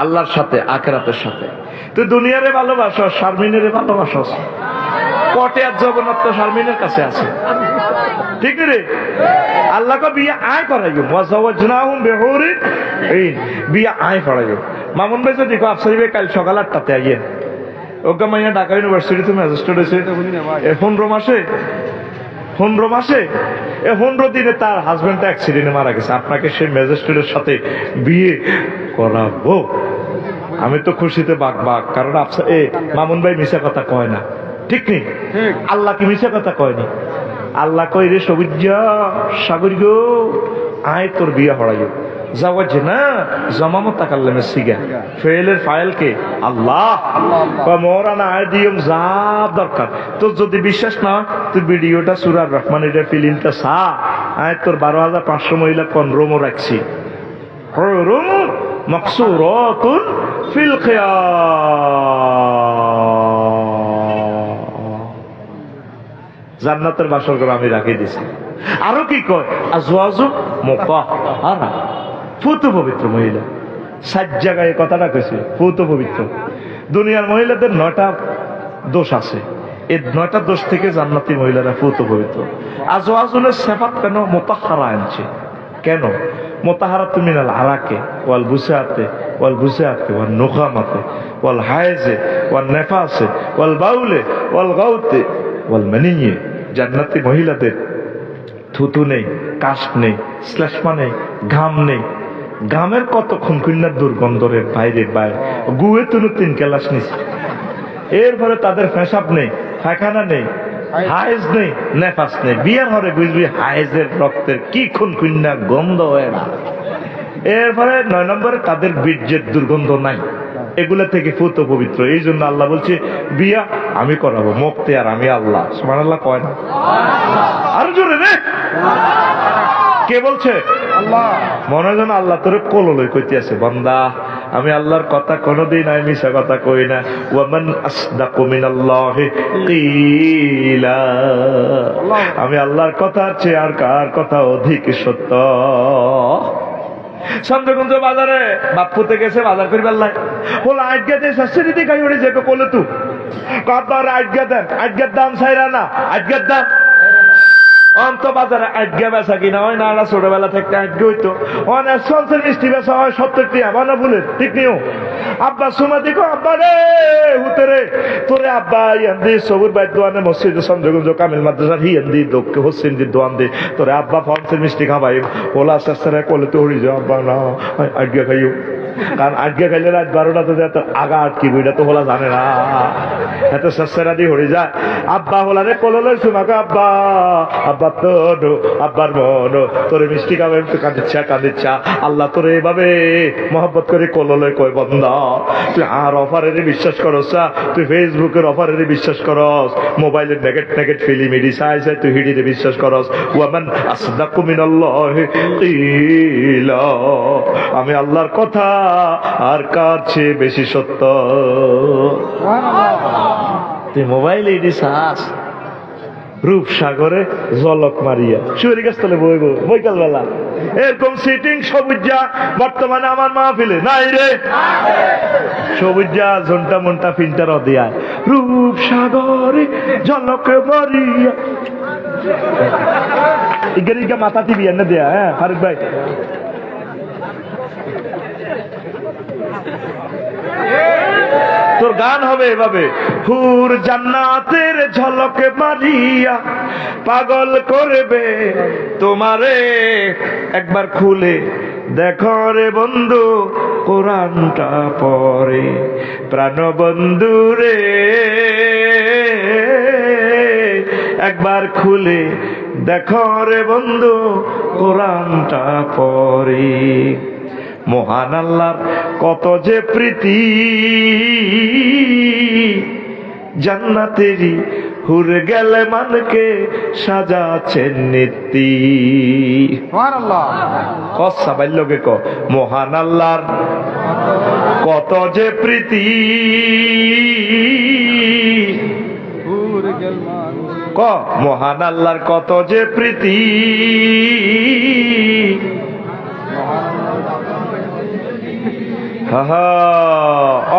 আল্লাহর সাথে, আখিরাতের সাথে। তুই দুনিয়ারে ভালোবাসো, শারমিনের ভালোবাসো, কটে আর জগন্নাথ তো শারমিনের কাছে আছে, ঠিক রে? আল্লাহকে বিয়ে আয় করাইও, ওয়াজাওয়াজনাহুম বিহুরিন ঈন, বিয়ে আয় করাইও। মামুন ভাই যদি আফসারি ভাই কাল সকাল 8টাতে আইয়েন, ওকে মাইয়া ঢাকা ইউনিভার্সিটিতে ম্যাজিস্ট্রেট হয়েছে 15 মাসে, 15 দিনে তার হাজবেন্ডটা অ্যাক্সিডেন্টে মারা গেছে। আপনাকে সেই ম্যাজিস্ট্রেটের সাথে বিয়ে করাবো? আমি তো খুশিতে বাক, কারণ মামুন ভাই মিশা কথা কয় না, ঠিক নেই? আল্লাহ কি মিশা কথা কয়নি? আল্লাহ কই রে সবুজা সাগর গো, আয় তোর বিয়া হড়াইও। যাওয়াজ না জমামত তাকাল্লামে সিগা ফেলের ফাইলকে আল্লাহ বা মোরানা আয় দিয়ম যা দরকার। তোর যদি বিশ্বাস না, তুই ভিডিওটা সূরা রহমানের ফিল্মটা সা, আয় তোর 12,500 মহিলা 15 মো রাখছি, হুরুম মাকসুরাতুন ফিল খিয়াম, জান্নাতের বাসর ঘর আমি রাখি দিছি। আরো কি কয়, আজওয়াজু মুতাহহারা, পুত পবিত্র মহিলা। 7 জায়গায় কথাটা কইছে পুত পবিত্র। দুনিয়ার মহিলাদের 9টা দোষ আছে, এই 9টা দোষ থেকে জান্নাতি মহিলারা পুত পবিত্র। আজওয়াজুলের সিফাত কেন মুতাহহারা আনছে? কেন? মুতাহহারাতুন মিনাল আরাকে ওয়াল বুসাতে ওয়াল বুসাতে ওয়াল নুখামাতে ওয়াল হায়েজে ওয়াল নেফাসে ওয়াল বাউলে ওয়াল গাউতে ওয়াল মানিয়ে। জান্নাতি মহিলাদের থুতু নেই, কাশ নেই, শ্লেষ্মা নেই, ঘাম নেই। ঘামের কত খুনখুন্নার দুর্গন্ধরের বাইরে গুয়ে তুলু 3 ক্লাস নিছে। এরপরে তাদের পেশাব নেই, পায়খানা নেই, হায়েজ নেই, নেফাস নেই। বিয়ার হরে বুঝবি হায়েজের রক্তের কি খুনখুন্না গন্ধ হয় না। এরপরে 9 নম্বরে তাদের বীর্যের দুর্গন্ধ নাই। এগুলা থেকে পুত পবিত্র। এই জন্য আল্লাহ বলছে বিয়া আমি করাবো, মুক্তি আর আমি আল্লাহ। সুবহানাল্লাহ কয় না? আরো জোরে রে, কে বলছে? আল্লাহ। মনে যেন আল্লাহ তোরে কোললই কইতে আছে, বান্দা আমি আল্লাহর কথা কোনোদিন আমি মিছা কথা কই না। ওয়ামান আসদাকু মিনাল্লাহি কিলা, আমি আল্লাহর কথার চেয়ে আর কার কথা অধিক সত্য। চন্দ্রগঞ্জ বাজারে বাপুতে গেছে বাজার করি বেল্লাই, বলে আজকে যে শাস্ত্রী দিকে উড়ে যেতে বলে তু কত আজকে দেন, আজকের দাম চাইরা না, আজকের দাম অন্ত বাজারে আজকে বেচা কিনা হয় না। ছোটবেলা থেকে আজকে হইতো অনেক 50 মিষ্টি বেচা হয় 70 টাকা, বানা ভুলেন ঠিক নিও। আব্বা সুমা দিকো, আব্বা রে হুতে রে তোরে আব্বা ইয়ান্দি সবুর বাইর দোয়ানে মসজিদ চন্দ্রগঞ্জ কামিল মাদ্রাসার হিয়ান্দি দোকে হোসেন দি দোয়ান দি তোরে আব্বা 50 মিষ্টি খাবাই। ওলা শাস্ত্রে কোলে তো হরি যাও, আব্বা না আজকে খাইও, কারণ আজকে খাইলে রাত 12টাতে এত আগা আটকি বইটা তো হলা জানে না, এত শাস্ত্রা দিয়ে হরি যায়। আব্বা হলা রে কোলে সুমাকে, আব্বা আব্বা তো আব্বার মন তোরে মিষ্টি খাবে, কাঁদিচ্ছা। আল্লাহ তোরে এভাবে মহব্বত করে কোলে কয়, বন্দা তুই আর অফারের বিশ্বাস করস, তুই ফেসবুকের অফারের বিশ্বাস করস, মোবাইলের নেগেট ফিল্ম এডি চাই তুই হিডিতে বিশ্বাস করস। ওয়ামান আসদাকু মিনাল্লাহি কিলা, আমি আল্লাহর কথা আর কার চেয়ে বেশি সত্য। তুই মোবাইলে এডি চাস রূপসাগরে জলক মারিয়া শুয়ারি গাছতলে বইব বৈকাল বেলা, এরকম সিটিং সবুজা বর্তমানে আমার মাহফিলে নাই রে। সবুজা ঝন্টা মন্টা ফিল্টার দিয়া রূপসাগরে জলক মারিয়া ইগা মাথা টিভি এনে দেয়া। হ্যাঁ ফারুক ভাই, তোর গান হবে এভাবে, হুর জান্নাতের ঝলকে মারিয়া পাগল করবে তোমারে, একবার খুলে দেখো রে বন্ধু কোরআনটা পড়ে, প্রাণ বন্ধু রে একবার খুলে দেখো রে বন্ধু কোরআনটা পড়ে। মহান আল্লাহর কত যে প্রীতি, জান্নাতেরই হুর গেলে মানকে সাজাচ্ছেন নীতি। কসা বাইল্যকে ক মহান আল্লাহর কত যে প্রীতি, ক মহান আল্লাহর কত যে প্রীতি।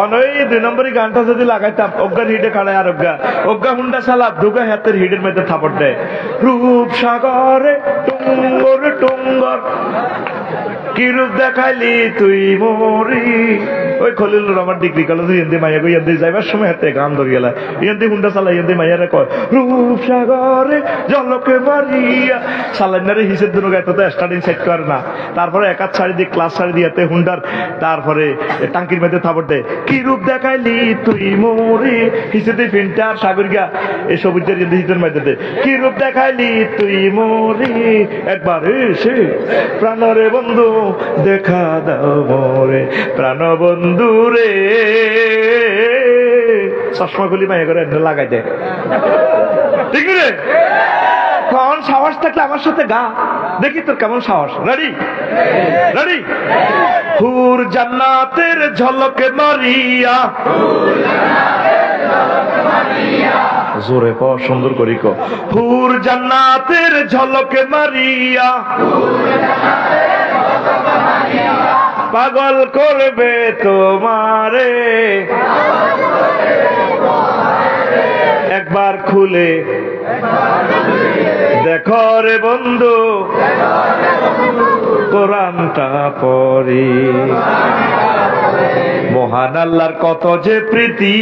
অনই 2 নম্বরই গানটা যদি লাগাইতাম, অজ্ঞার হিডে কাড়ায় আর অজ্ঞা হুন্ডা চালা দুগা হাতের হিডের মধ্যে থাপড় দেয়। রূপ সাগরে টুঙ্গর টুঙ্গর কি রূপ দেখাইলি তুই মরি। ওই খলিলুর রহমান ডিগ্রি কলেজে ইন্দি মাইয়া গো ইন্দি যাইবার সময় হাতে গান ধরে গেলা, ইন্দি হুন্ডা চালা ইন্দি মাইয়ারে কয় রূপ সাগরে জলকে মারিয়া। সালাইনারে হিসেব দুনো গাইতে তো স্টার্টিং সেট করে না, তারপরে এক হাত ছাড়ি দিয়ে ক্লাস ছাড়ি দিয়াতে হুন্ডার, তারপরে টাঙ্কির মধ্যে থাপড় দেয় কি রূপ দেখাইলি তুই মরি। হিসেবে ফিন্টার সাগর গিয়া এই সবুজের হিসের মধ্যে দে কি রূপ দেখাইলি তুই মরি। একবার এসে প্রাণরে বন্ধু দেখা দাও মোরে, প্রাণ বন্ধু রে। চশমা খুলি মাইয়া করে লাগাই দেয়, ঠিক রে? কোন সাহস থাকলে আমার সাথে গা, দেখি তোর কেমন সাহস। Ready ready. হুর জান্নাতের ঝলকে মারিয়া, জোরে ক সুন্দর করি ক হুর জান্নাতের ঝলকে মারিয়া, পাগল করবে তোমারে। একবার খুলে দেখো রে বন্ধু কোরআনটা পড়ি। মহান আল্লাহর কত যে প্রীতি,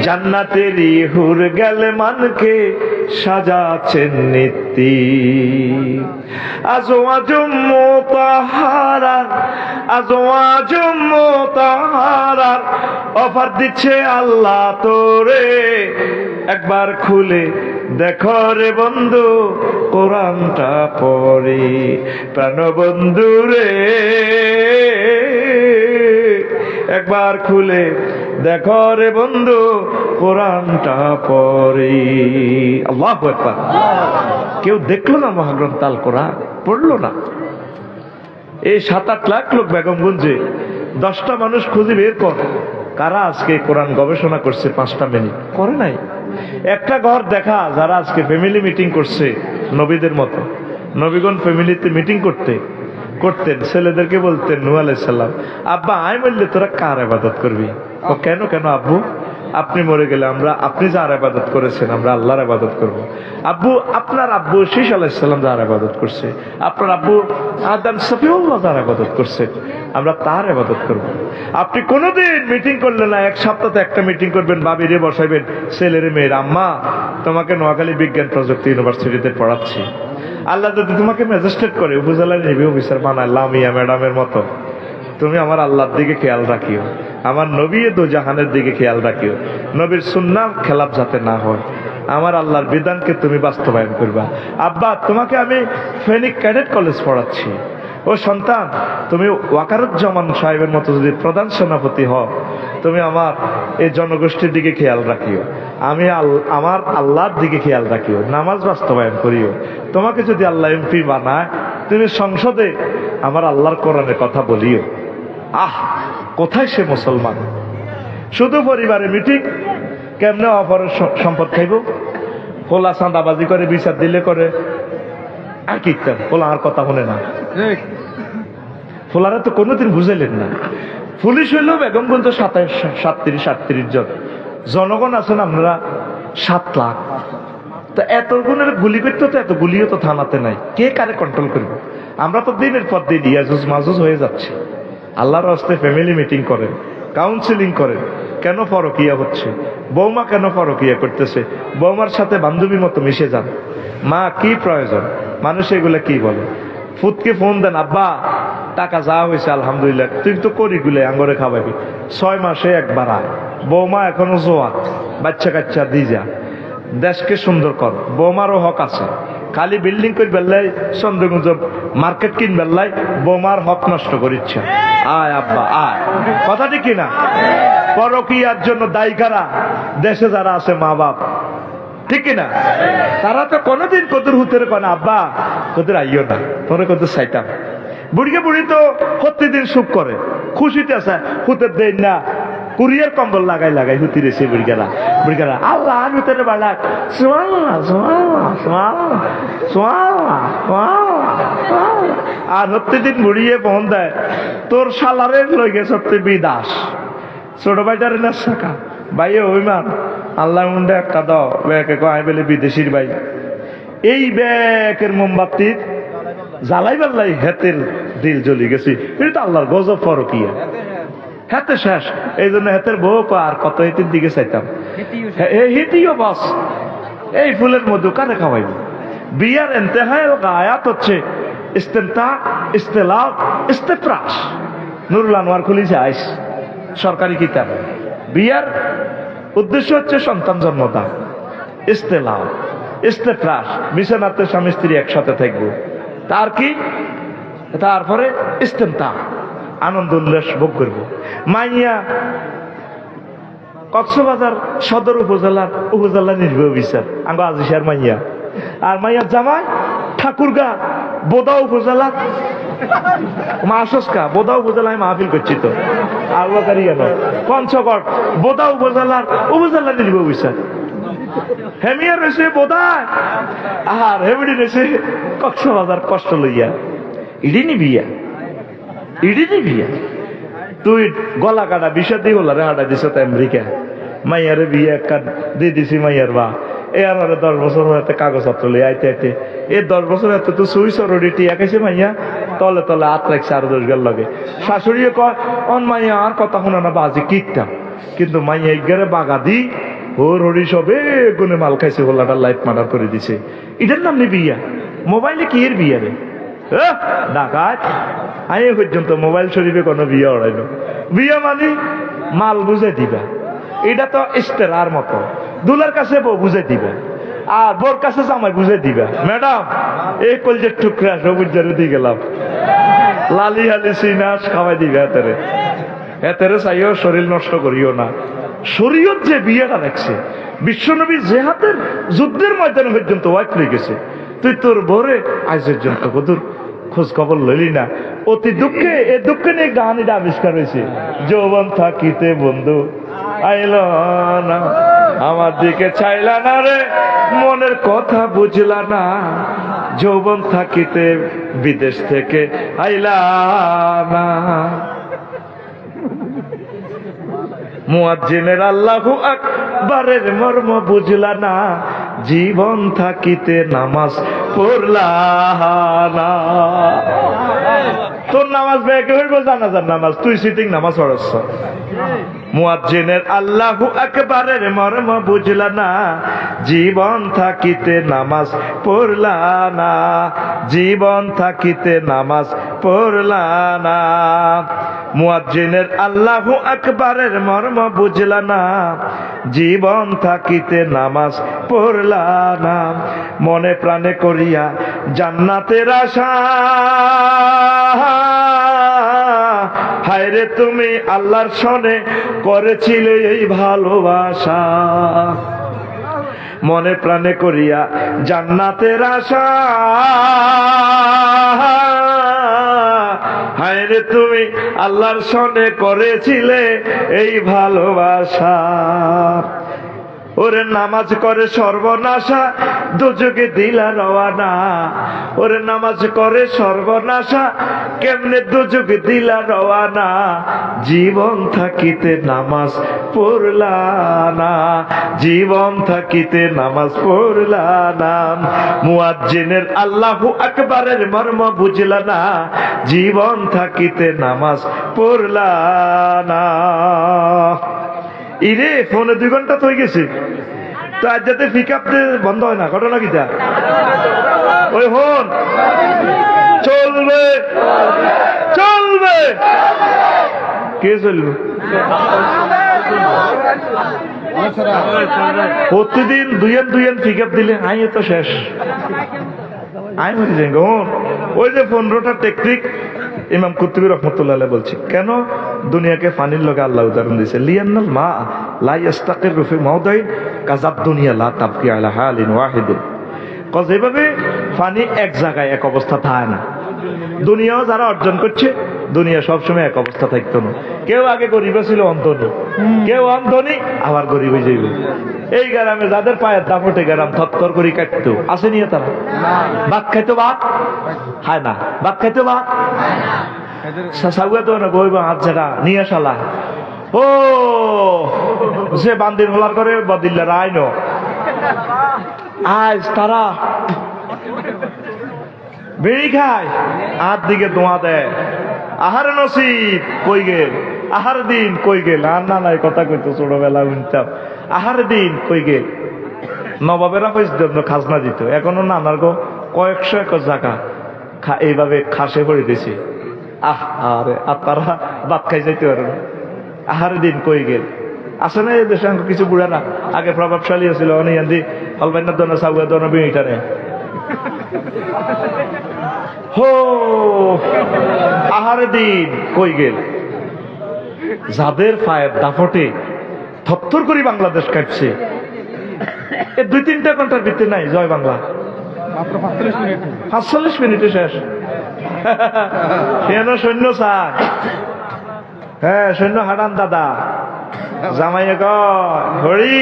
জান্নাতেরই হুর গেলে মানকে সাজাচ্ছেন নীতি। আজওয়াজুম মুতাহারার, আজওয়াজুম মুতাহারার অফার দিচ্ছে আল্লাহ তোরে। একবার খুলে দেখো রে বন্ধু কোরআনটা পড়ি, প্রাণ বন্ধু রে। একবার খুলে দেখো রে বন্ধু কোরআনটা পড়ি। আল্লাহু আকবার। কেউ দেখলো না মহাগ্রন্থ আল কোরআন, পড়লো না। এই 7-8 লাখ লোক বেগমগঞ্জে 10টা মানুষ খুঁজে বের কর কারা আজকে কোরআন গবেষণা করছে 5টা মিনিট করে নাই। একটা ঘর দেখা যারা আজকে ফ্যামিলি মিটিং করছে নবীদের মতো। নবীগণ ফ্যামিলিতে মিটিং করতেন, ছেলেদেরকে বলতেন নূহ আলাইহিস সালাম, আব্বা আয় বললে তোরা কার ইবাদত করবি? ও কেন কেন আব্বু? আপনি মরে গেলে আমরা, আপনি যার ইবাদত করেছেন আমরা আল্লাহর ইবাদত করব। আব্বু আপনার আব্বু শীশ আলাইহিস সালাম যার ইবাদত করছে, আপনার আব্বু আদম সফিউল্লাহ যার ইবাদত করছে, আমরা তার ইবাদত করব। আপনি কোনোদিন মিটিং করলেন না, 1 সপ্তাহে একটা মিটিং করবেন, বাবিরে বসাইবেন, ছেলেরে মেয়ের, আম্মা তোমাকে নোয়াখালী বিজ্ঞান প্রযুক্তি ইউনিভার্সিটিতে পড়াচ্ছি। আল্লাহ যদি তোমাকে ম্যাজিস্ট্রেট করে উপজেলার রিভিউ অফিসার বানায় লামিয়া ম্যাডামের মতো, তুমি আমার আল্লাহর দিকে খেয়াল রাখিও, আমার নবী দো জাহানের দিকে খেয়াল রাখিও, নবীর সুন্নাহ খেলাফ যাতে না হয়, আমার আল্লাহর বিধানকে তুমি বাস্তবায়ন করবা। আব্বা তোমাকে আমি ফেনিক ক্যাডেট কলেজ পড়াচ্ছি, ও সন্তান তুমি ওয়াকারুজ্জামান সাহেবের মতো যদি প্রধান সেনাপতি হও, তুমি আমার এই জনগোষ্ঠীর দিকে খেয়াল রাখিও, আমি আমার আল্লাহর দিকে খেয়াল রাখিও, নামাজ বাস্তবায়ন করিও। তোমাকে যদি আল্লাহ এমপি বানায়, তুমি সংসদে আমার আল্লাহর কোরআনের কথা বলিও। আহ, কোথায় সে মুসলমান? শুধু পরিবারে মিটিং, কেমনে অপরের সম্পদ খাইব, খোলা চাঁদাবাজি করে বিচার দিলে করে, আর কি খোলা আর কথা শুনে না। ফোলারা তো কোনোদিন বুঝাইলেন না। পুলিশ হইলেও বেগমগঞ্জ 37-38 জন, জনগণ আছেন আপনারা 7 লাখ। তো এত গুণের গুলি করতে তো এত গুলিও তো থানাতে নাই, কে কারে কন্ট্রোল করবে? আমরা তো দিনের পর দিন ইয়াজুজ মাজুজ হয়ে যাচ্ছে। আল্লাহর রাস্তে ফ্যামিলি মিটিং করেন, কাউন্সিলিং করেন, কেন পরকিয়া হচ্ছে, বৌমা কেন পরকিয়া করতেছে, বৌমার সাথে বান্ধবীর মতো মিশে যান, মা কি প্রয়োজন, মানুষ এগুলা কি বলে। ফুতকে ফোন দেন, আব্বা টাকা যা হয়েছে আলহামদুলিল্লাহ, তুই তো করি গুলে আঙ্গরে খাওয়াবি, 6 মাসে একবার আয়, বৌমা এখনো জোয়ান, বাচ্চা কাচ্চা দি যা, দেশকে সুন্দর কর, বৌমারও হক আছে, খালি বিল্ডিং করে বেল্লাই চন্দ্রগঞ্জ মার্কেট কিন বেল্লাই বোমার হক নষ্ট করিচ্ছে। আয় আব্বা আয়, কথা ঠিক কিনা? পরকীয়ার জন্য দায়ী কারা? দেশে যারা আছে মা বাপ, ঠিক কিনা? তারা তো কোনোদিন কদুর হুতের কনে আব্বা কদুর আইও না, তোরে কদুর চাইতাম। বুড়িকে বুড়ি তো প্রতিদিন সুখ করে, খুশিতে আছে, হুতের দেন না, কুরিয়ার কম্বল লাগাই লাগাই হুতি রেছে বুড়িকারা। বুড়িকারা আল্লাহ আমি হুতের বাড়াক আর প্রতিদিন বুড়িয়ে ফোন দেয়, তোর সালারের লই গেছে বিদাস, ছোট ভাইটারে না শাখা ভাইয়ে অভিমান আল্লাহ মুন্ডে একটা দাও ব্যাকে কয় বলে বিদেশির ভাই। এই ব্যাকের মোমবাতির জ্বালাই বেল্লাই হেতের দিল জ্বলি গেছি, এটা তো আল্লাহর গজব ফরকিয়া। হেতে শেষ, এই জন্য হেতের বউ আর কত হেতির দিকে চাইতাম। হেতিও বাস এই ফুলের মধু কারে খাওয়াইব? বিয়ার এন্তেহায় আয়াত হচ্ছে ইস্তেমতা, ইস্তেলাক, ইস্তেফরাস। নুরুল আনোয়ার খুলিছে আইস সরকারি কিতাব। বিয়ার উদ্দেশ্য হচ্ছে সন্তান জন্মদান, ইস্তেলাক, ইস্তেফরাস, বিছানাতে স্বামী স্ত্রী একসাথে থাকবো। তার কি? তারপরে ইস্তেমতা, আনন্দ উল্লাস ভোগ করবো। মাইয়া কক্সবাজার সদর উপজেলা নির্বাহী অফিসার আঙ্গ আজিসার মাইয়া, আর মাইয়ার জামাই ঠাকুরগা বোদা উপজেলা মাসকা, বোদা উপজেলায় মাহফিল করছি তো আল্লাহকারী কেন পঞ্চগড় বোদা উপজেলা নির্বাহী অফিসার। হেমিয়া রয়েছে বোদায় আর হেমিডি রয়েছে কক্সবাজার কষ্ট লইয়া। ইডিনি বিয়া, ইডিনি বিয়া। তুই গলা কাটা বিষয় দিয়ে হলারে হাঁটা দিছ তো আমেরিকা, মাইয়ারে বিয়ে এক কাট দিয়ে দিছি মাইয়ার বা এ আমার 10 বছর হতে কাগজপত্র লই আইতে আইতে এই 10 বছর এত তো সুই সরডি টিয়া খাইছে মাইয়া, তলে তলে হাত রাখছে আরো 10 গেল লাগে। শাশুড়িও কয় অন মাইয়া আর কথা শোনা না বাজি কিটতাম, কিন্তু মাইয়া এগারে বাগা দি ওর হরি সবে গুনে মাল খাইছে, হোলাটা লাইফ মার্ডার করে দিছে। এটার নাম নি বিয়া? মোবাইলে কি এর বিয়া রে? ডাকাত আমি পর্যন্ত মোবাইল শরীফে কোনো বিয়া ওড়াইল। বিয়া মানে মাল বুঝে দিবা, এটা তো ইস্তেরার মতো। দুলার কাছে বউ বুঝে দিবা আর বোর কাছে জামাই বুঝে দিবা। ম্যাডাম এই কলজের টুকরা সবুজারে দিয়ে গেলাম, লালি হালি সিনাস খাওয়াই দিবা। এতেরে এতেরে চাইও শরীর নষ্ট করিও না। শরীয়ত যে বিয়েটা রাখছে, বিশ্বনবী জেহাদের যুদ্ধের ময়দানে পর্যন্ত ওয়াইফ হয়ে গেছে, তুই তোর ভোরে আজ পর্যন্ত কদুর খোঁজ খবর লইলি না। অতি দুঃখে এ দুঃখে নিয়ে কাহানিটা আবিষ্কার হয়েছে। যৌবন থাকিতে বন্ধু আইল না, আমার দিকে চাইলা না রে, মনের কথা বুঝলা না। যৌবন থাকিতে বিদেশ থেকে আইলা না। মুয়াজ্জিনের আল্লাহু আকবারের মর্ম বুঝলা না, জীবন থাকিতে নামাজ পড়লা না। তোর নামাজ ব্যাকে হইব জানাজার নামাজ, তুই সিটিং নামাজ পড়ছ। মুয়াজ্জিনের আল্লাহু আকবারের মর্ম বুঝলা না, জীবন থাকিতে নামাজ পড়লা না, জীবন থাকিতে নামাজ পড়লা না। মুয়াজ্জিনের আল্লাহু আকবারের মর্ম বুঝলা না, জীবন থাকিতে নামাজ পড়লা না। মনে প্রাণে করিয়া জান্নাতের আশা, হায়রে তুমি আল্লাহর সনে করেছিলে এই ভালোবাসা। মনে প্রাণে করিয়া জান্নাতের আশা, হায়রে তুমি আল্লাহর সনে করেছিলে এই ভালোবাসা। ওরে নামাজ করে সর্বনাশা, দুযোগে দিলা রওয়ানা। ওরে নামাজ করে সর্বনাশা, কেমনে দুযোগে দিলা রওয়ানা। জীবন থাকিতে নামাজ পড়লা না, জীবন থাকিতে নামাজ পড়লা না। মুয়াজ্জিনের আল্লাহু আকবারের মর্ম বুঝলা না, জীবন থাকিতে নামাজ পড়লা না। ইরে ফোনে 2 ঘন্টা তো হয়ে গেছে, তো আজ যাতে পিক আপ বন্ধ হয় না, ঘটনা কিটা? ওই ফোন চলবে চলবে, কে চলবে? প্রতিদিন 2 পিক আপ দিলে আই তো শেষ। আমি মরে যাই গো। ওই যে 15টা টেকনিক ইমাম কুতুবী রহমতুল্লাহ আলাইহি বলছি, কেন দুনিয়াকে পানির লগে আল্লাহ উদাহরণ দিয়েছে। লিয়ান্নাল মা লা ইস্তাকিরু ফি মাওদাইন কাযাব দুনিয়া লা তাবকি আলা হালিন ওয়াহিদিন। যেভাবে পানি এক জায়গায় এক অবস্থা থাকে না, দুনিয়াও যারা অর্জন করছে দুনিয়া সবসময় এক অবস্থা থাকতো না। কেউ আগে গরিব ছিল অন্তনি, কেউ অন্তনি আবার গরিব হয়ে যাইবে। এই গ্রামে যাদের পায়ের দাপটে গ্রাম থরথর করে কাটতো, আসে নিয়ে তারা ভাত খাইতো, ভাত খায় না, ভাত খাইতো, ভাত সাউয়া তো না বই হাত ঝাড়া নিয়ে শালা ও সে বান্দির হলার করে বদিল্লার আইন আজ তারা বেড়ি খায়, হাত দিকে ধোঁয়া দেয়। আহার নসিব কই গেল, আহার দিন কই গেল। আর না নাই কথা কইতো ছোটবেলা উনতাম, আহার দিন কই গেল। নবাবেরা পর্যন্ত খাজনা দিত, এখনো নানার গো কয়েকশো একর জায়গা এইভাবে খাসে পড়ে দিছে। আরে আর তারা ভাত খাই যাইতে পারে না। আহার দিন কই গেল। আসে না এই দেশে কিছু বুড়ারা আগে প্রভাবশালী ছিল, অনেক হলবাইনার দোনা সাউয়া দোনা বিটা নেই হো আহারে দিন কই গেল। যাদের পায়ের দাপটে থরথর করে বাংলাদেশ কাটছে, এ 2-3টা ঘন্টার ভিতরে নাই জয় বাংলা, 45 মিনিটে শেষ। কেন সৈন্য স্যার, হ্যাঁ সৈন্য হারান দাদা জামাইয়া কড়ি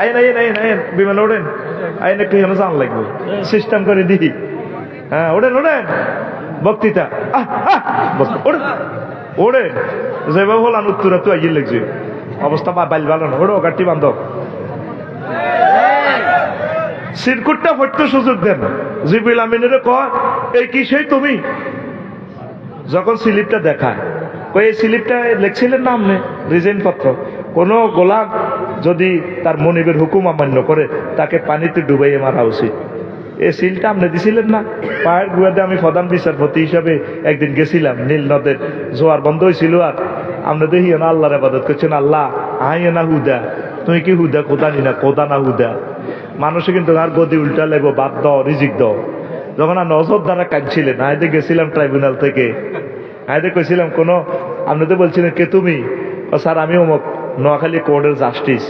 আইন আইন আইন আইন বিমান ওড়েন, আইন একটু যেন জান লাগবে সিস্টেম করে দিই। হ্যাঁ ওড়েন ওড়েন বক্তৃতা ওড়েন ওড়েন যেভাবে হলান উত্তরা তো আইয়ে লাগছে অবস্থা বাইল ভালো না। ওড়ো গাড়ি বান্ধব সিরকুটটা ফটতে সুযোগ দেন। জিবরিল আমিনের কয় এই কি সেই তুমি? যখন স্লিপটা দেখায় কই এই স্লিপটা লিখছিলেন না আপনি রিজাইন পত্র? কোন গোলাম যদি তার মনিবের হুকুম অমান্য করে তাকে পানিতে ডুবাইয়ে মারা উচিত। এই সিলটা আপনি দিছিলেন না? পায়ের গুয়াতে আমি প্রধান বিচারপতি হিসাবে একদিন গেছিলাম, নীল নদের জোয়ার বন্ধ হয়েছিল, আর আমরা দেখি না আল্লাহর ইবাদত করছেন। আল্লাহ আই না হুদা, তুই কি হুদা কোদানি না কোদা না হুদা। মানুষে কিন্তু আর গদি উল্টা লাগবো, বাদ দাও রিজিক দাও। যখন আর নজর দ্বারা কাঁদছিলেন, আয়দে গেছিলাম ট্রাইব্যুনাল থেকে, আয়দে কইছিলাম কোনো, আপনি তো বলছিলেন কে তুমি? স্যার আমি অমুক নোয়াখালী কোর্টের জাস্টিস।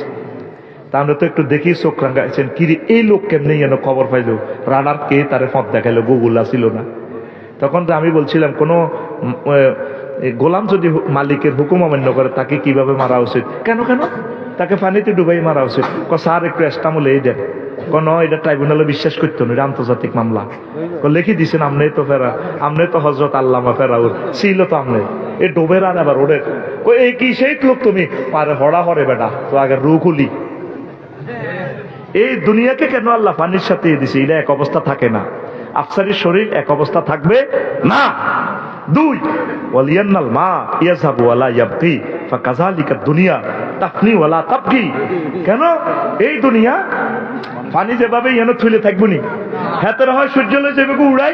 তা আমরা তো একটু দেখি চোখ রাঙাইছেন, কিরে এই লোক কেমনি যেন খবর পাইলো, রানার কে তারে ফদ দেখাইলো, গুগল ছিল না। তখন আমি বলছিলাম কোন গোলাম যদি মালিকের হুকুম অমান্য করে তাকে কিভাবে মারা উচিত? কেন কেন তাকে পানিতে ডুবাই মারা উচিত? স্যার একটু এস্টামলে এই দেন। কোন এটা ট্রাইব্যুনালে বিশ্বাস করতো না, এটা আন্তর্জাতিক মামলা। লিখে দিছেন আমনে তো ফেরা, আমনে তো হজরত আল্লামা ফেরাউর ছিল তো আমনে এ ডোবের আর আবার ওদের এই কি সেই লোক তুমি পারে হড়া হরে বেটা তো আগে রু খুলি। এই দুনিয়াকে কেন আল্লাহ পানির সাথে দিছে? এটা এক অবস্থা থাকে না, আফসারির শরীর এক অবস্থা থাকবে না। 2 ওয়ালিয়ান্নাল মা ইয়াযহাবু ওয়ালা ইয়াবকি ফাকাযালিকা দুনিয়া তাফনি ওয়ালা তাবকি। কেন এই দুনিয়া পানি যেভাবে যেন থুলে থাকবো নি, হাতের হয় সূর্য যেভাবে উড়াই,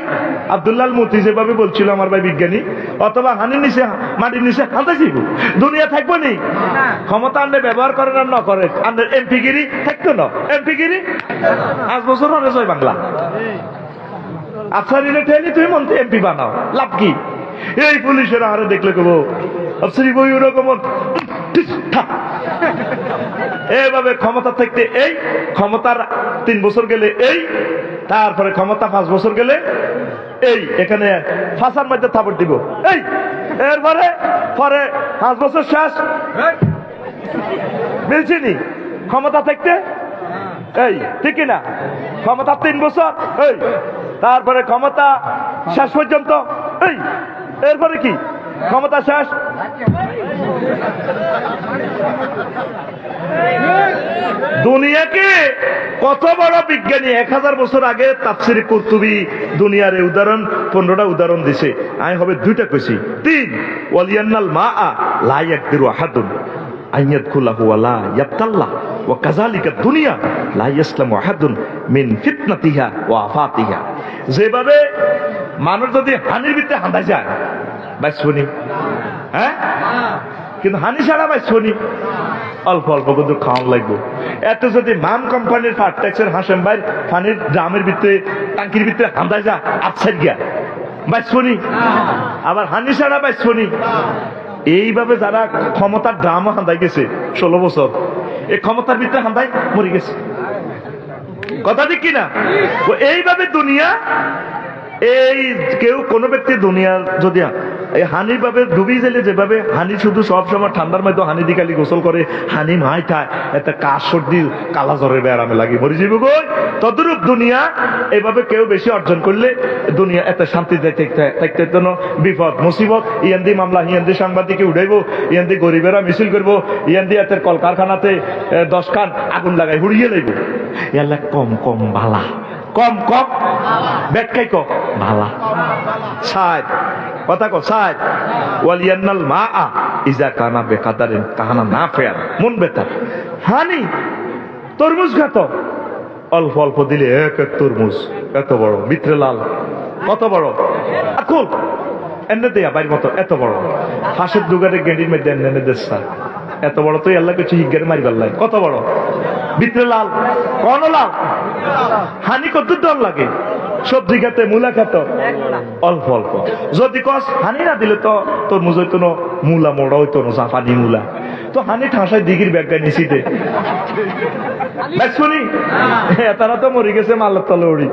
আব্দুল্লাহ মতি যেভাবে বলছিল আমার ভাই বিজ্ঞানী, অথবা হানির নিচে মাটির নিচে হাতে যাইব, দুনিয়া থাকবো নি। ক্ষমতা আনলে ব্যবহার করে না ন করে আনলে এমপিগিরি থাকতো না, এমপিগিরি 5 বছর হলে জয় বাংলা। আচ্ছা নিলে ঠেলি তুমি মন্ত্রী এমপি বানাও, লাভ কি? এই পুলিশেরা আরে দেখলে কবো আফসারি বই ওরকম এইভাবে ক্ষমতা থাকতে, এই ক্ষমতার 3 বছর গেলে এই, তারপরে ক্ষমতা 5 বছর গেলে এই, এখানে ফাঁসার মধ্যে থাপড় দিব এই, এরপরে পরে 5 বছর শেষ মিলছি নি ক্ষমতা থাকতে এই, ঠিক না? ক্ষমতা 3 বছর এই, তারপরে ক্ষমতা শেষ পর্যন্ত এই, এরপরে কি ক্ষমতা শেষ। দুনিয়াকে কত বড় বিজ্ঞানী 1000 বছর আগে তাফসির কুরতুবী দুনিয়ার এই উদাহরণ 15টা উদাহরণ দিছে। আমি হবে 2টা কইছি। 3 ওয়ালিয়ান্নাল মা লা ইয়াকদিরু আহাদুন আইয়াদখুলাহু ওয়ালা ইয়াবতাল্লাহ ওয়া কাযালিকা দুনিয়া লা ইয়াসলামু আহাদুন মিন ফিতনাতিহা ওয়া আফাতিহা। যেভাবে মানুষ যদি হানির ভিতরে হাঁদা যায় বাইসনি, হ্যাঁ, কিন্তু হানি ছাড়া বাইসনি। অল্প অল্প কিন্তু খাওয়ান লাগবো। এত যদি মান কোম্পানির ফার ট্যাক্সের হাসেম ভাই পানির ড্রামের ভিতরে টাঙ্কির ভিতরে হান্দায় যা আপসাইড গিয়া বাইসনি, আবার হানি ছাড়া বাইসনি। এইভাবে যারা ক্ষমতার ড্রাম হান্দাই গেছে 16 বছর, এই ক্ষমতার ভিতরে হান্দাই মরে গেছে। কথা ঠিক কিনা? এইভাবে দুনিয়া, এই কেউ কোনো ব্যক্তি দুনিয়ার যদি এই হানির ভাবে ডুবি গেলে, যেভাবে হানি শুধু সবসময় ঠান্ডার মধ্যে হানি দিকালি গোসল করে, হানি মাই খায়, একটা কাশ সর্দি কালা জ্বরের ব্যারামে লাগে মরে যাবো গো। তদরূপ দুনিয়া এভাবে কেউ বেশি অর্জন করলে দুনিয়া এত শান্তি থাকতে জন্য বিপদ মুসিবত, ইয়ান্দি মামলা, ইয়ান্দি সাংবাদিকে উঠাইবো, ইয়ান্দি গরিবেরা মিছিল করবো, ইয়ান্দি এতের কলকারখানাতে 10 খান আগুন লাগাই হুড়িয়ে লাগবো। ইয়াল্লা কম কম ভালা, কম কম ব্যাখ্যাই কম ভালা সাইড কথা কো সাইড ওয়ালিয়ান্নাল মা ইজা কানা বেকাদারিন কাহানা না ফেয়ার মন বেতার। হানি তরমুজ খাত অল্প অল্প দিলে এক এক তরমুজ এত বড়, ভিতরে লাল, কত বড় আকুল এনে দেয়া বাইর মতো এত বড়, ফাঁসের দুগারে গেঁডির মধ্যে এনে দেশা এত বড়, তো আল্লাহ কিছু হিগারে মারিবার লাগে কত বড়, ভিতরে লাল, কোন লাল। হানি কত দর লাগে, সবজি খাতে মূলা খাত অল্প অল্প। যদি কস হানি না দিলে তো তরমুজ হইতো না, মূলা মোড়া হইতো না, জাপানি মূলা। তো হানি ঠাঁসায় দিঘির ব্যাগটা নিচিতে শুনি তারা তো মরে গেছে মালের তলে উড়ি।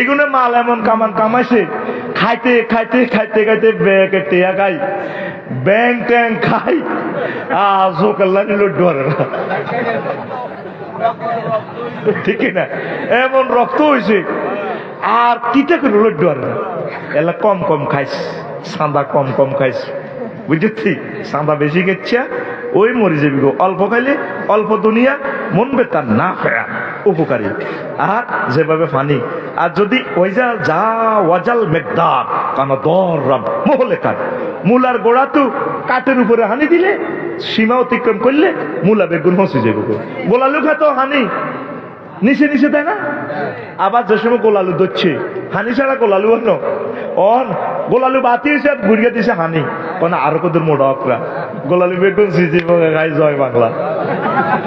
এগুলো মাল এমন কামান কামাইছে, খাইতে খাইতে খাইতে খাইতে ব্যাগে টেয়া খাই, ব্যাং ট্যাং খাই, জোকাল্লা নিল ডরে না, ঠিক না? এমন রক্ত হয়েছে আর কিটা করে লড্ডু আর এলা কম কম খাইস, সাদা কম কম খাইস, বুঝেছি? সাদা বেশি গেছা ওই মরে যাবি গো। অল্প খাইলে অল্প দুনিয়া, মন বেতার না ফেরা উপকারী। আর যেভাবে ফানি, আর যদি ওই যা ওয়াজাল মেঘদার কানা দরাম মহলে কাট, মূলার গোড়া তো কাঠের উপরে হানি দিলে, সীমা অতিক্রম করলে মূলা বেগুন হসে যাবে গো। গোলালু খাতো হানি নিচে নিচে দেয় না, আবার যে সময় গোলালু ধরছে হানি ছাড়া গোলালু অন গোলালু বাতি হয়েছে ঘুরিয়ে দিছে হানি, কোন আরো কত মোটা অকরা গোলালু বেগুন সিজি গাই। জয় বাংলা,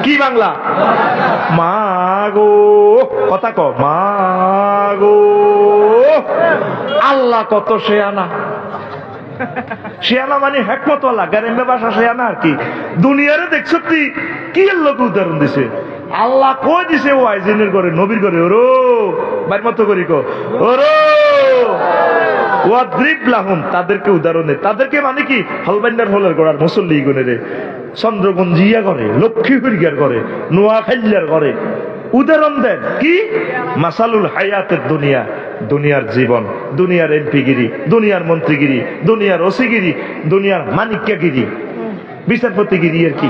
কি বাংলা? মা গো কথা ক, মা গো আল্লাহ কত শেয়ানা। শেয়ানা মানে হেকমতওয়ালা, গ্রাম্য ভাষা শেয়ানা আর কি। দুনিয়ারে দেখছ তুই কি লোক উদাহরণ দিছে, আল্লাহ কই দিছে ও আইজিনের করে, নবীর করে, ওরো বাইর মতো করি কো ওরো ওয়াদ্রিব লাহুম, তাদেরকে উদাহরণে, তাদেরকে মানে কি হলবান্ডার হলের গোড়ার মুসল্লি গুনে রে, চন্দ্রগঞ্জিয়া করে, লক্ষ্মী হরিয়ার করে, নোয়াখাইয়ার করে, উদাহরণ দেন কি মাসালুল হায়াতের দুনিয়া, দুনিয়ার জীবন, দুনিয়ার এমপিগিরি, দুনিয়ার মন্ত্রীগিরি, দুনিয়ার ওসিগিরি, দুনিয়ার মানিক্যাগিরি, বিচারপতিগিরি আর কি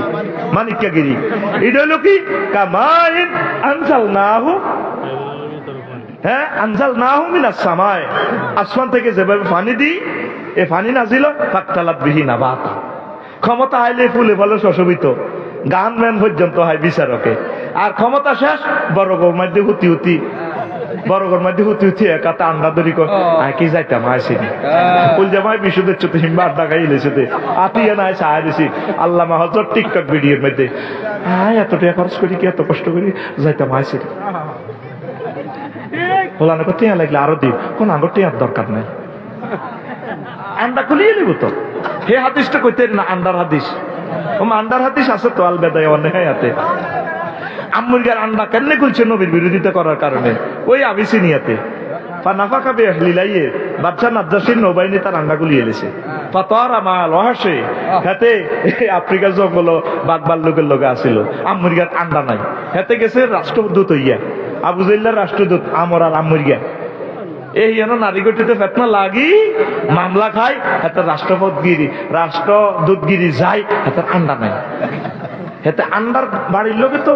মানিক্যাগিরি। এটা হলো কি কামাইন আনজালনাহু, হ্যাঁ আনজালনাহু মিনাস সামায়, আসমান থেকে যেভাবে পানি দিই, এ পানি নাজিল ফাকতালাত বিহি নাবাতা, ক্ষমতা আইলে ফুলে ফলে শোষিত, গান ম্যান পর্যন্ত হয় বিচারকে। আর ক্ষমতা শেষ বড়গোর মধ্যে হুতি হুতি, বড়গোর মধ্যে হুতি হুতি একাতে আন্ডা ধরি কি যাইতাম আসিনি কুল জামাই বিশুদ্ধের চোতে হিম্বা আড্ডা খাই লেছেতে আতিয়া নাই সাহায্য দিছি আল্লাহ হজরত টিকটক ভিডিওর মধ্যে এত টাকা খরচ করি কি এত কষ্ট করি যাইতাম আসিনি বলানো টিয়া লাগলে আরো দিই, কোন আগর টিয়ার দরকার নাই, আন্ডা খুলিয়ে নিব তো। হে হাদিসটা কইতে না আন্ডার হাদিস, আন্ডার হাদিস আছে তো আল বেদায় অনেক হাতে। আম্মুরগার আন্ডা কেমনে খুলছে নবীর বিরোধিতা করার কারণে, ওই আবিসিনিয়াতে নাফা খাবে লিলাইয়ে বাচ্চা নাদ্দাসীর নৌবাহিনী তার আন্ডা গুলিয়ে এলেছে। পাতারা মাল অহাসে হাতে আফ্রিকার জঙ্গল বাগবার লোকের লোকে আসিল, আম্মুরগার আন্ডা নাই, হাতে গেছে রাষ্ট্রদূত হইয়া, আবু জাইল্লার রাষ্ট্রদূত আমর আর আম্মুরগা এই যেন নারীগঠিতে ফেতনা লাগি মামলা খাই, হাতে রাষ্ট্রপতিগিরি রাষ্ট্রদূতগিরি যাই, হাতে আন্ডা নাই। হেতে আন্ডার বাড়ির লোকে তো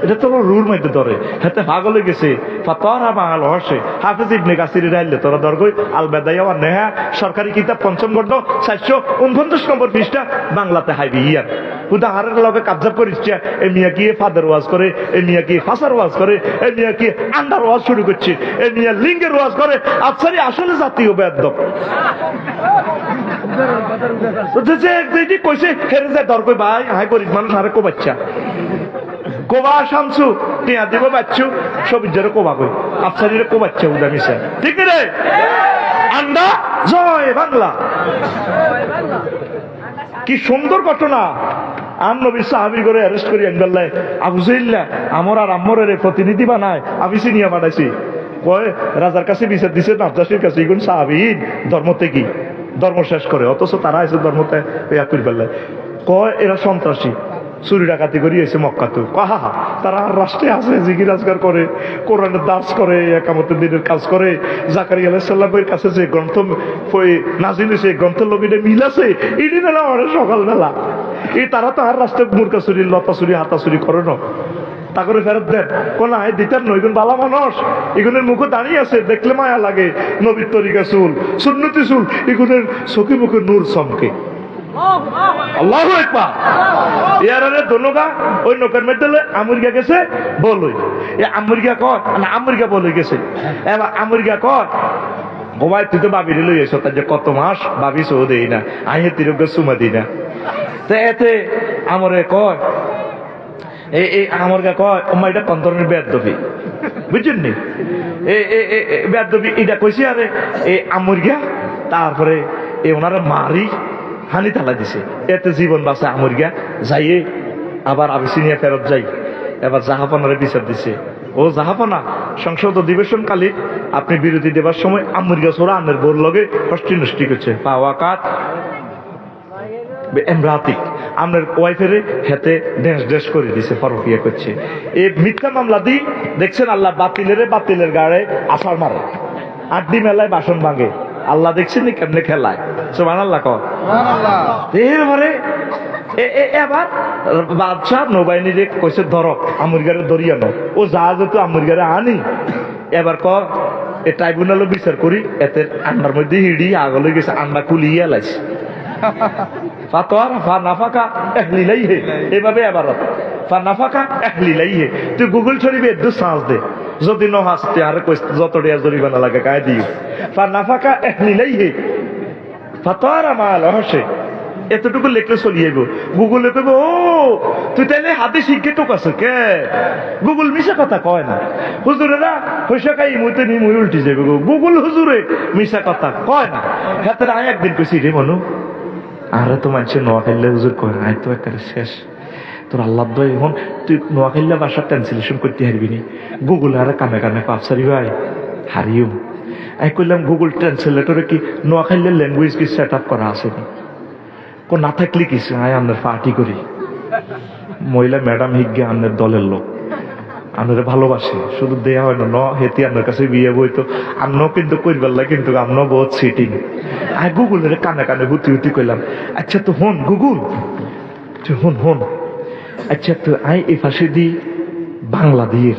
এটা তো রুর মধ্যে ধরে, হেতে পাগল হয়ে গেছে। ফাতরা বাঙাল হসে হাফেজ ইবনে কাসির রাইলে তোরা দরগই আল বেদাইয়া ওয়া নেহা সরকারি কিতাব পঞ্চম খণ্ড 449 নম্বর পৃষ্ঠা বাংলাতে হাইবি ইয়ার হুদা হারের লগে কাবজাব করিছে। এ মিয়া কি ফাদার ওয়াজ করে, এ মিয়া কি ফাসার ওয়াজ করে, এ মিয়া কি আন্ডার ওয়াজ শুরু করছে, এ মিয়া লিঙ্গের ওয়াজ করে। আফসারি আসলে জাতীয় বেয়াদব কইছে হেরে যায় দর কই ভাই হাই গরিব মানুষ আরে কো বাচ্চা কোবা শামসু টিয়া দিব বাচ্চু সবিজের কোবা কই আফসারির কো বাচ্চা উদা মিশা ঠিক রে আন্ডা জয় বাংলা কি সুন্দর ঘটনা আম নবী সাহাবী করে অ্যারেস্ট করি আনবাল্লাহ আবু জাইল্লা আমার আর আম্মরের প্রতিনিধি বানায় আমি সিনিয়া বানাইছি কয় রাজার কাছে বিচার দিছে নাবজাসির কাছে এগুন সাহাবী ধর্মতে কি ধর্ম শেষ করে অথচ তারা এসে ধর্মতে ইয়া করি ফেললে কয় এরা সন্ত্রাসী চুরি ডাকাতি করি এসে মক্কাতে কাহা তারা আর রাষ্ট্রে আছে জিকির আজগার করে কোরআনের দাস করে একামতের দিনের কাজ করে জাকারিয়া আলাইহিস সালামের কাছে যে গ্রন্থ নাজিল হয়েছে গ্রন্থের লবিনে মিল আছে এটি নেলা অনেক সকালবেলা এই তারা তো আর রাষ্ট্রে মুরকা চুরি লতা চুরি হাতা চুরি করে না তা করে ফেরত দেন কোন দিতার নইগুন বালা মানুষ এগুনের মুখে দাঁড়িয়ে আছে দেখলে মায়া লাগে নবীর তরিকা চুল সুন্নতি চুল এগুনের চোখে মুখে নূর চমকে আল্লাহু আকবার ইয়ারে দোনোগা ওই নৌকার মধ্যে আমেরিকা গেছে বলই এ আমেরিকা কয় না আমেরিকা বলে গেছে এবার আমেরিকা কয় গোবাই তুই তো বাবিরে লই এসো তার যে কত মাস বাবি সো দেই না আইয়ে তিরোগ্য সুমা দিই না তো এতে আমরে কয় এই আমার কয় ওমা এটা কোন ধরনের বেয়াদবি বুঝছেন নি বেয়াদবি এটা কইছি আরে এই আমরিগা তারপরে এই ওনারা মারি হানি তালা দিছে এতে জীবন বাঁচে আমরিগা যাইয়ে আবার আবিসিনিয়া ফেরত যাই এবার জাহাপানারে বিচার দিছে ও জাহাপানা সংসদ অধিবেশনকালে আপনি বিরতি দেবার সময় আমরিগা ছোড়া আনের বোর লগে হস্টি নষ্টি করছে পাওয়া কাত এমরাতিক আপনার ওয়াইফেরে হেতে ড্যাশ ড্যাশ করে দিছে ফরফিয়া করছে এই মিথ্যা মামলা দি দেখছেন আল্লাহ বাতিলের গাড়ে আসার মারে আড্ডি মেলায় বাসন ভাঙে আল্লাহ দেখছেন নি কেমনে খেলায় সুবহানাল্লাহ কও এরপরে এবার বাদশাহ নৌবাহিনীরে কইছে ধরো আমেরিকারে ধরিয়ানো ও জাহাজ তো আমেরিকারে আনি এবার ক এ ট্রাইব্যুনালও বিচার করি এতে আন্ডার মধ্যে হিড়ি আগলে গেছে আন্ডা কুলিয়ে লাইছে এভাবে আবার তুই গুগল শরীফে একটু সার্চ দে যদি ন হাসতে আর যত টাকা জরিমানা লাগে গায়ে দিও ফানাফাকা এহলিলাই হে ফাতারা মাল হসে এতটুকু লেখলে চলিয়ে গো গুগলে কইব ও তুই তাইলে হাতে শিখে টোক আছে কে গুগল মিশা কথা কয় না হুজুরেরা হইসা খাই মুইতে নি মুই উল্টি যাবে গো গুগল হুজুরে মিশা কথা কয় না হাতে আয় একদিন কইছি রে মনু আরে তো মানুষের নোয়াখাইলে হুজুর কয় আয় তো একটা শেষ তোর আল্লাহ দয় এখন তুই নোয়াখাইলা বাসার ট্রান্সলেশন করতে হারবি নি গুগল আরে কানে কানে পাপসারি ভাই হারিও আমি কইলাম গুগল ট্রান্সলেটরে কি নোয়াখাইলের ল্যাঙ্গুয়েজ কি সেট আপ করা আছে নি কোন না থাকলে কিছু আয় আপনার পার্টি করি মহিলা ম্যাডাম হিগে আপনার দলের লোক আপনার ভালোবাসে শুধু দেয়া হয় না হেতি আপনার কাছে বিয়ে বই তো আমরাও কিন্তু কইবার কিন্তু আমরাও বহুত সিটিং আয় গুগলের কানে কানে হুতি হুতি কইলাম আচ্ছা তো হন গুগল তুই হন আচ্ছা তো আই এই ফাঁসে দি বাংলা দিয়ে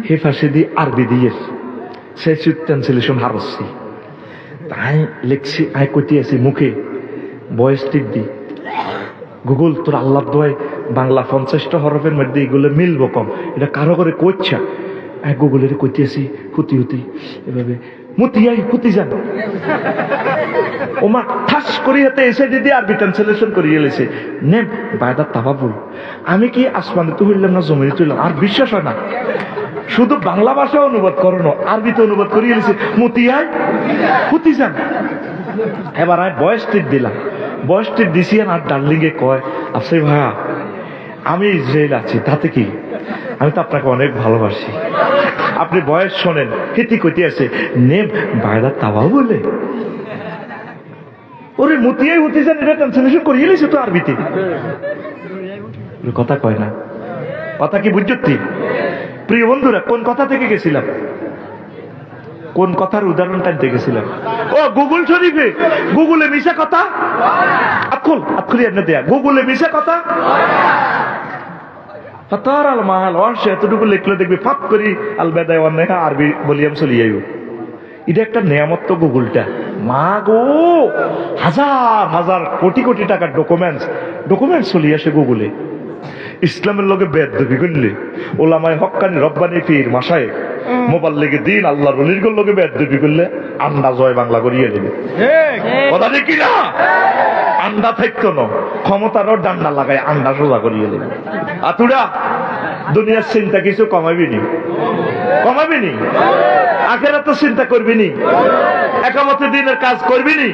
হে ফাঁসে দি আরবি দিয়ে সে ট্রান্সলেশন হারছি তাই লিখছি আয় কইতে আছি মুখে বয়স টিপ দি গুগল তোর আল্লাহ দয় বাংলা 50টা হরফের মধ্যে এগুলো মিলবো কম এটা কারো করে কইছা গুগলের কইতেছি হুতি হুতি এভাবে মুতিয়াই হুতি যান ওমা ঠাস করি হাতে এসে দিদি আরবি ট্রান্সলেশন করিয়ে লেছে নে বায়দা তাবাবুল আমি কি আসমানে তো হইলাম না জমিনে তুললাম আর বিশ্বাস হয় না শুধু বাংলা ভাষা অনুবাদ করো আরবিতে অনুবাদ করিয়ে লেছে মুতিয়াই হুতি যান এবার আমি বয়স টিপ দিলাম বয়স টিপ দিছি আর ডার্লিং এ কয় আফসারি ভাইয়া আমি ইসরায়েল আছি তাতে কি আমি তো আপনাকে অনেক ভালোবাসি আপনি বয়স শোনেন হিতি কইতে আছে নেম বাইরা তাওয়া বলে ওরে মুতিয়াই হতে যান এটা ট্রান্সলেশন করিয়ে লিছে তো আরবিতে কথা কয় না কথা কি বুঝছি প্রিয় বন্ধুরা কোন কথা থেকে গেছিলাম কোন কথার উদাহরণটা দেখেছিলাম ও গুগল শরীফে গুগলে মিশা কথা আতকুল এনে দেয়া গুগলে মিশা কথা ফাতার আল মাল অর্শ এতটুকু লিখলে দেখবি ফাঁক করি আল বেদায় অন্যায় আরবি বলিয়াম চলি যাইব এটা একটা নিয়ামত তো গুগলটা মা গো হাজার হাজার কোটি কোটি টাকার ডকুমেন্টস চলি আসে গুগলে ইসলামের লগে বেদবি করলে ওলামায়ে হক্কানি রব্বানি পীর মাশায়েখ মোবাল্লিগে দিন আল্লাহর ওলির লগে বেদবি করলে আন্ডা জয় বাংলা করিয়ে দেবে। কথা ঠিক কিনা? আন্ডা থাকতো না, ক্ষমতারও ডান্ডা লাগায় আন্ডা সোজা করিয়ে দেবে। আতুরা দুনিয়ার চিন্তা কিছু কমাবিনি, কমাবিনি, আখেরাতের চিন্তা করবিনি, একামতে দিনের কাজ করবিনি,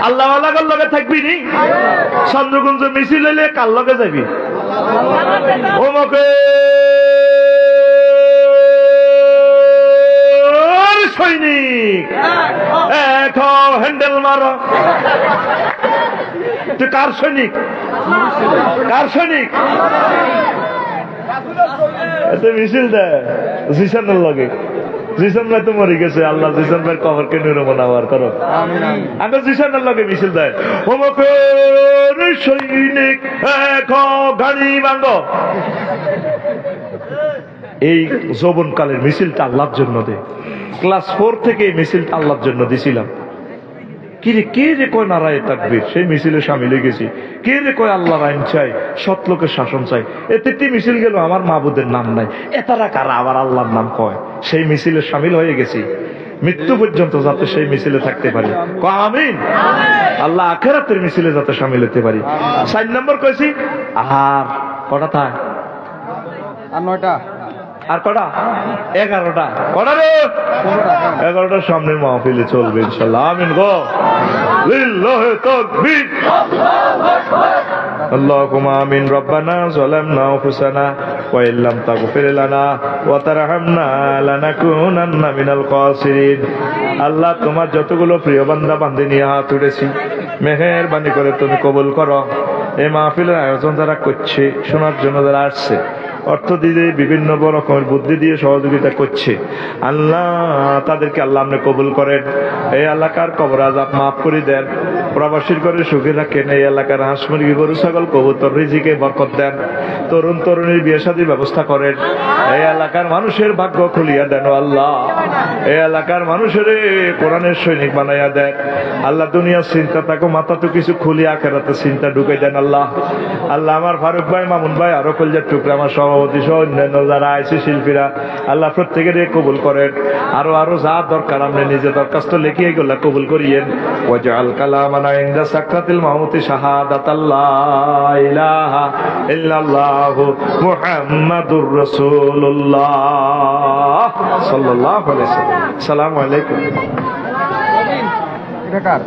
আল্লাহ আল্লাহর লগে থাকবিনি, চন্দ্রগুঞ্জ মিছিল হইলে কার লগে যাবি? ওমকে সৈনিক হ্যান্ডেল মারো। তুই কার সৈনিক? কার সৈনিক? মিছিল দেয় জিসানের লগে। জিসান ভাই তো মরে গেছে, আল্লাহ জিসান ভাইয়ের কবরকে নিরমনাবার করো। আগে জিসানের লগে মিছিল দেয়, ওমকের সৈনিক গাড়ি ভাঙো। এই যৌবনকালের মিছিলটা আল্লাহর জন্য দে। ক্লাস 4 থেকে এই মিছিলটা আল্লাহর জন্য দিছিলাম। কে রে কয় নারায়ে তাকবীর, সেই মিছিলে সামিল হয়ে গেছি। কে রে কয় আল্লাহর আইন চাই, সৎ লোকের শাসন চাই। এতে মিছিল গেল, আমার মাবুদের নাম নাই, এতারা কারা আবার আল্লাহর নাম কয়। সেই মিছিলে সামিল হয়ে গেছি, মৃত্যু পর্যন্ত যাতে সেই মিছিলে থাকতে পারি। আমিন। আল্লাহ আখিরাতের মিছিলে যাতে সামিল হতে পারি। 4 নম্বর কইছি, আর কটা থাক? আর 9টা। আর কটা? 11টা। কটা রে? 11টার সামনের মাহফিলে চলবে ইনশাআল্লাহ। আমিন গো। লিল্লাহি তাকবীর। আল্লাহুম্মা আমিন। রব্বানা যালামনা আনফুসানা ওয়া ইল্লাম তাগফির লানা ওয়া তারহামনা লানাকুনান্না মিনাল খাসিরিন। আল্লাহ, তোমার যতগুলো প্রিয় বান্দা বান্দি নিয়ে হাত উঠেছি, মেহেরবানি করে তুমি কবুল করো। এই মাহফিলের আয়োজন যারা করছে, শোনার জন্য যারা আসছে, অর্থ দিয়ে বিভিন্ন রকমের বুদ্ধি দিয়ে সহযোগিতা করছে, আল্লাহ তাদেরকে আল্লাহ আপনি কবুল করেন। এই এলাকার কবর আযাব মাফ করে দেন, প্রবাসীর করে সুখে রাখেন। এই এলাকার হাঁস মুরগি গরু ছাগল কবুতর রিজিকে বরকত দেন। তরুণ তরুণীর বিয়ে শাদীর ব্যবস্থা করেন। এই এলাকার মানুষের ভাগ্য খুলিয়া দেন আল্লাহ। এই এলাকার মানুষের কোরআনের সৈনিক বানাইয়া দেন আল্লাহ। দুনিয়ার চিন্তা থাকো মাথা তো কিছু খুলিয়া আখেরাতের চিন্তা ঢুকে দেন আল্লাহ। আল্লাহ আমার ফারুক ভাই, মামুন ভাই, আরো কলজার টুকরা, আমার সভাপতি সহ অন্যান্য যারা আইসি শিল্পীরা, আল্লাহ প্রত্যেকের কবুল করেন। আরো যা দরকার আপনি নিজে দরখাস্ত লিখিয়ে এগুলা কবুল করিয়েন। ওয়াজআল কালামানা ইনদা সাকরাতিল মাউতি শাহাদাতাল্লা ইলাহা ইল্লাল্লাহু মুহাম্মাদুর রাসূলুল্লাহ সাল্লাল্লাহু আলাইহি ওয়াসাল্লাম। আসসালামু আলাইকুম। এটা কার?